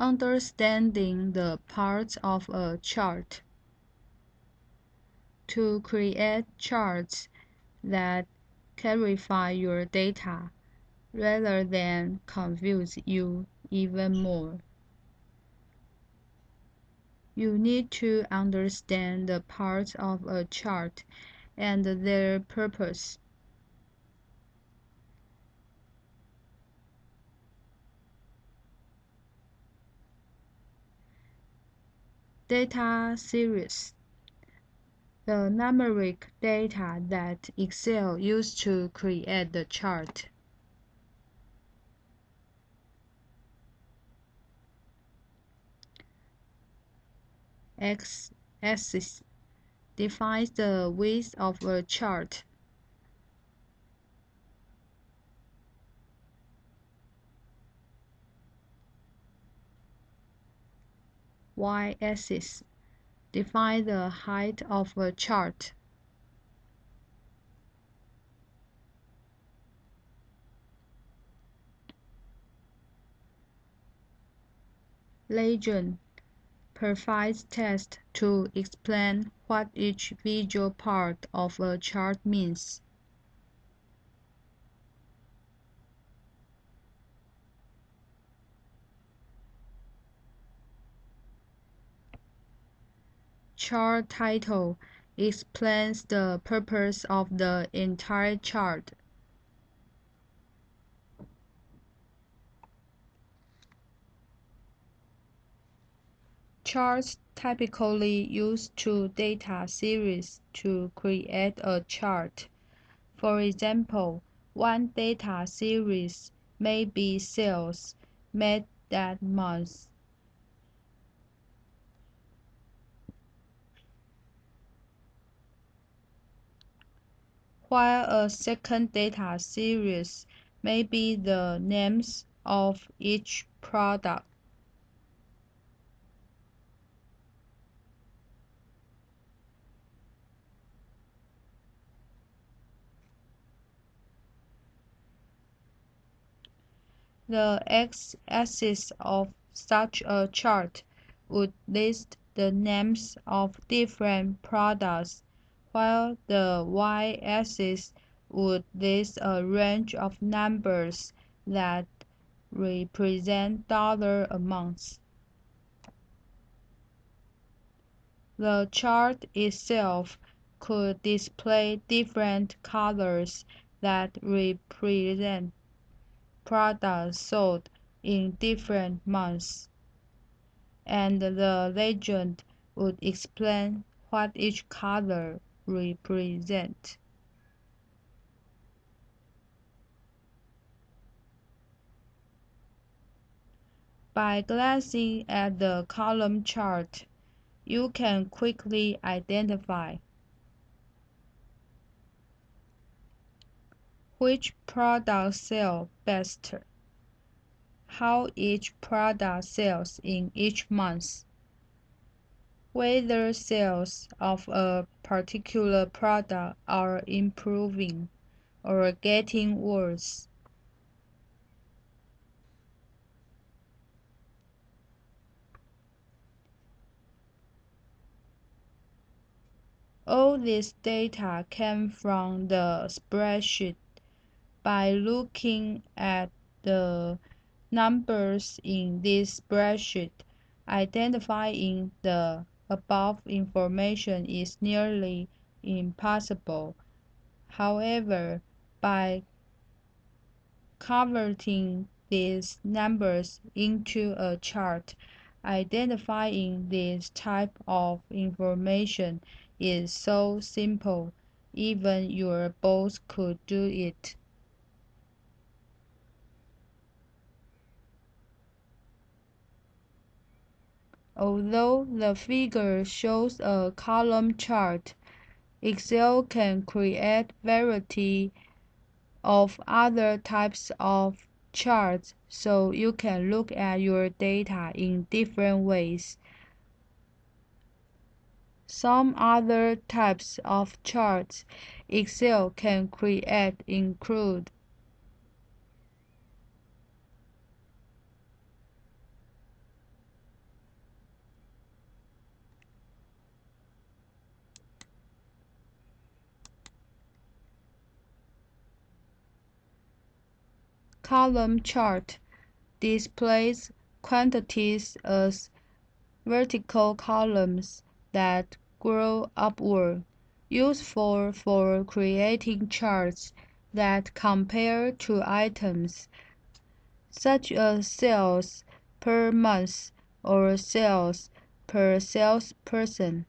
Understanding the parts of a chart. To create charts that clarify your data rather than confuse you even more. You need to understand the parts of a chart and their purpose. Data series. The numeric data that Excel used to create the chart. X-axis defines the width of a chart. Y-axis defines the height of a chart. Legend provides text to explain what each visual part of a chart means. Chart title explains the purpose of the entire chart. Charts typically use two data series to create a chart. For example, one data series may be sales made that month, while a second data series may be the names of each product. The x-axis of such a chart would list the names of different products, while the y-axis would list a range of numbers that represent dollar amounts. The chart itself could display different colors that represent products sold in different months, and the legend would explain what each color represents. By glancing at the column chart, you can quickly identify which products sell best, how each product sells in each month, whether sales of a particular product are improving or getting worse. All this data came from the spreadsheet. By looking at the numbers in this spreadsheet, identifying the above information is nearly impossible. However, by converting these numbers into a chart, identifying this type of information is so simple, even your boss could do it. Although the figure shows a column chart, Excel can create variety of other types of charts so you can look at your data in different ways. Some other types of charts Excel can create include . Column chart displays quantities as vertical columns that grow upward, useful for creating charts that compare two items, such as sales per month or sales per salesperson.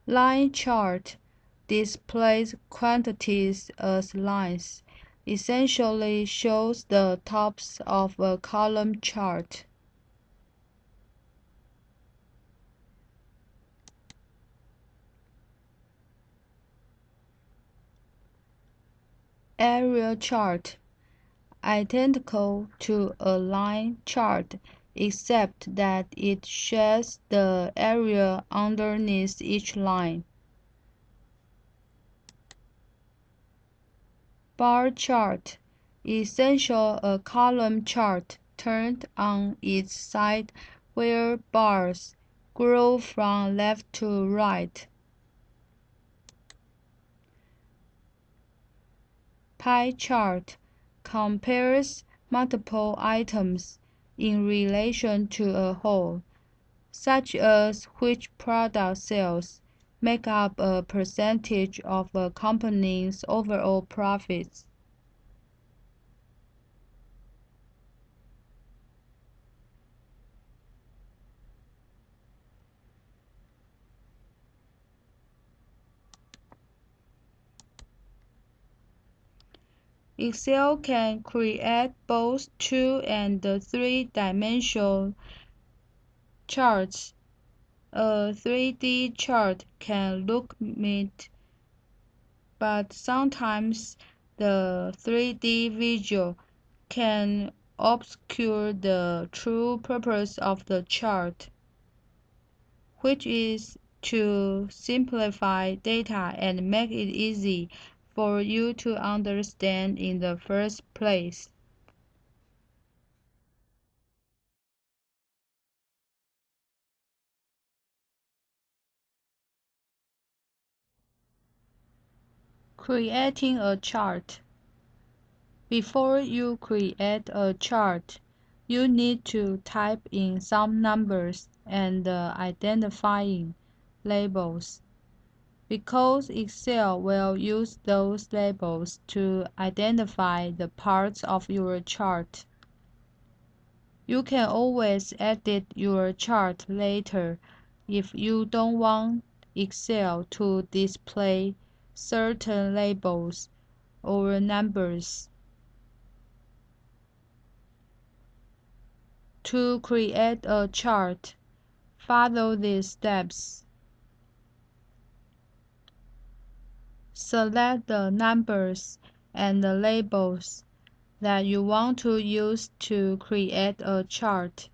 Line chart displays quantities as lines, essentially shows the tops of a column chart. Area chart, identical to a line chart except that it shades the area underneath each line. Bar chart, essentially a column chart turned on its side where bars grow from left to right. Pie chart compares multiple items in relation to a whole, such as which product sales make up a percentage of a company's overall profits. Excel can create both 2 and 3-dimensional charts. A 3D chart can look neat, but sometimes the 3D visual can obscure the true purpose of the chart, which is to simplify data and make it easy for you to understand in the first place. Creating a chart. Before you create a chart, you need to type in some numbers and identifying labels, because Excel will use those labels to identify the parts of your chart. You can always edit your chart later if you don't want Excel to display certain labels or numbers. To create a chart, follow these steps. Select the numbers and the labels that you want to use to create a chart.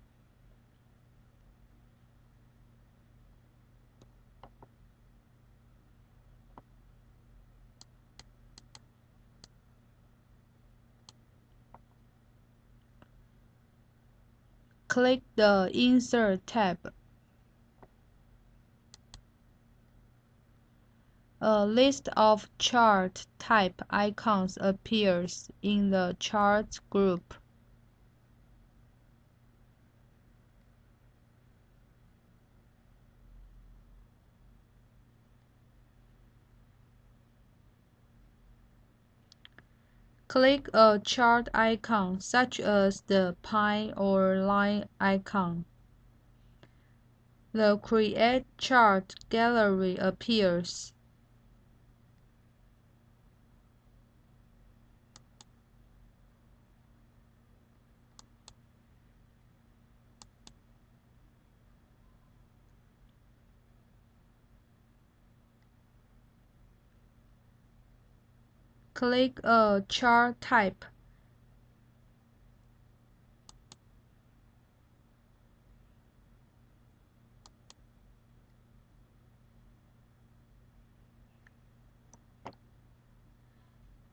Click the Insert tab. A list of chart type icons appears in the Charts group. Click a chart icon such as the pie or line icon. The Create Chart gallery appears. Click a chart type.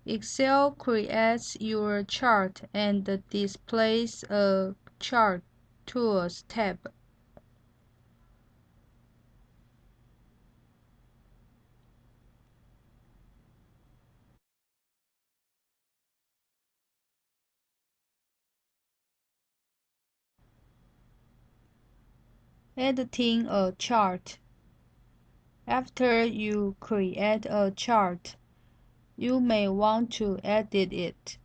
Excel creates your chart and displays a Chart Tools tab. Editing a chart. After you create a chart, you may want to edit it.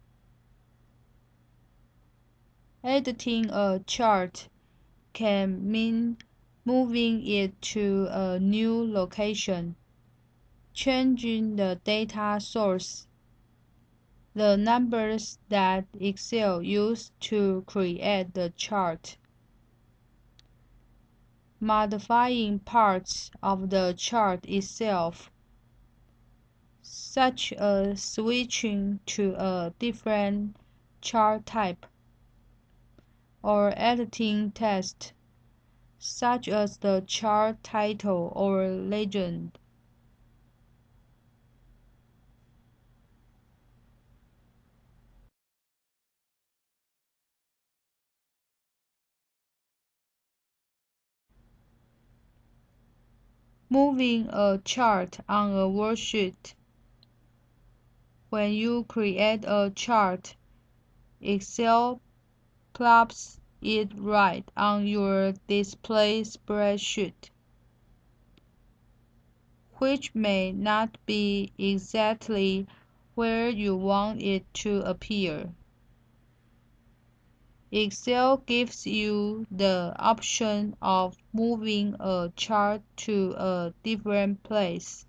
Editing a chart can mean moving it to a new location, changing the data source, the numbers that Excel used to create the chart, modifying parts of the chart itself, such as switching to a different chart type, or editing text, such as the chart title or legend. Moving a chart on a worksheet. When you create a chart, Excel plops it right on your display spreadsheet, which may not be exactly where you want it to appear. Excel gives you the option of moving a chart to a different place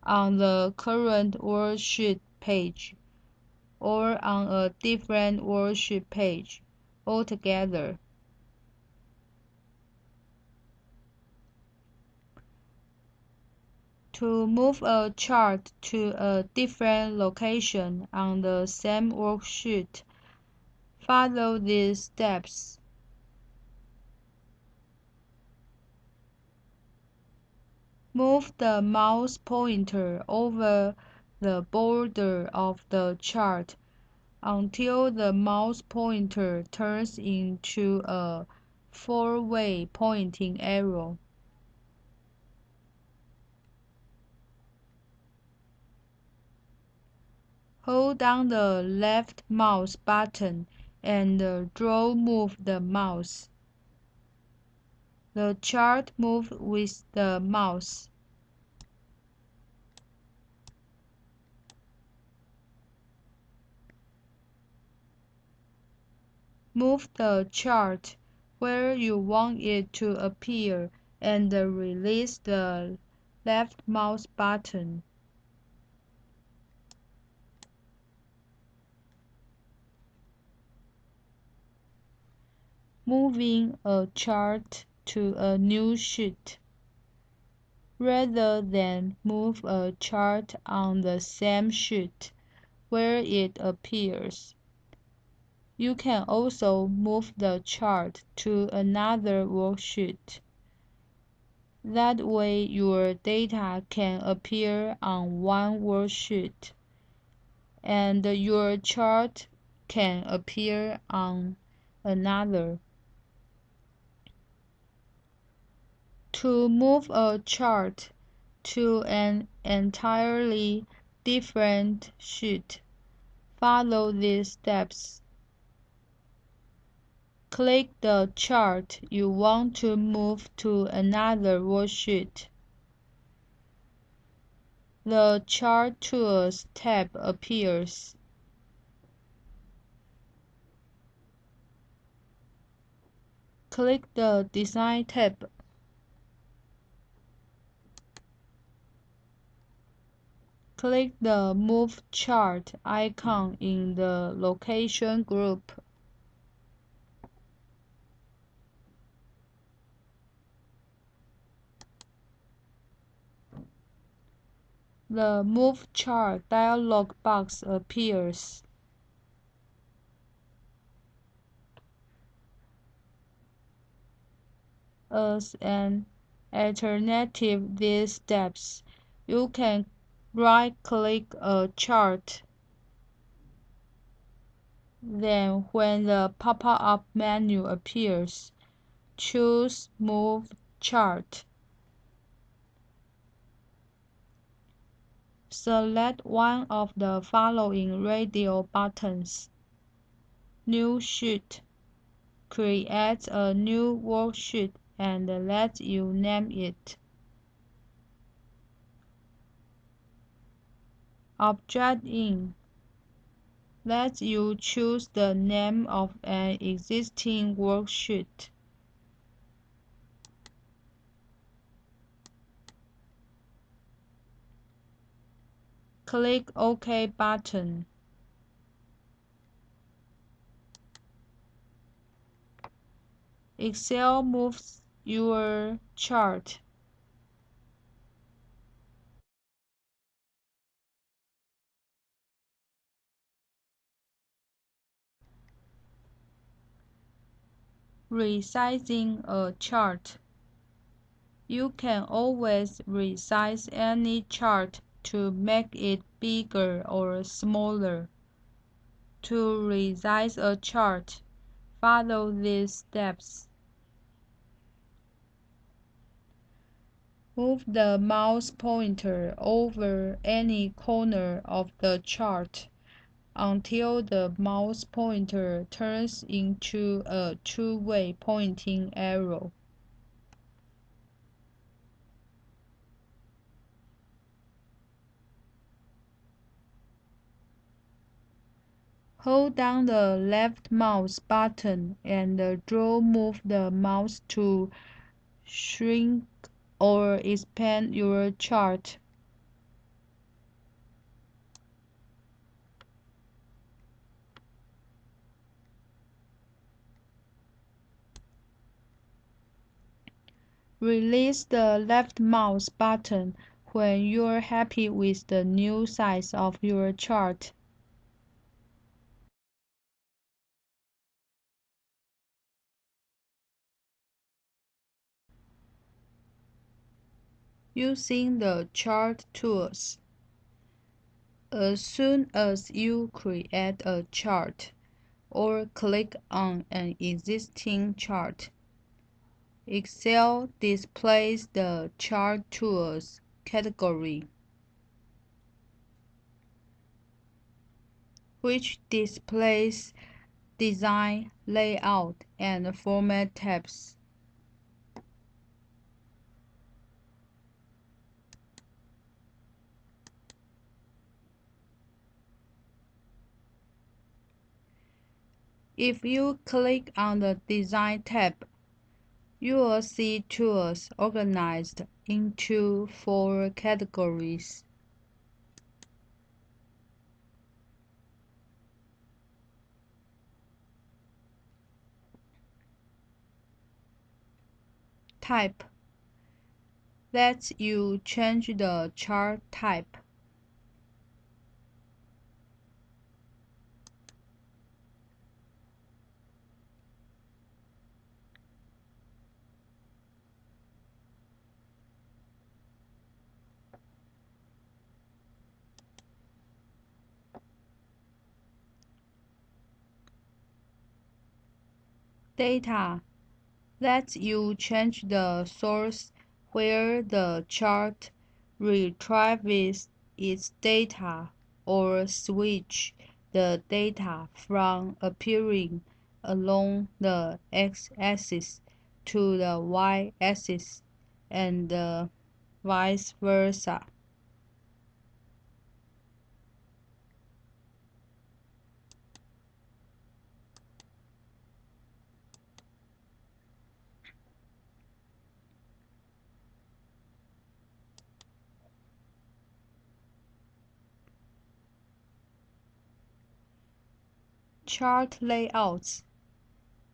on the current worksheet page or on a different worksheet page altogether. To move a chart to a different location on the same worksheet, follow these steps. Move the mouse pointer over the border of the chart until the mouse pointer turns into a four-way pointing arrow. Hold down the left mouse button and move the mouse. The chart moves with the mouse. Move the chart where you want it to appear and release the left mouse button. Moving a chart to a new sheet. Rather than move a chart on the same sheet where it appears, you can also move the chart to another worksheet. That way your data can appear on one worksheet, and your chart can appear on another. To move a chart to an entirely different sheet, follow these steps. Click the chart you want to move to another worksheet. The Chart Tools tab appears. Click the Design tab. Click the Move Chart icon in the Location group. The Move Chart dialog box appears. As an alternative these steps, you can right-click a chart. Then, when the pop-up menu appears, choose Move Chart. Select one of the following radio buttons. New Sheet. Create a new worksheet and let you name it. Object in lets you choose the name of an existing worksheet. Click OK button. Excel moves your chart. Resizing a chart. You can always resize any chart to make it bigger or smaller. To resize a chart, follow these steps. Move the mouse pointer over any corner of the chart until the mouse pointer turns into a two-way pointing arrow. Hold down the left mouse button and move the mouse to shrink or expand your chart. Release the left mouse button when you're happy with the new size of your chart. Using the chart tools. As soon as you create a chart or click on an existing chart, Excel displays the Chart Tools category, which displays Design, Layout, and Format tabs. If you click on the Design tab, you will see tools organized into 4 categories. Type lets you change the chart type. Data lets you change the source where the chart retrieves its data or switch the data from appearing along the x-axis to the y-axis and vice versa. Chart layouts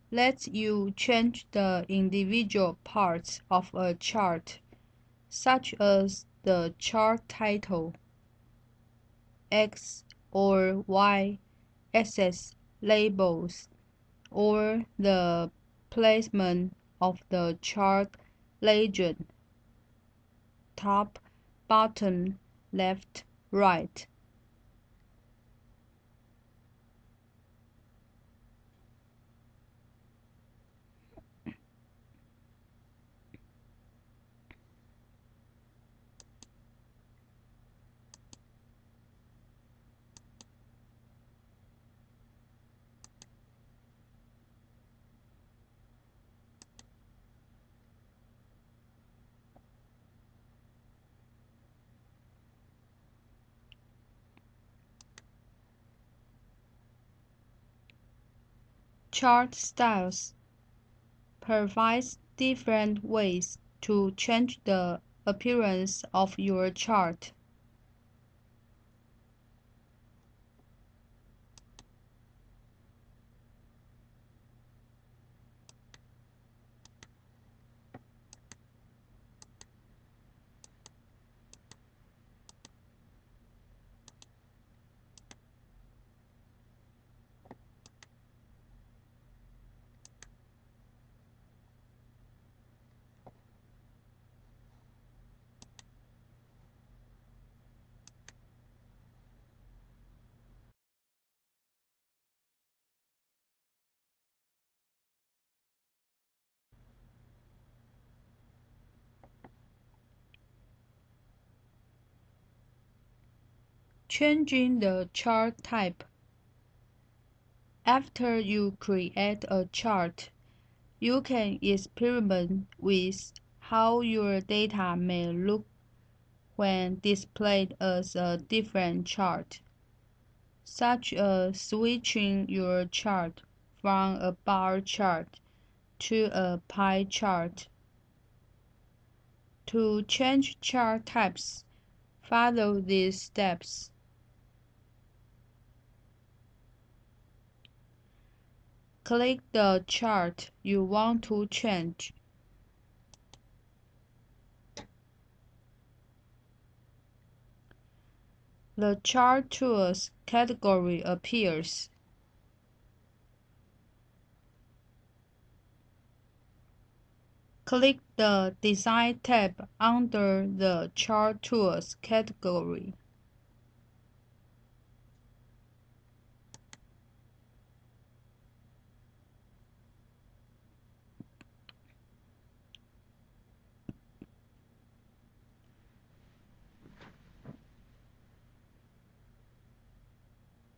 lets you change the individual parts of a chart, such as the chart title, X or Y axis labels, or the placement of the chart legend, top, bottom, left, right. chart styles provides different ways to change the appearance of your chart. Changing the chart type. After you create a chart, you can experiment with how your data may look when displayed as a different chart, such as switching your chart from a bar chart to a pie chart. To change chart types, follow these steps. Click the chart you want to change. The Chart Tools category appears. Click the Design tab under the Chart Tools category.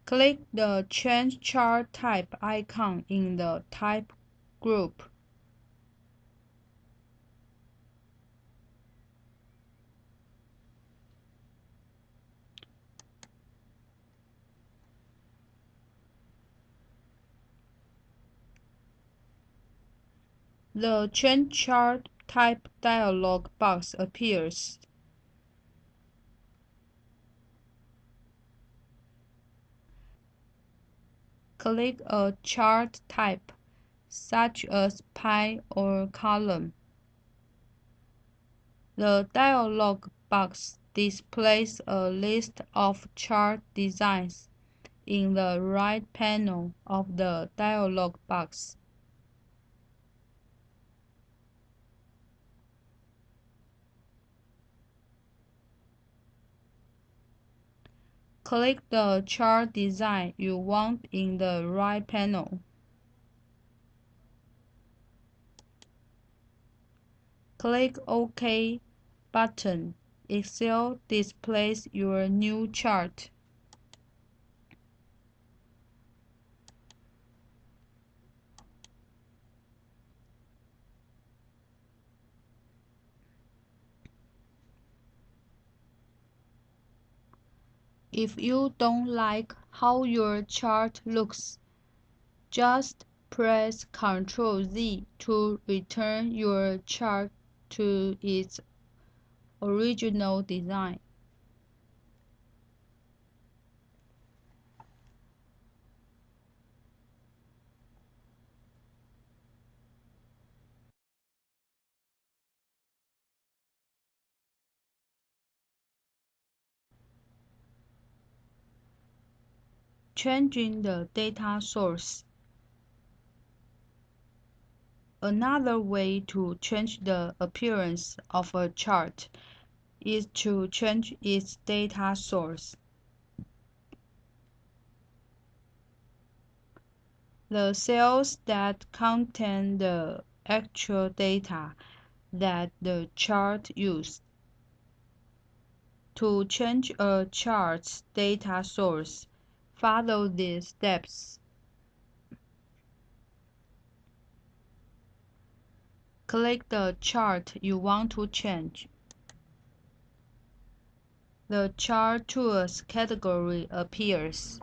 Click the Change Chart Type icon in the Type group. The Change Chart Type dialog box appears. Click a chart type, such as pie or column. The dialog box displays a list of chart designs in the right panel of the dialog box. Click the chart design you want in the right panel. Click OK button. Excel displays your new chart. If you don't like how your chart looks, just press Ctrl Z to return your chart to its original design. Changing the data source. Another way to change the appearance of a chart is to change its data source. The cells that contain the actual data that the chart used. To change a chart's data source, follow these steps. Click the chart you want to change. The Chart Tools category appears.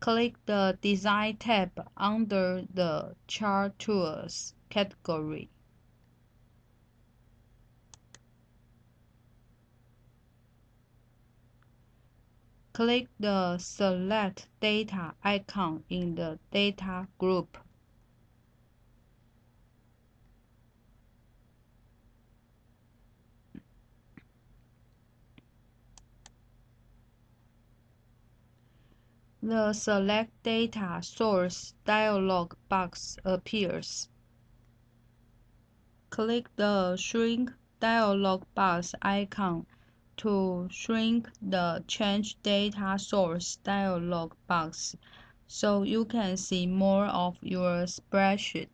Click the Design tab under the Chart Tools category. Click the Select Data icon in the Data group. The Select Data Source dialog box appears. Click the Shrink dialog box icon to shrink the Change Data Source dialog box so you can see more of your spreadsheet.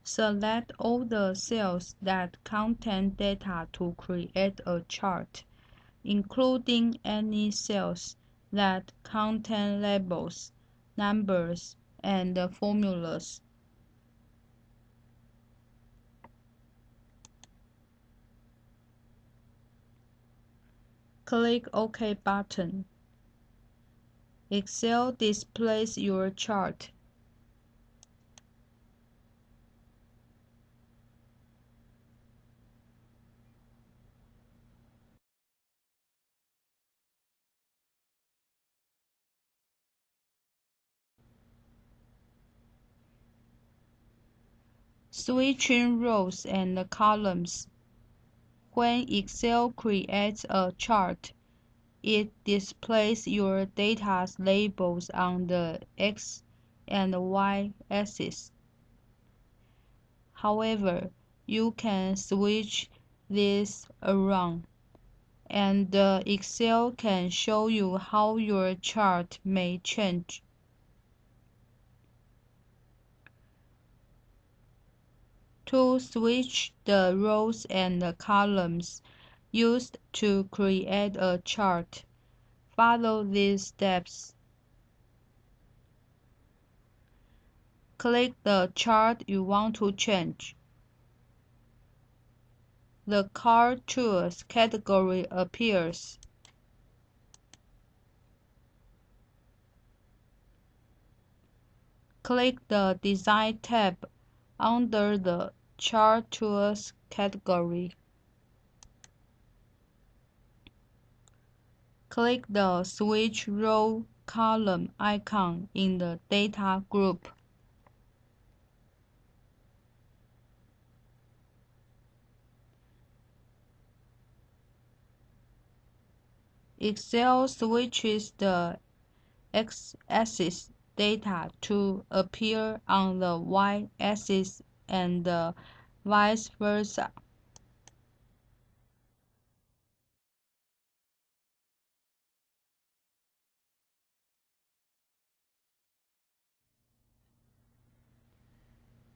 Select all the cells that contain data to create a chart, including any cells that contain labels, numbers, and formulas. Click OK button. Excel displays your chart. Switching rows and columns. When Excel creates a chart, it displays your data's labels on the X and Y axis. However, you can switch this around, and Excel can show you how your chart may change. To switch the rows and columns used to create a chart, follow these steps. Click the chart you want to change. The Chart Tools category appears. Click the Design tab under the Chart Tools category. Click the Switch Row Column icon in the Data group. Excel switches the X-axis data to appear on the Y-axis and vice versa.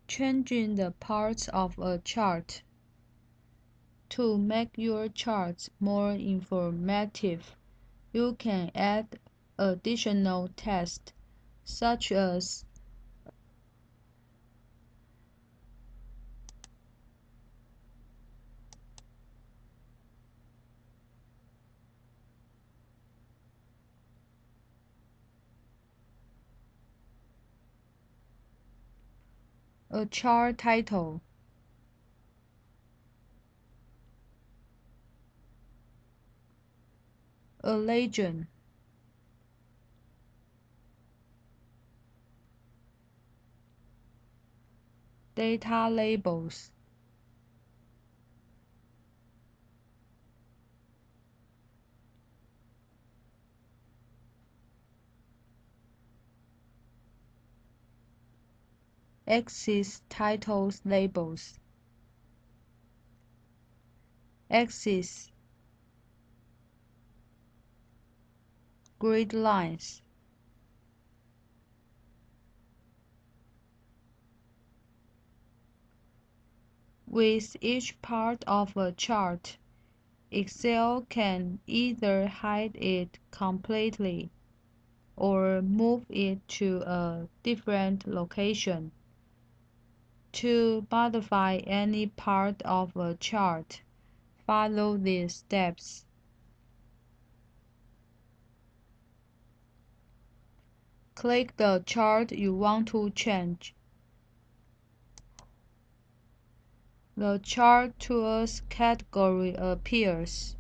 Changing the parts of a chart. To make your charts more informative, you can add additional text, such as a chart title, a legend, data labels, axis titles labels, axis, grid lines. With each part of a chart, Excel can either hide it completely or move it to a different location. To modify any part of a chart, follow these steps. Click the chart you want to change. The Chart Tools category appears.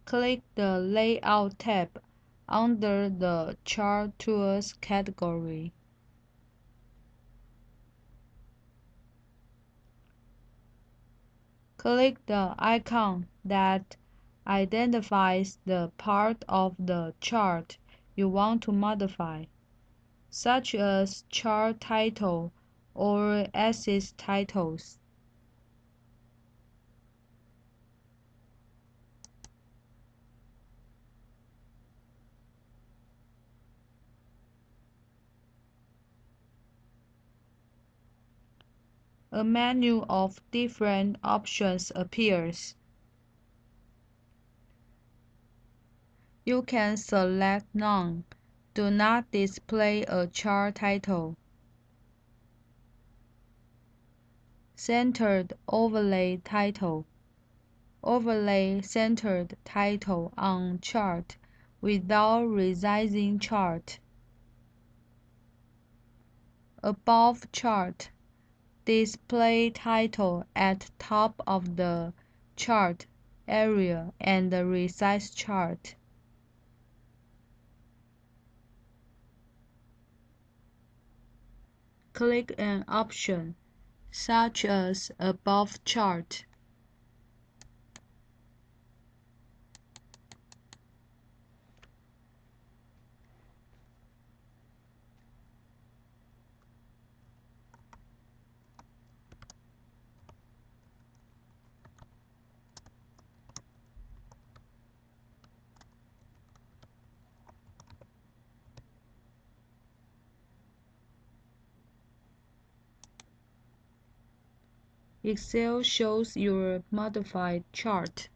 Click the Layout tab under the Chart Tools category. Click the icon that identifies the part of the chart you want to modify, such as chart title or axis titles. A menu of different options appears. You can select None. Do not display a chart title. Centered Overlay Title. Overlay centered title on chart without resizing chart. Above chart. Display title at top of the chart area and resize chart. Click an option, such as Above Chart. Excel shows your modified chart.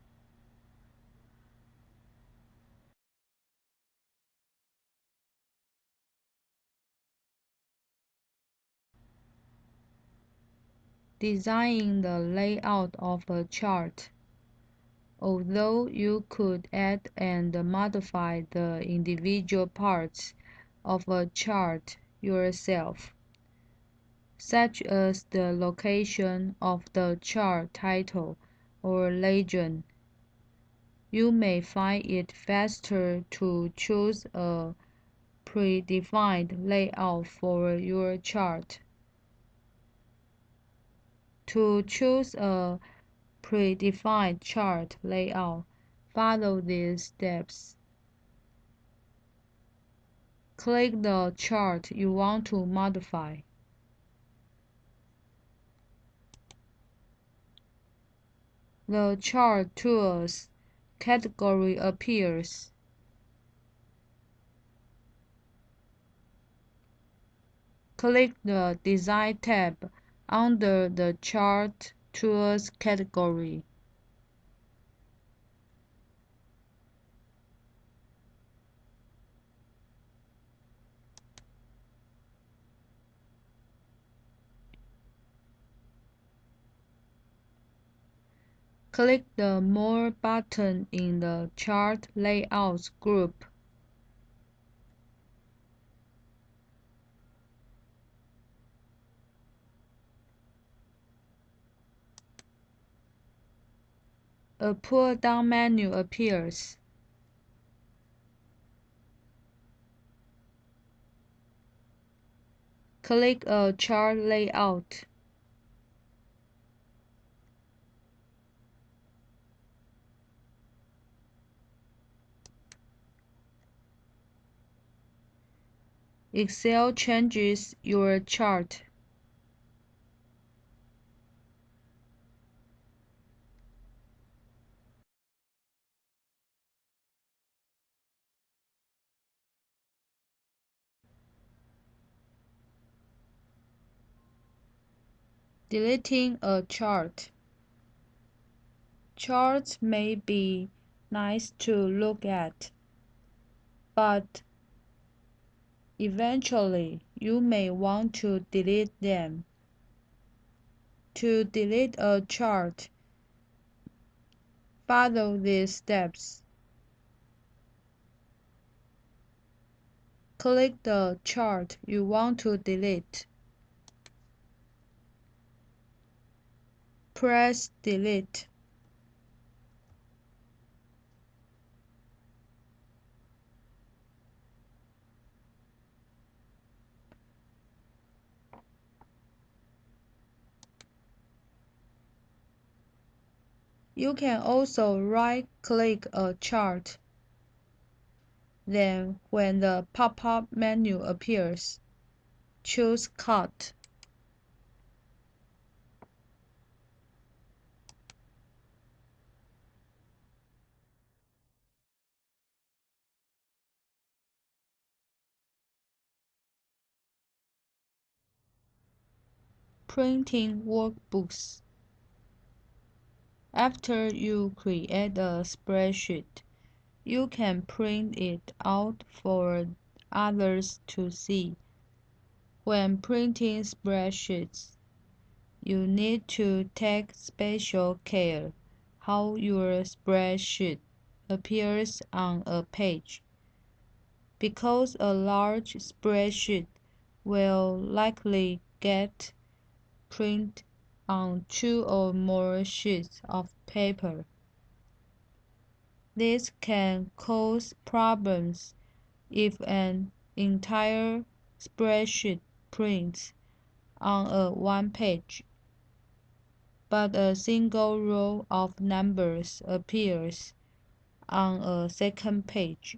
Designing the layout of a chart. Although you could add and modify the individual parts of a chart yourself, such as the location of the chart title or legend, you may find it faster to choose a predefined layout for your chart. To choose a predefined chart layout, follow these steps. Click the chart you want to modify. The Chart Tools category appears. Click the Design tab under the Chart Tools category. Click the More button in the Chart Layouts group. A pull-down menu appears. Click a chart layout. Excel changes your chart. Deleting a chart. Charts may be nice to look at, but eventually you may want to delete them. To delete a chart, follow these steps. Click the chart you want to delete. Press Delete. You can also right-click a chart. Then, when the pop-up menu appears, choose Cut. Printing workbooks. After you create a spreadsheet, you can print it out for others to see. When printing spreadsheets, you need to take special care how your spreadsheet appears on a page, because a large spreadsheet will likely get printed on 2 or more sheets of paper. This can cause problems if an entire spreadsheet prints on a one page, but a single row of numbers appears on a second page,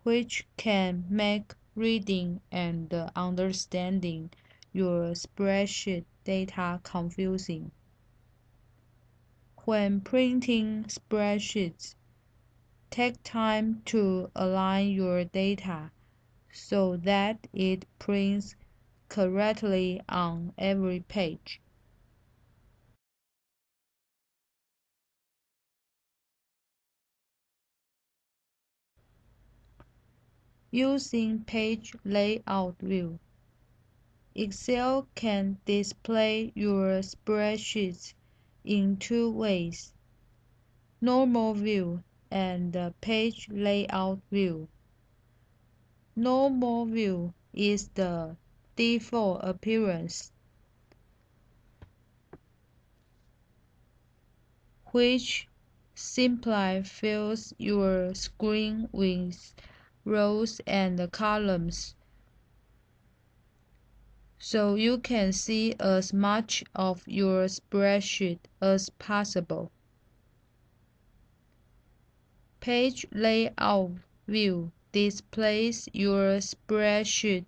which can make reading and understanding your spreadsheet data confusing. When printing spreadsheets, take time to align your data so that it prints correctly on every page. Using Page Layout View, Excel can display your spreadsheets in two ways: Normal View and Page Layout View. Normal View is the default appearance, which simply fills your screen with rows and columns, so you can see as much of your spreadsheet as possible. Page Layout View displays your spreadsheet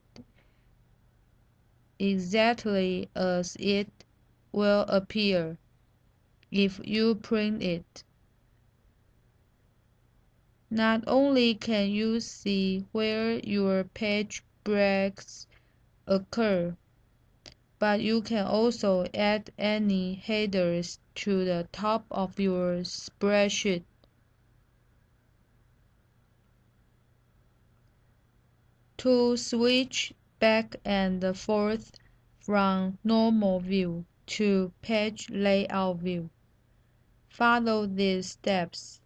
exactly as it will appear if you print it. Not only can you see where your page breaks occur, but you can also add any headers to the top of your spreadsheet. To switch back and forth from Normal View to Page Layout View, follow these steps.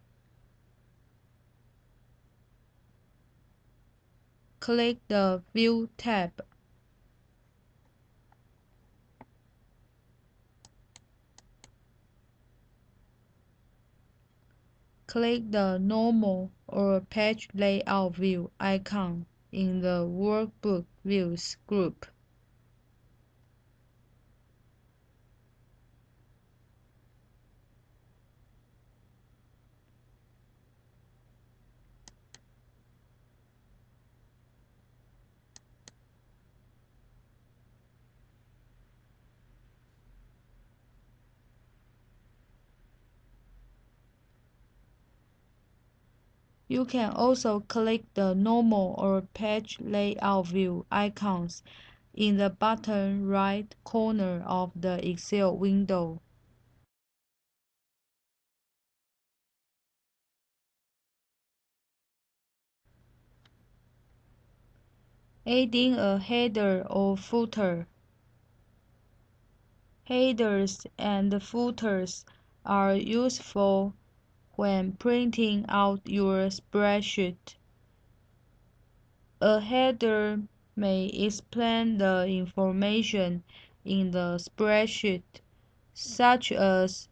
Click the View tab. Click the Normal or Page Layout View icon in the Workbook Views group. You can also click the Normal or Page Layout View icons in the bottom right corner of the Excel window. Adding a header or footer. Headers and footers are useful when printing out your spreadsheet. A header may explain the information in the spreadsheet, such as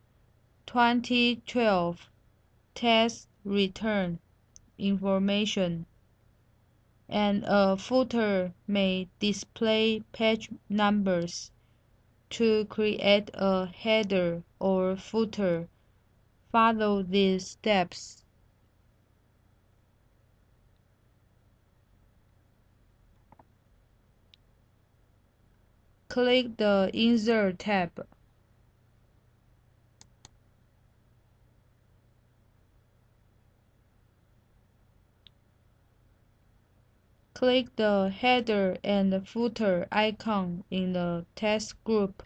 2012 tax return information, and a footer may display page numbers. To create a header or footer, follow these steps. Click the Insert tab. Click the header and footer icon in the text group.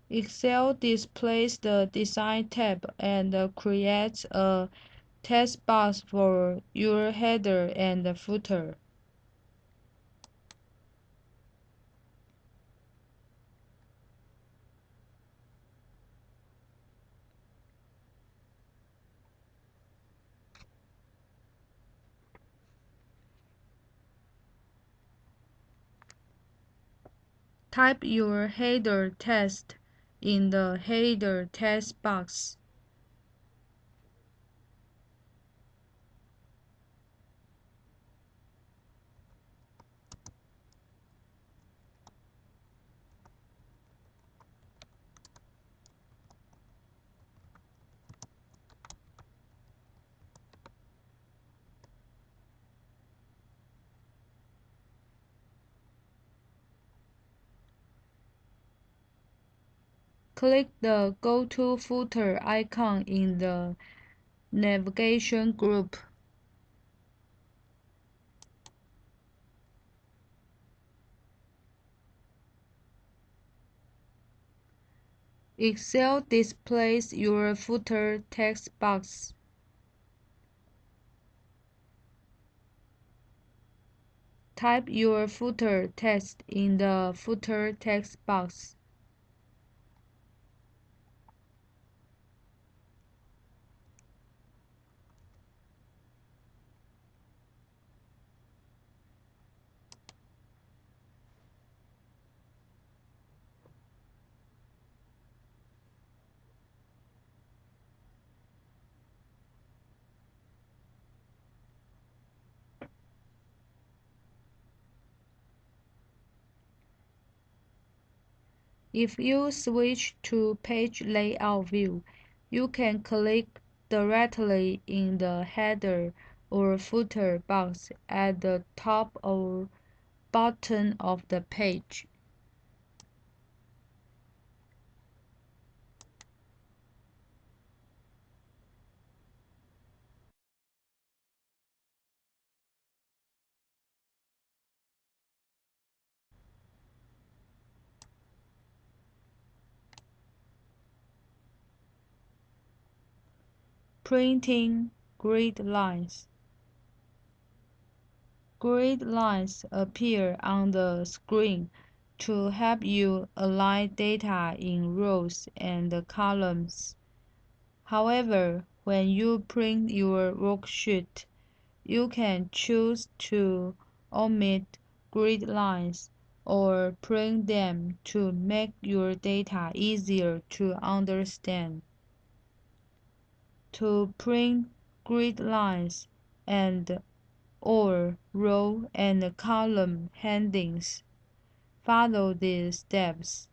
Excel displays the Design tab and creates a text box for your header and footer. Type your header text in the header text box. Click the Go to Footer icon in the navigation group. Excel displays your footer text box. Type your footer text in the footer text box. If you switch to Page Layout view, you can click directly in the header or footer box at the top or bottom of the page. Printing grid lines. Grid lines appear on the screen to help you align data in rows and columns. However, when you print your worksheet, you can choose to omit grid lines or print them to make your data easier to understand. To print grid lines and or row and column headings, follow these steps.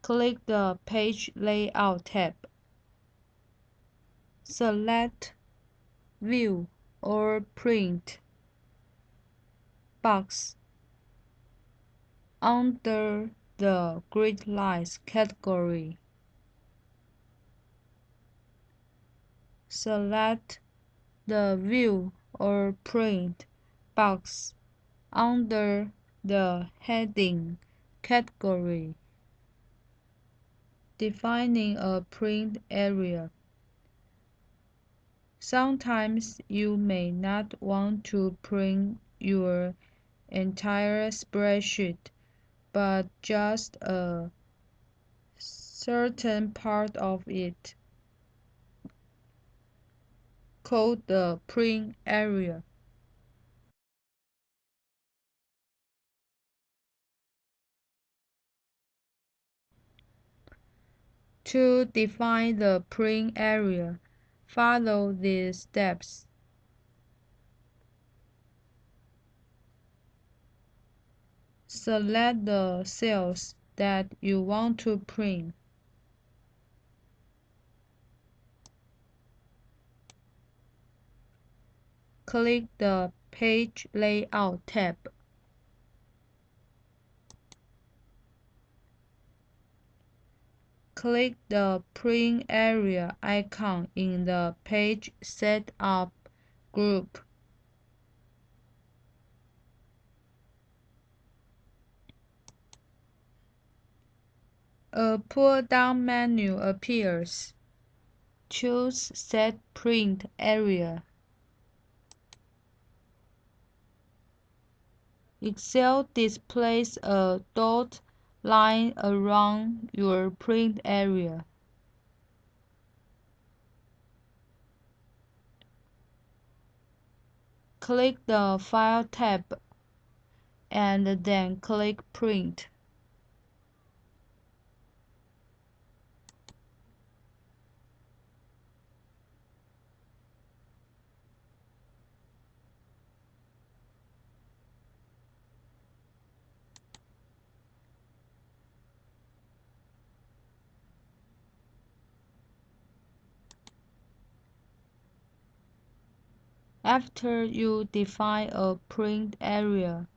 Click the Page Layout tab. Select View or print box under the grid lines category. Select the View or Print box under the heading category, defining a print area. Sometimes you may not want to print your entire spreadsheet, but just a certain part of it, called the print area. To define the print area, follow these steps. Select the cells that you want to print. Click the Page Layout tab. Click the Print Area icon in the Page Setup group. A pull-down menu appears. Choose Set Print Area. Excel displays a dot line around your print area. Click the File tab and then click Print. After you define a print area,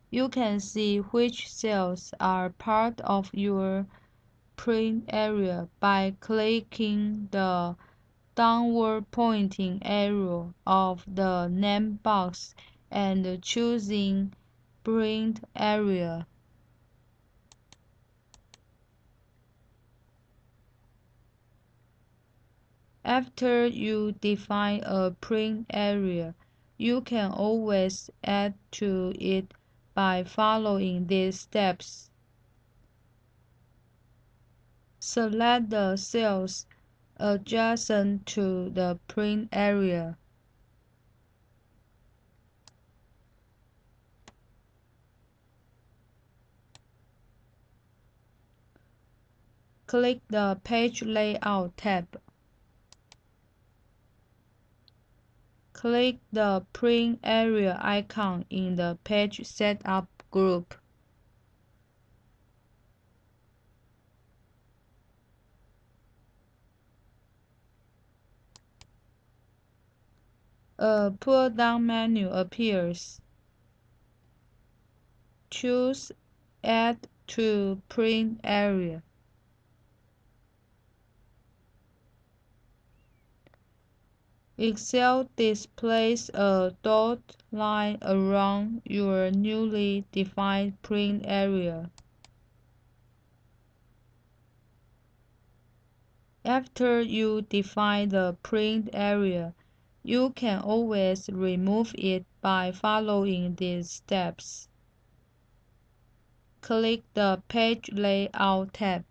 you can see which cells are part of your print area by clicking the downward pointing arrow of the name box and choosing Print Area. After you define a print area, you can always add to it by following these steps. Select the cells adjacent to the print area. Click the Page Layout tab. Click the Print Area icon in the Page Setup group. A pull-down menu appears. Choose Add to Print Area. Excel displays a dot line around your newly defined print area. After you define the print area, you can always remove it by following these steps. Click the Page Layout tab.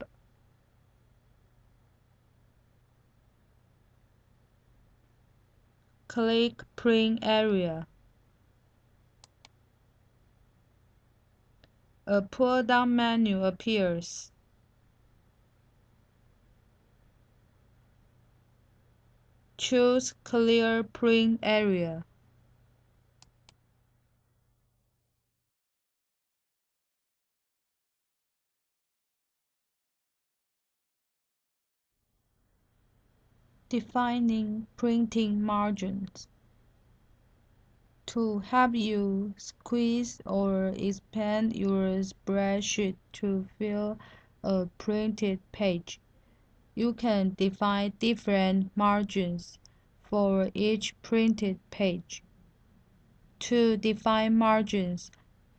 Click Print Area. A pull-down menu appears. Choose Clear Print Area. Defining printing margins. To help you squeeze or expand your spreadsheet to fill a printed page, you can define different margins for each printed page. To define margins,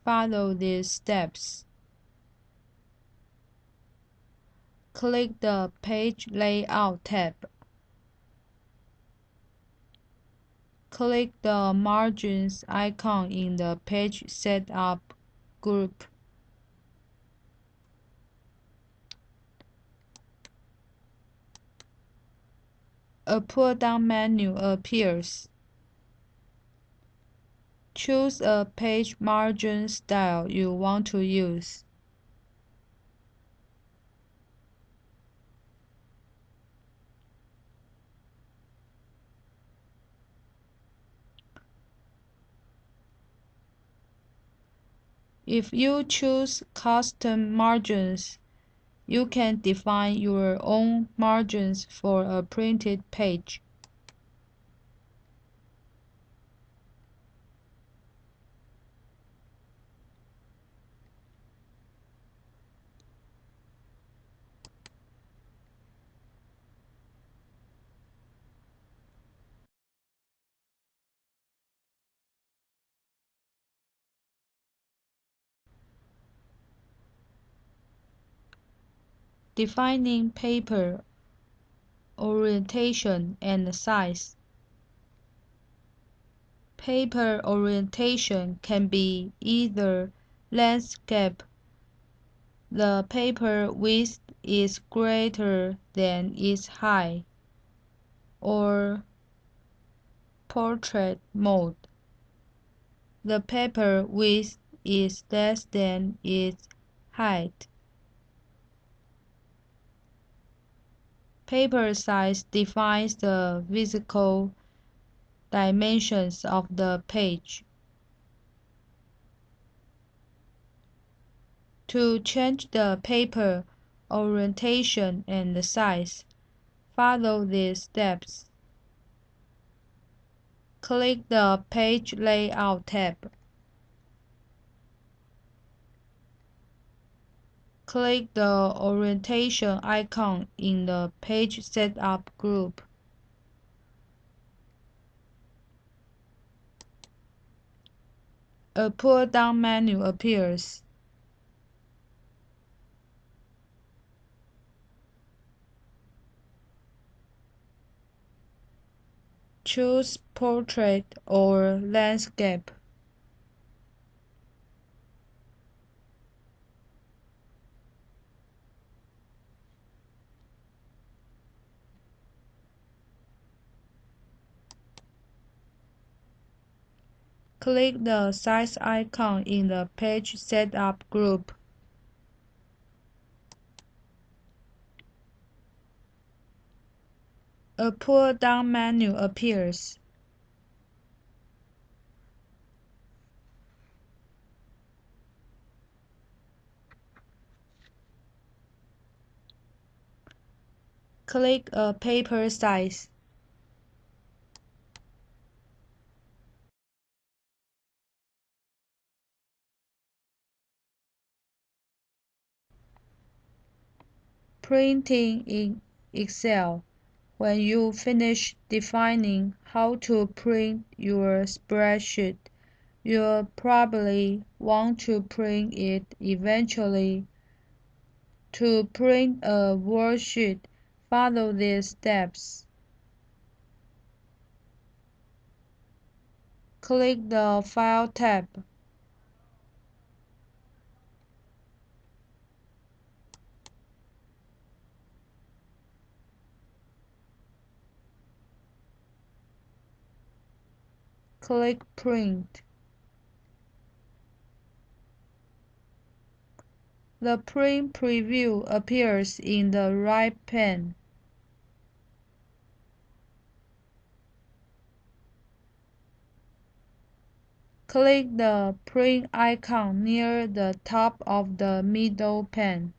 follow these steps. Click the Page Layout tab. Click the Margins icon in the Page Setup group. A pull-down menu appears. Choose a page margin style you want to use. If you choose custom margins, you can define your own margins for a printed page. Defining paper orientation and size. Paper orientation can be either landscape, the paper width is greater than its height, or portrait mode, the paper width is less than its height. Paper size defines the physical dimensions of the page. To change the paper orientation and size, follow these steps. Click the Page Layout tab. Click the Orientation icon in the Page Setup group. A pull-down menu appears. Choose Portrait or Landscape. Click the Size icon in the Page Setup group. A pull-down menu appears. Click a paper size. Printing in Excel. When you finish defining how to print your spreadsheet, you'll probably want to print it eventually. To print a worksheet, follow these steps. Click the File tab. Click Print. The print preview appears in the right pane. Click the print icon near the top of the middle pane.